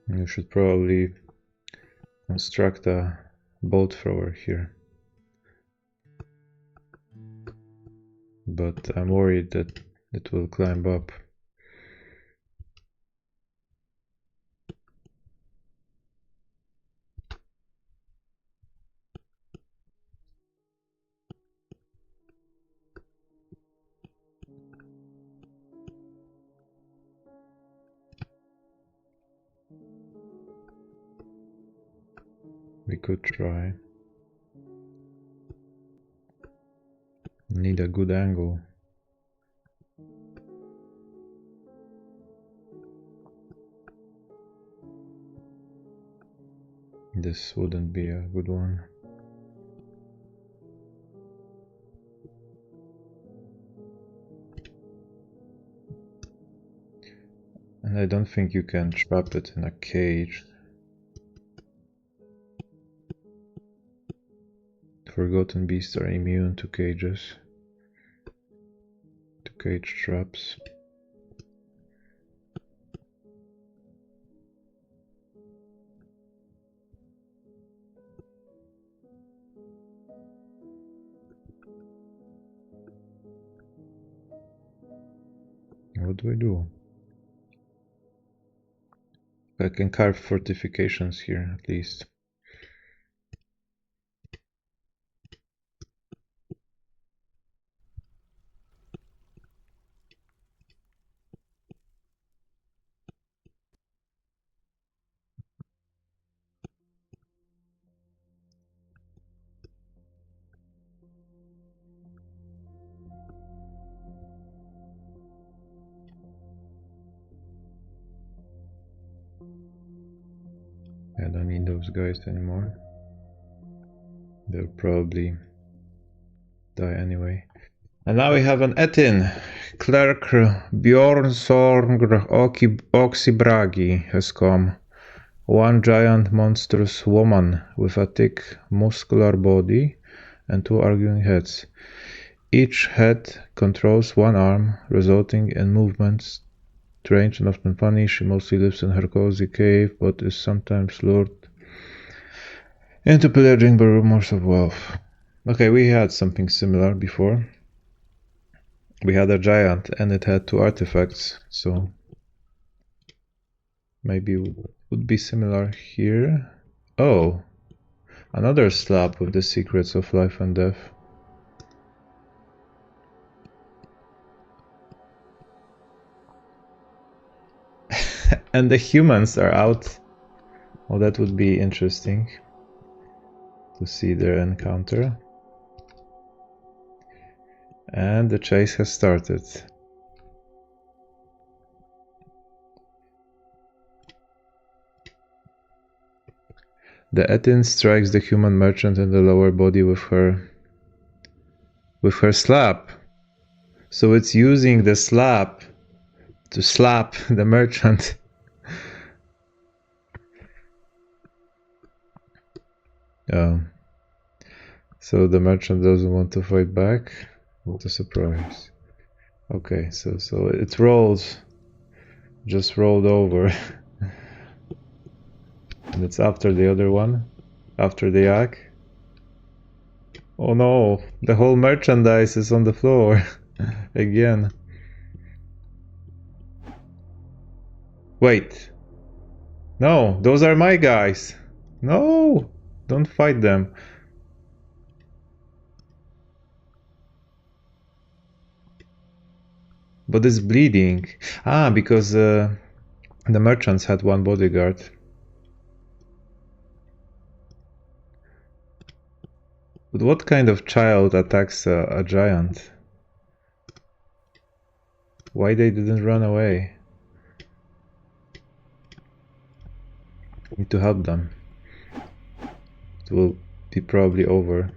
You should probably construct a bolt thrower here. But I'm worried that it will climb up. We could try. Need a good angle. This wouldn't be a good one. And I don't think you can trap it in a cage. Forgotten beasts are immune to cages. To cage traps. What do I do? I can carve fortifications here at least. I don't need those guys anymore. They'll probably die anyway. And now we have an Etin. Clerk Bjornsorgr Oxibragi has come. One giant monstrous woman with a thick muscular body and two arguing heads. Each head controls one arm, resulting in movements strange and often funny. She mostly lives in her cozy cave, but is sometimes lured into pillaging by rumors of wealth. Okay, we had something similar before. We had a giant and it had two artifacts, so maybe it would be similar here. Oh, another slab with the secrets of life and death. And the humans are out. Well, that would be interesting to see their encounter. And the chase has started. The Etin strikes the human merchant in the lower body with her slap. So it's using the slap to slap the merchant. So the merchant doesn't want to fight back. What a surprise. Okay, so it rolls. Just rolled over. And it's after the other one. After the yak. Oh no, the whole merchandise is on the floor. Again. Wait. No, those are my guys. No, don't fight them. But it's bleeding. Ah, because the merchants had one bodyguard. But what kind of child attacks a giant? Why they didn't run away? Need to help them. It will be probably over.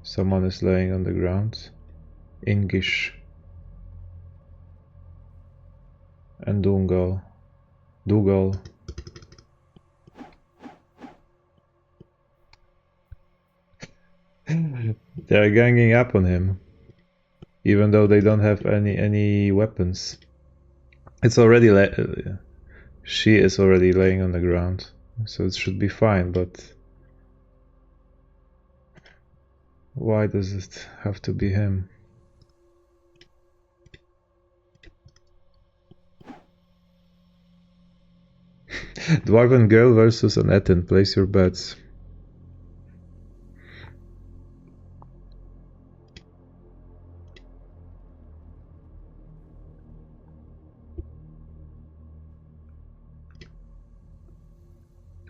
Someone is laying on the ground. Ingish and Dougal. They are ganging up on him, even though they don't have any weapons. It's already she is already laying on the ground, so it should be fine. But why does it have to be him? Dwarven girl versus an Etin. Place your bets.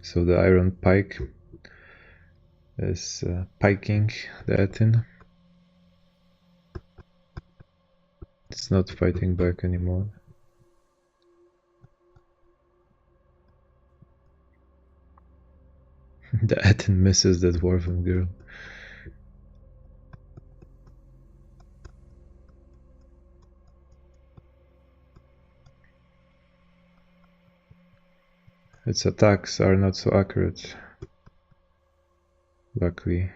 So the iron pike is piking the Etin. It's not fighting back anymore. The Etin misses the Dwarven girl. Its attacks are not so accurate, luckily.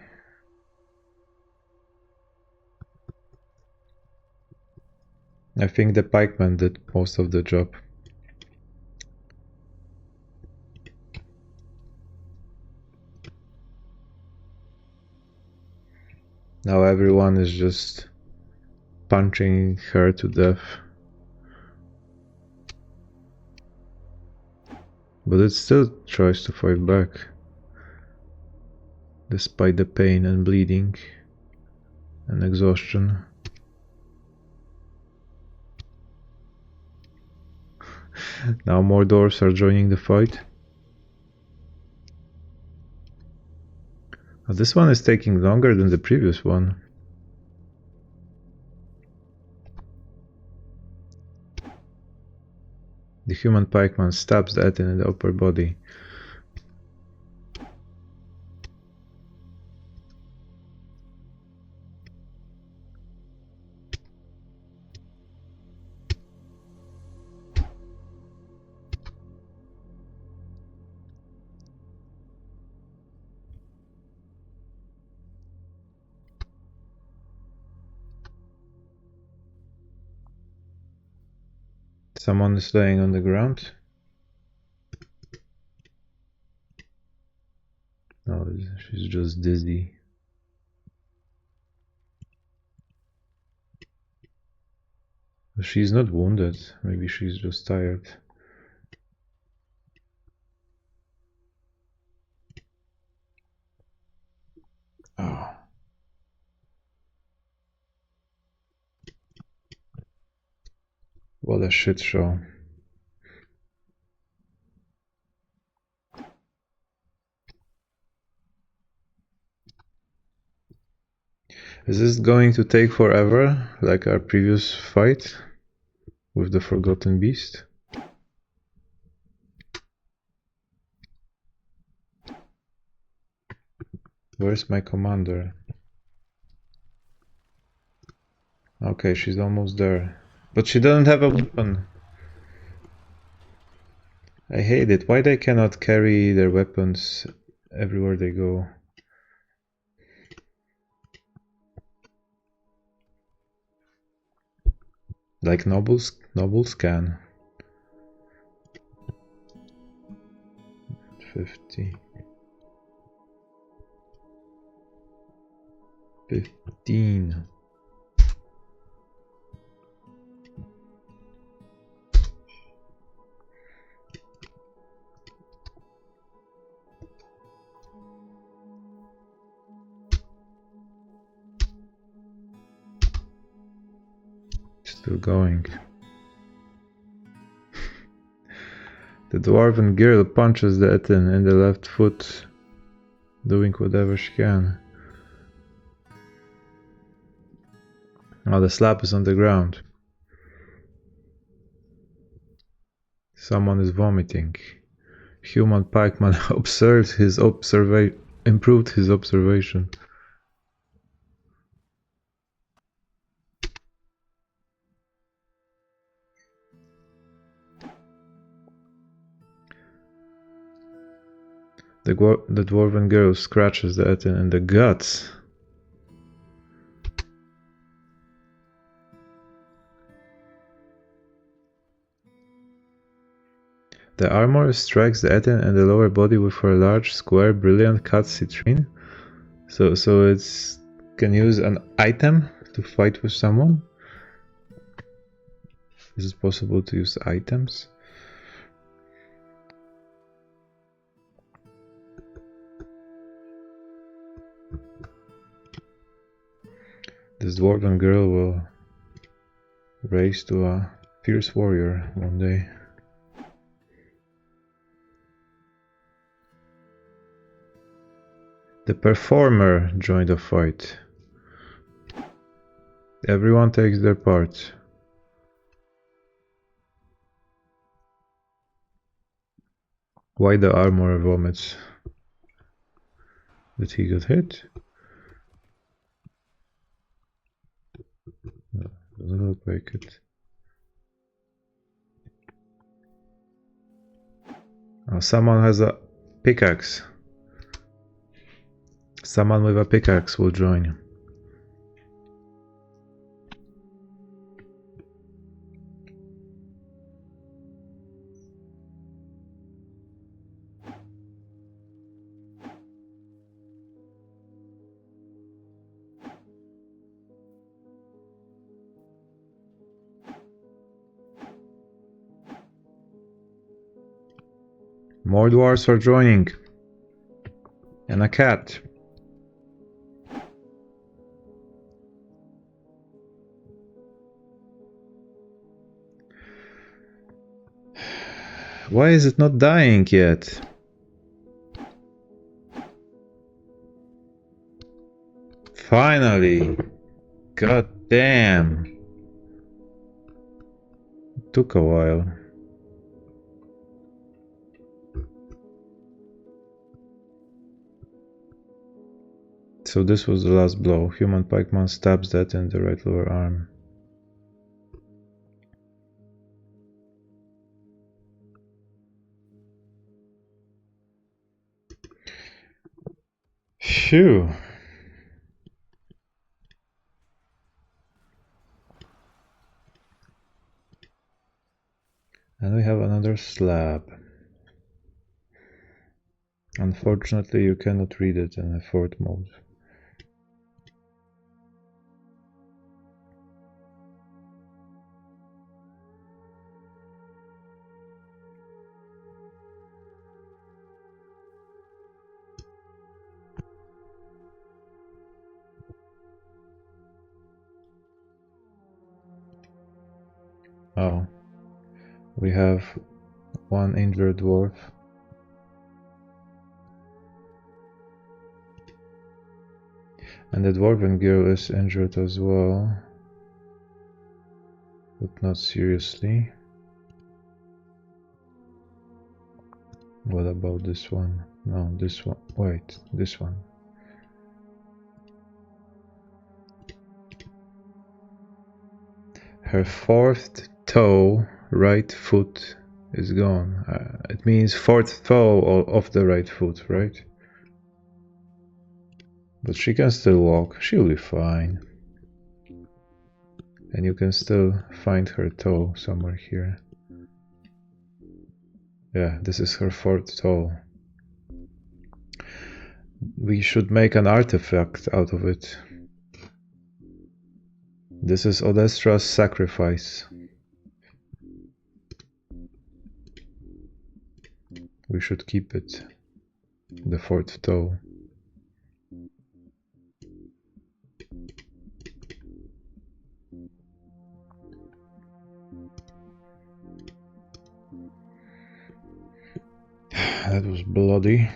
I think the pikeman did most of the job. Now everyone is just punching her to death. But it still tries to fight back, despite the pain and bleeding and exhaustion. Now more dwarves are joining the fight. Oh, this one is taking longer than the previous one. The human pikeman stabs the Etin in the upper body. Someone is laying on the ground. No, she's just dizzy. She's not wounded, maybe she's just tired. Oh. What a shit show. Is this going to take forever, like our previous fight with the Forgotten Beast? Where's my commander? Okay, she's almost there. But she doesn't have a weapon. I hate it. Why they cannot carry their weapons everywhere they go? Like nobles can. 50. 15. Still going. The dwarven girl punches the Etin in the left foot, doing whatever she can. Oh, the slap is on the ground. Someone is vomiting. Human pikeman improved his observation. The dwarven girl scratches the Etin in the guts. The armor strikes the Etin in the lower body with her large, square, brilliant cut citrine. So it's can use an item to fight with someone. Is it possible to use items? This dwarven girl will raise to a fierce warrior one day. The performer joined the fight. Everyone takes their part. Why the armor vomits? Did he get hit? No, doesn't look like it. Oh, someone has a pickaxe. Someone with a pickaxe will join. More dwarves are joining. And a cat. Why is it not dying yet? Finally! God damn! It took a while. So this was the last blow. Human pikeman stabs that in the right lower arm. Phew! And we have another slab. Unfortunately, you cannot read it in effort mode. Oh, we have one injured dwarf. And the dwarven girl is injured as well, but not seriously. What about this one? No, this one. Wait, this one. Her fourth toe, right foot, is gone. It means fourth toe of the right foot, right? But she can still walk. She'll be fine. And you can still find her toe somewhere here. Yeah, this is her fourth toe. We should make an artifact out of it. This is Odestra's sacrifice. We should keep it. The fourth toe. That was bloody.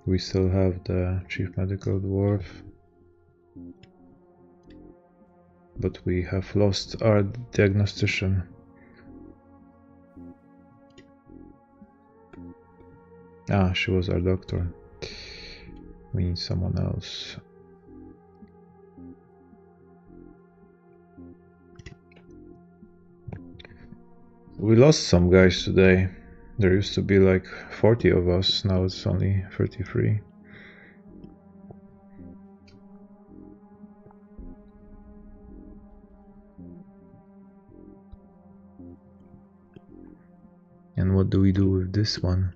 We still have the chief medical dwarf, but we have lost our diagnostician. Ah, she was our doctor. We need someone else. We lost some guys today. There used to be like 40 of us, now it's only 33. And what do we do with this one?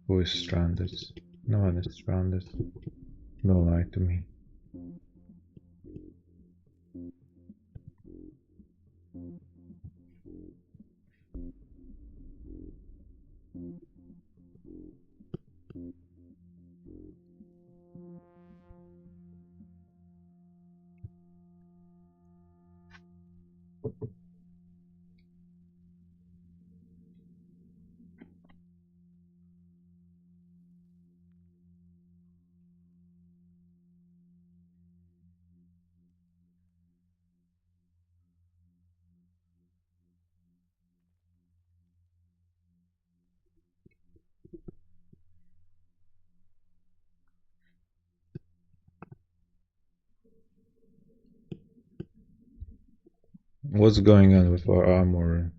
Who is stranded? No one is stranded. Don't lie to me. What's going on with our armor?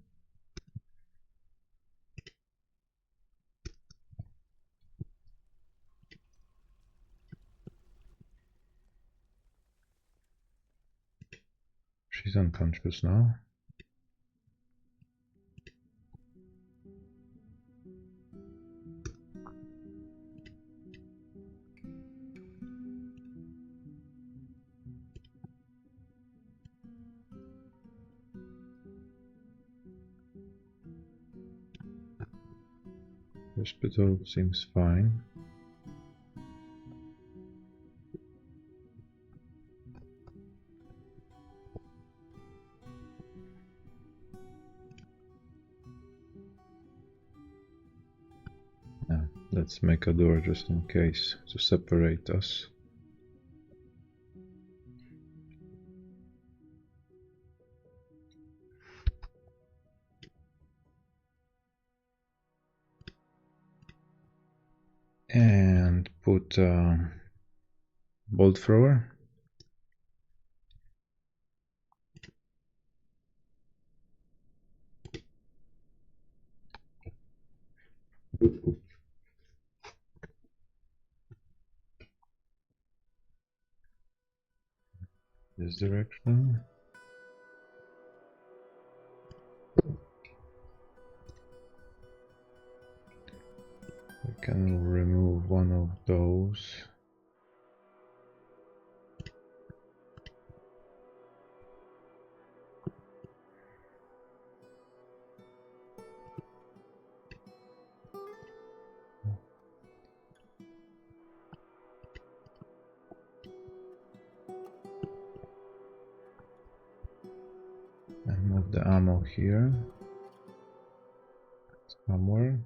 She's unconscious now. Hospital seems fine. Yeah, let's make a door just in case to separate us. And put a bolt thrower. This direction. We can remove one of those. And move the ammo here somewhere.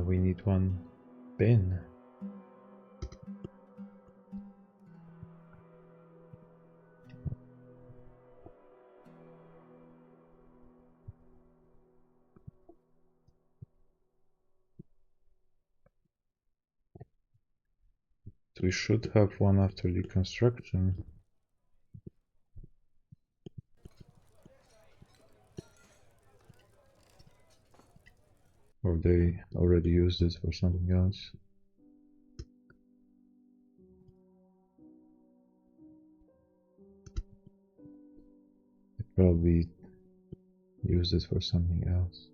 We need one bin. We should have one after the construction. Or they already used it for something else. They probably used it for something else.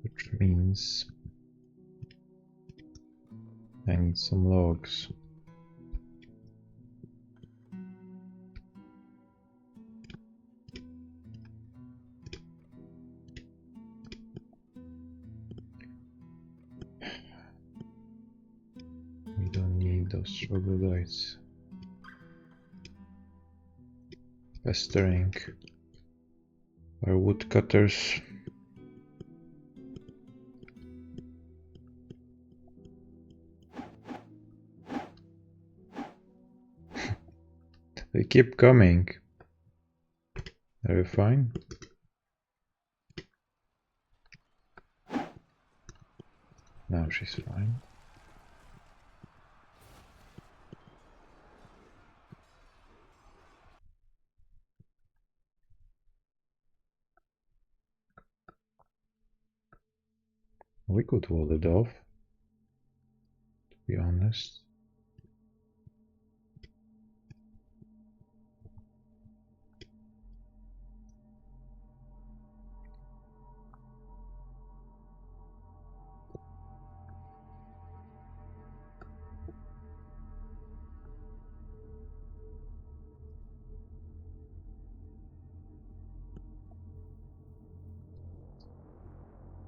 Which means I need some logs. We don't need those troglodytes. Pestering our woodcutters. They keep coming. Are you fine? Now she's fine. We could wall it off, to be honest.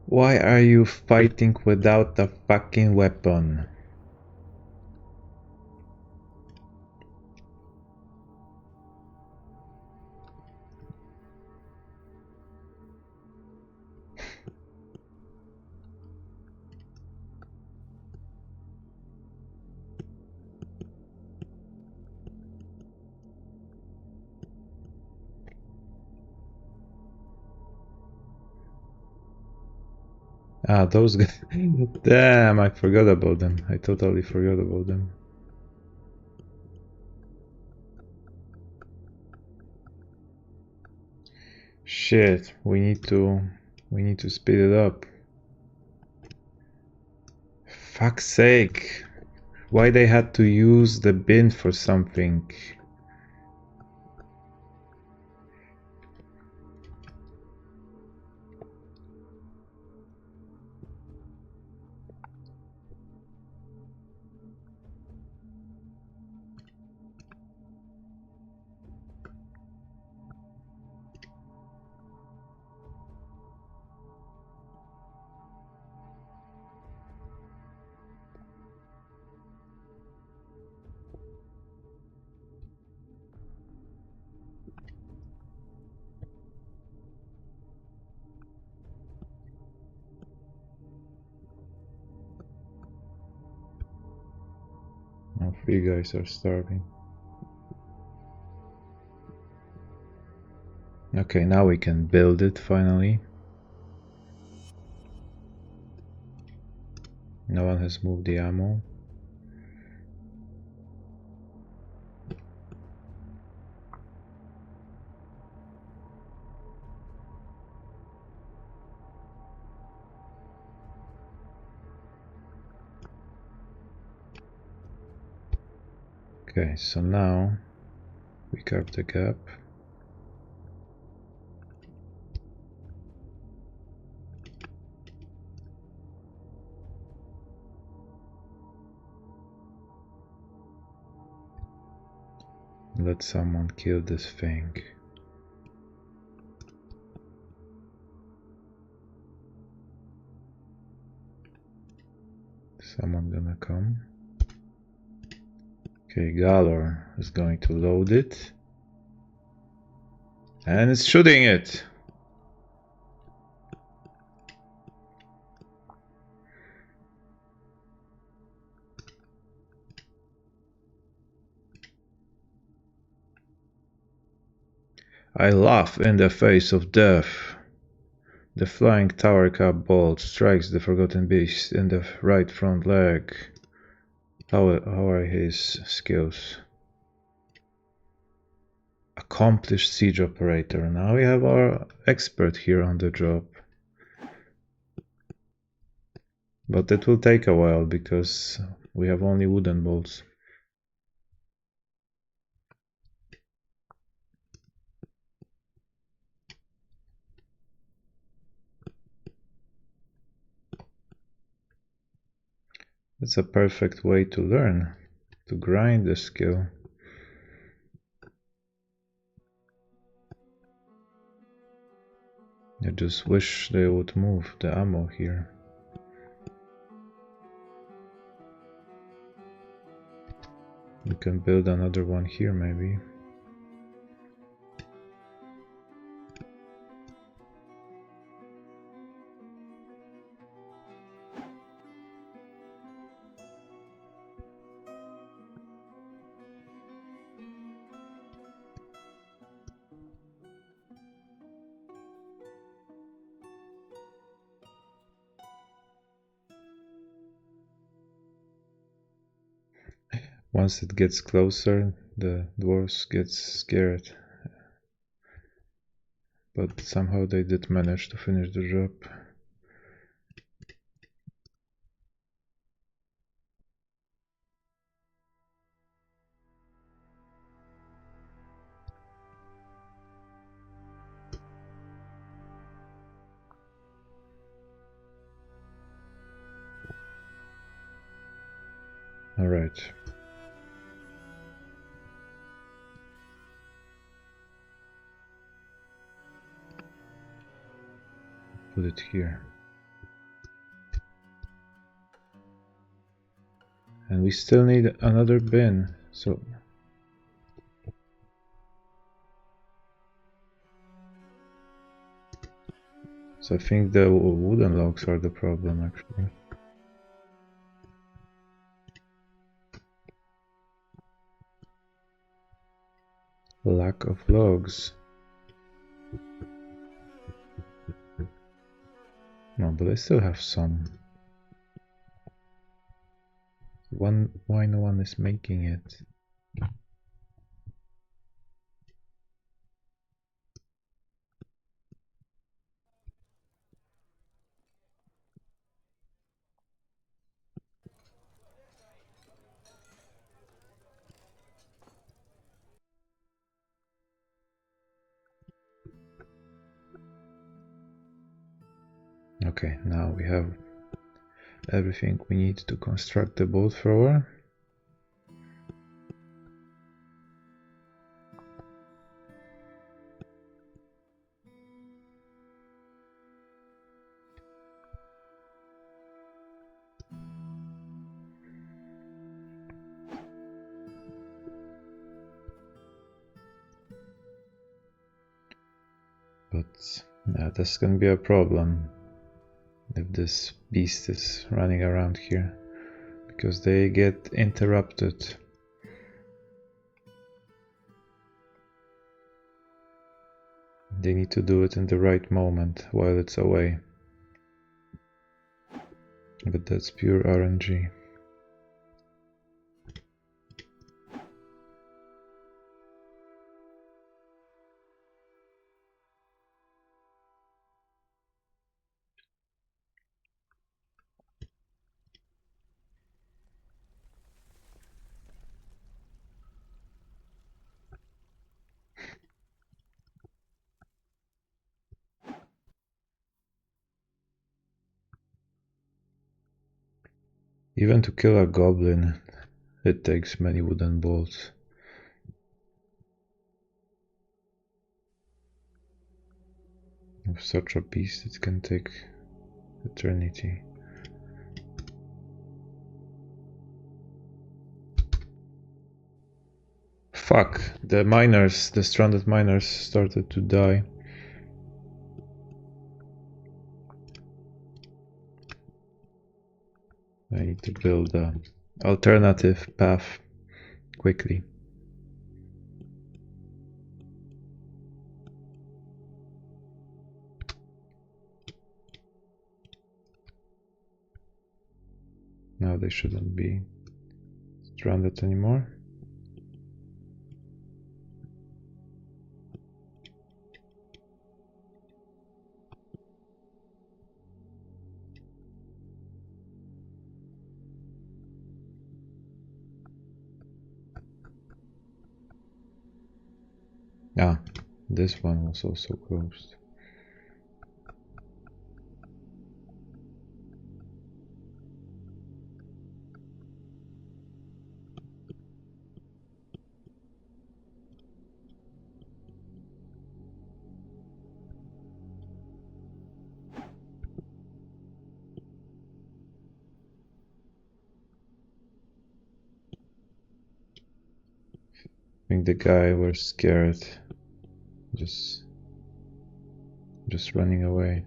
Why are you fighting without a fucking weapon? Ah, those guys. Damn, I forgot about them. I totally forgot about them. Shit, we need to speed it up. Fuck's sake. Why they had to use the bin for something? Now 3 guys are starving. Okay, now we can build it finally. No one has moved the ammo. Okay, so now we carve the gap. Let someone kill this thing. Someone gonna come. Okay, Galor is going to load it. And it's shooting it! I laugh in the face of death. The flying tower cap bolt strikes the forgotten beast in the right front leg. How are his skills? Accomplished siege operator. Now we have our expert here on the job. But it will take a while because we have only wooden bolts. It's a perfect way to learn, to grind the skill. I just wish they would move the ammo here. We can build another one here maybe. Once it gets closer, the dwarves get scared. But somehow they did manage to finish the job. All right. Put it here. And we still need another bin, so I think the wooden logs are the problem actually. Lack of logs. No, but I still have some. Why no one is making it? Okay, now we have everything we need to construct the bolt thrower. But yeah, that's gonna be a problem if this beast is running around here, because they get interrupted. They need to do it in the right moment while it's away. But that's pure RNG. Even to kill a goblin, it takes many wooden bolts. With such a beast, it can take eternity. Fuck, the miners, the stranded miners started to die. I need to build an alternative path quickly. Now they shouldn't be stranded anymore. Ah, this one was also closed. I think the guy was scared, just running away.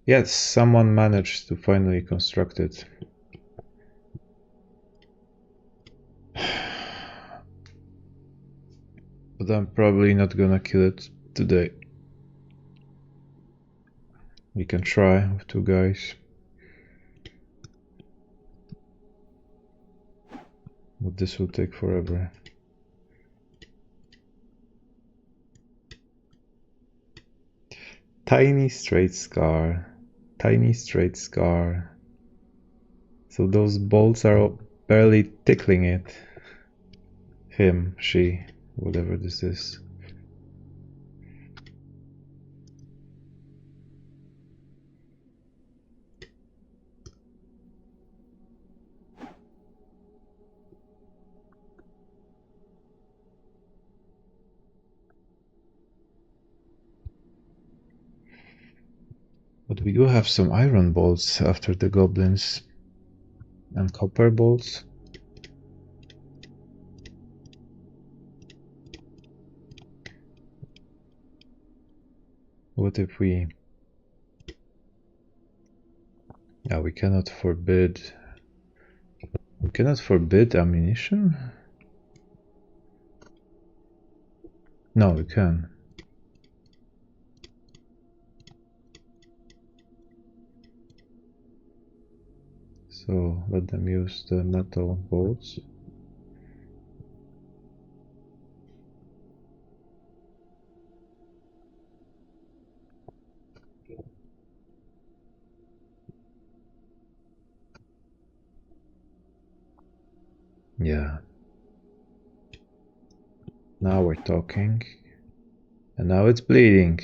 Yes, someone managed to finally construct it. But I'm probably not gonna kill it today. We can try with 2 guys. But this will take forever. Tiny straight scar. Tiny straight scar. So those bolts are barely tickling it. Him, she, whatever this is. But we do have some iron bolts after the goblins. And copper bolts. What if we... Yeah, we cannot forbid... We cannot forbid ammunition? No, we can. So let them use the metal bolts. Yeah. Now we're talking. And now it's bleeding.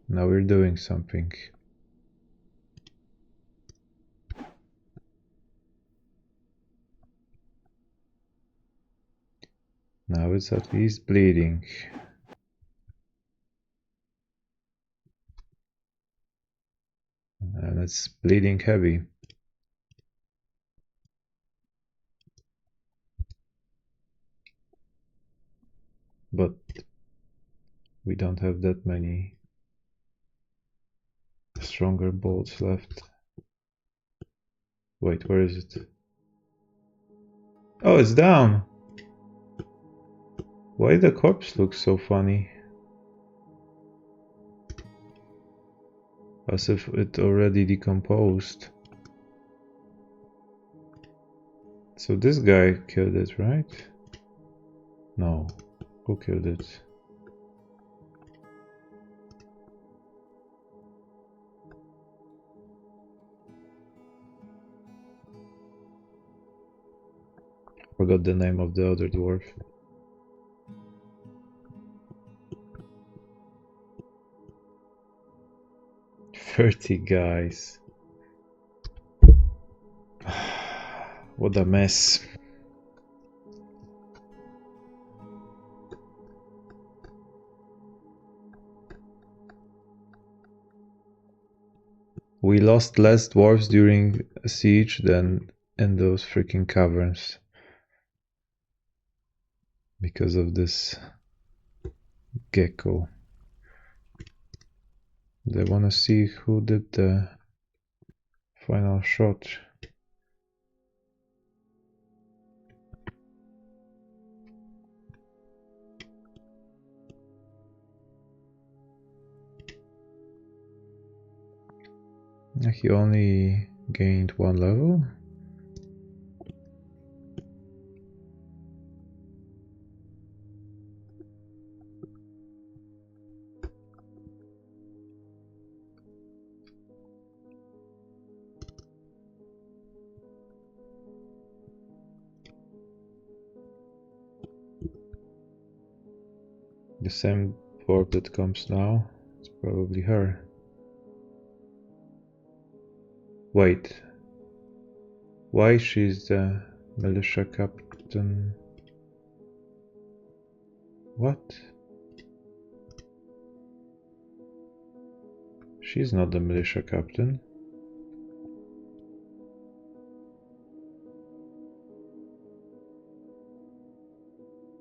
Now we're doing something. Now it's at least bleeding. And it's bleeding heavy. But we don't have that many stronger bolts left. Wait, where is it? Oh, it's down! Why the corpse looks so funny? As if it already decomposed. So this guy killed it, right? No. Who killed it? Forgot the name of the other dwarf. "30 guys. What a mess. We lost less dwarves during a siege than in those freaking caverns. Because of this gecko. They wanna see who did the final shot. He only gained 1 level. The same dwarf that comes now, it's probably her. Wait, why she's the militia captain? What? She's not the militia captain.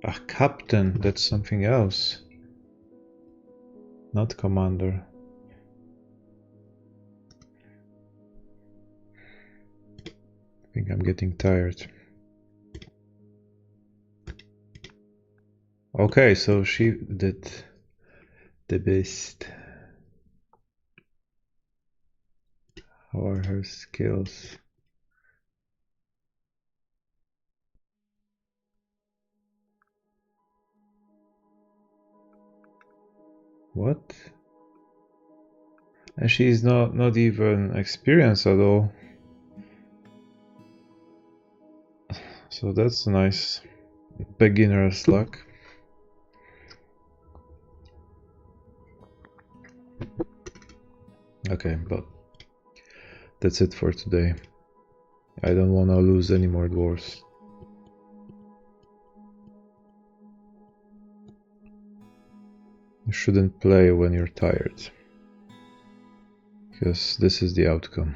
Ah, captain, that's something else. Not commander. I think I'm getting tired. Okay, so she did the best. How are her skills? What? And she's not even experienced at all. So that's nice. Beginner's luck. Okay, but that's it for today. I don't want to lose any more dwarves. You shouldn't play when you're tired, because this is the outcome.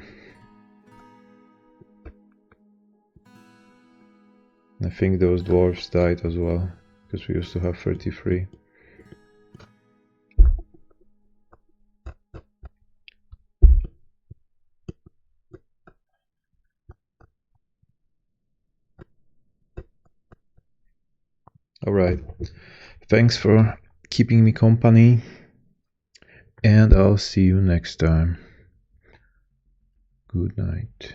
I think those dwarves died as well, because we used to have 33. Alright, thanks for keeping me company, and I'll see you next time. Good night.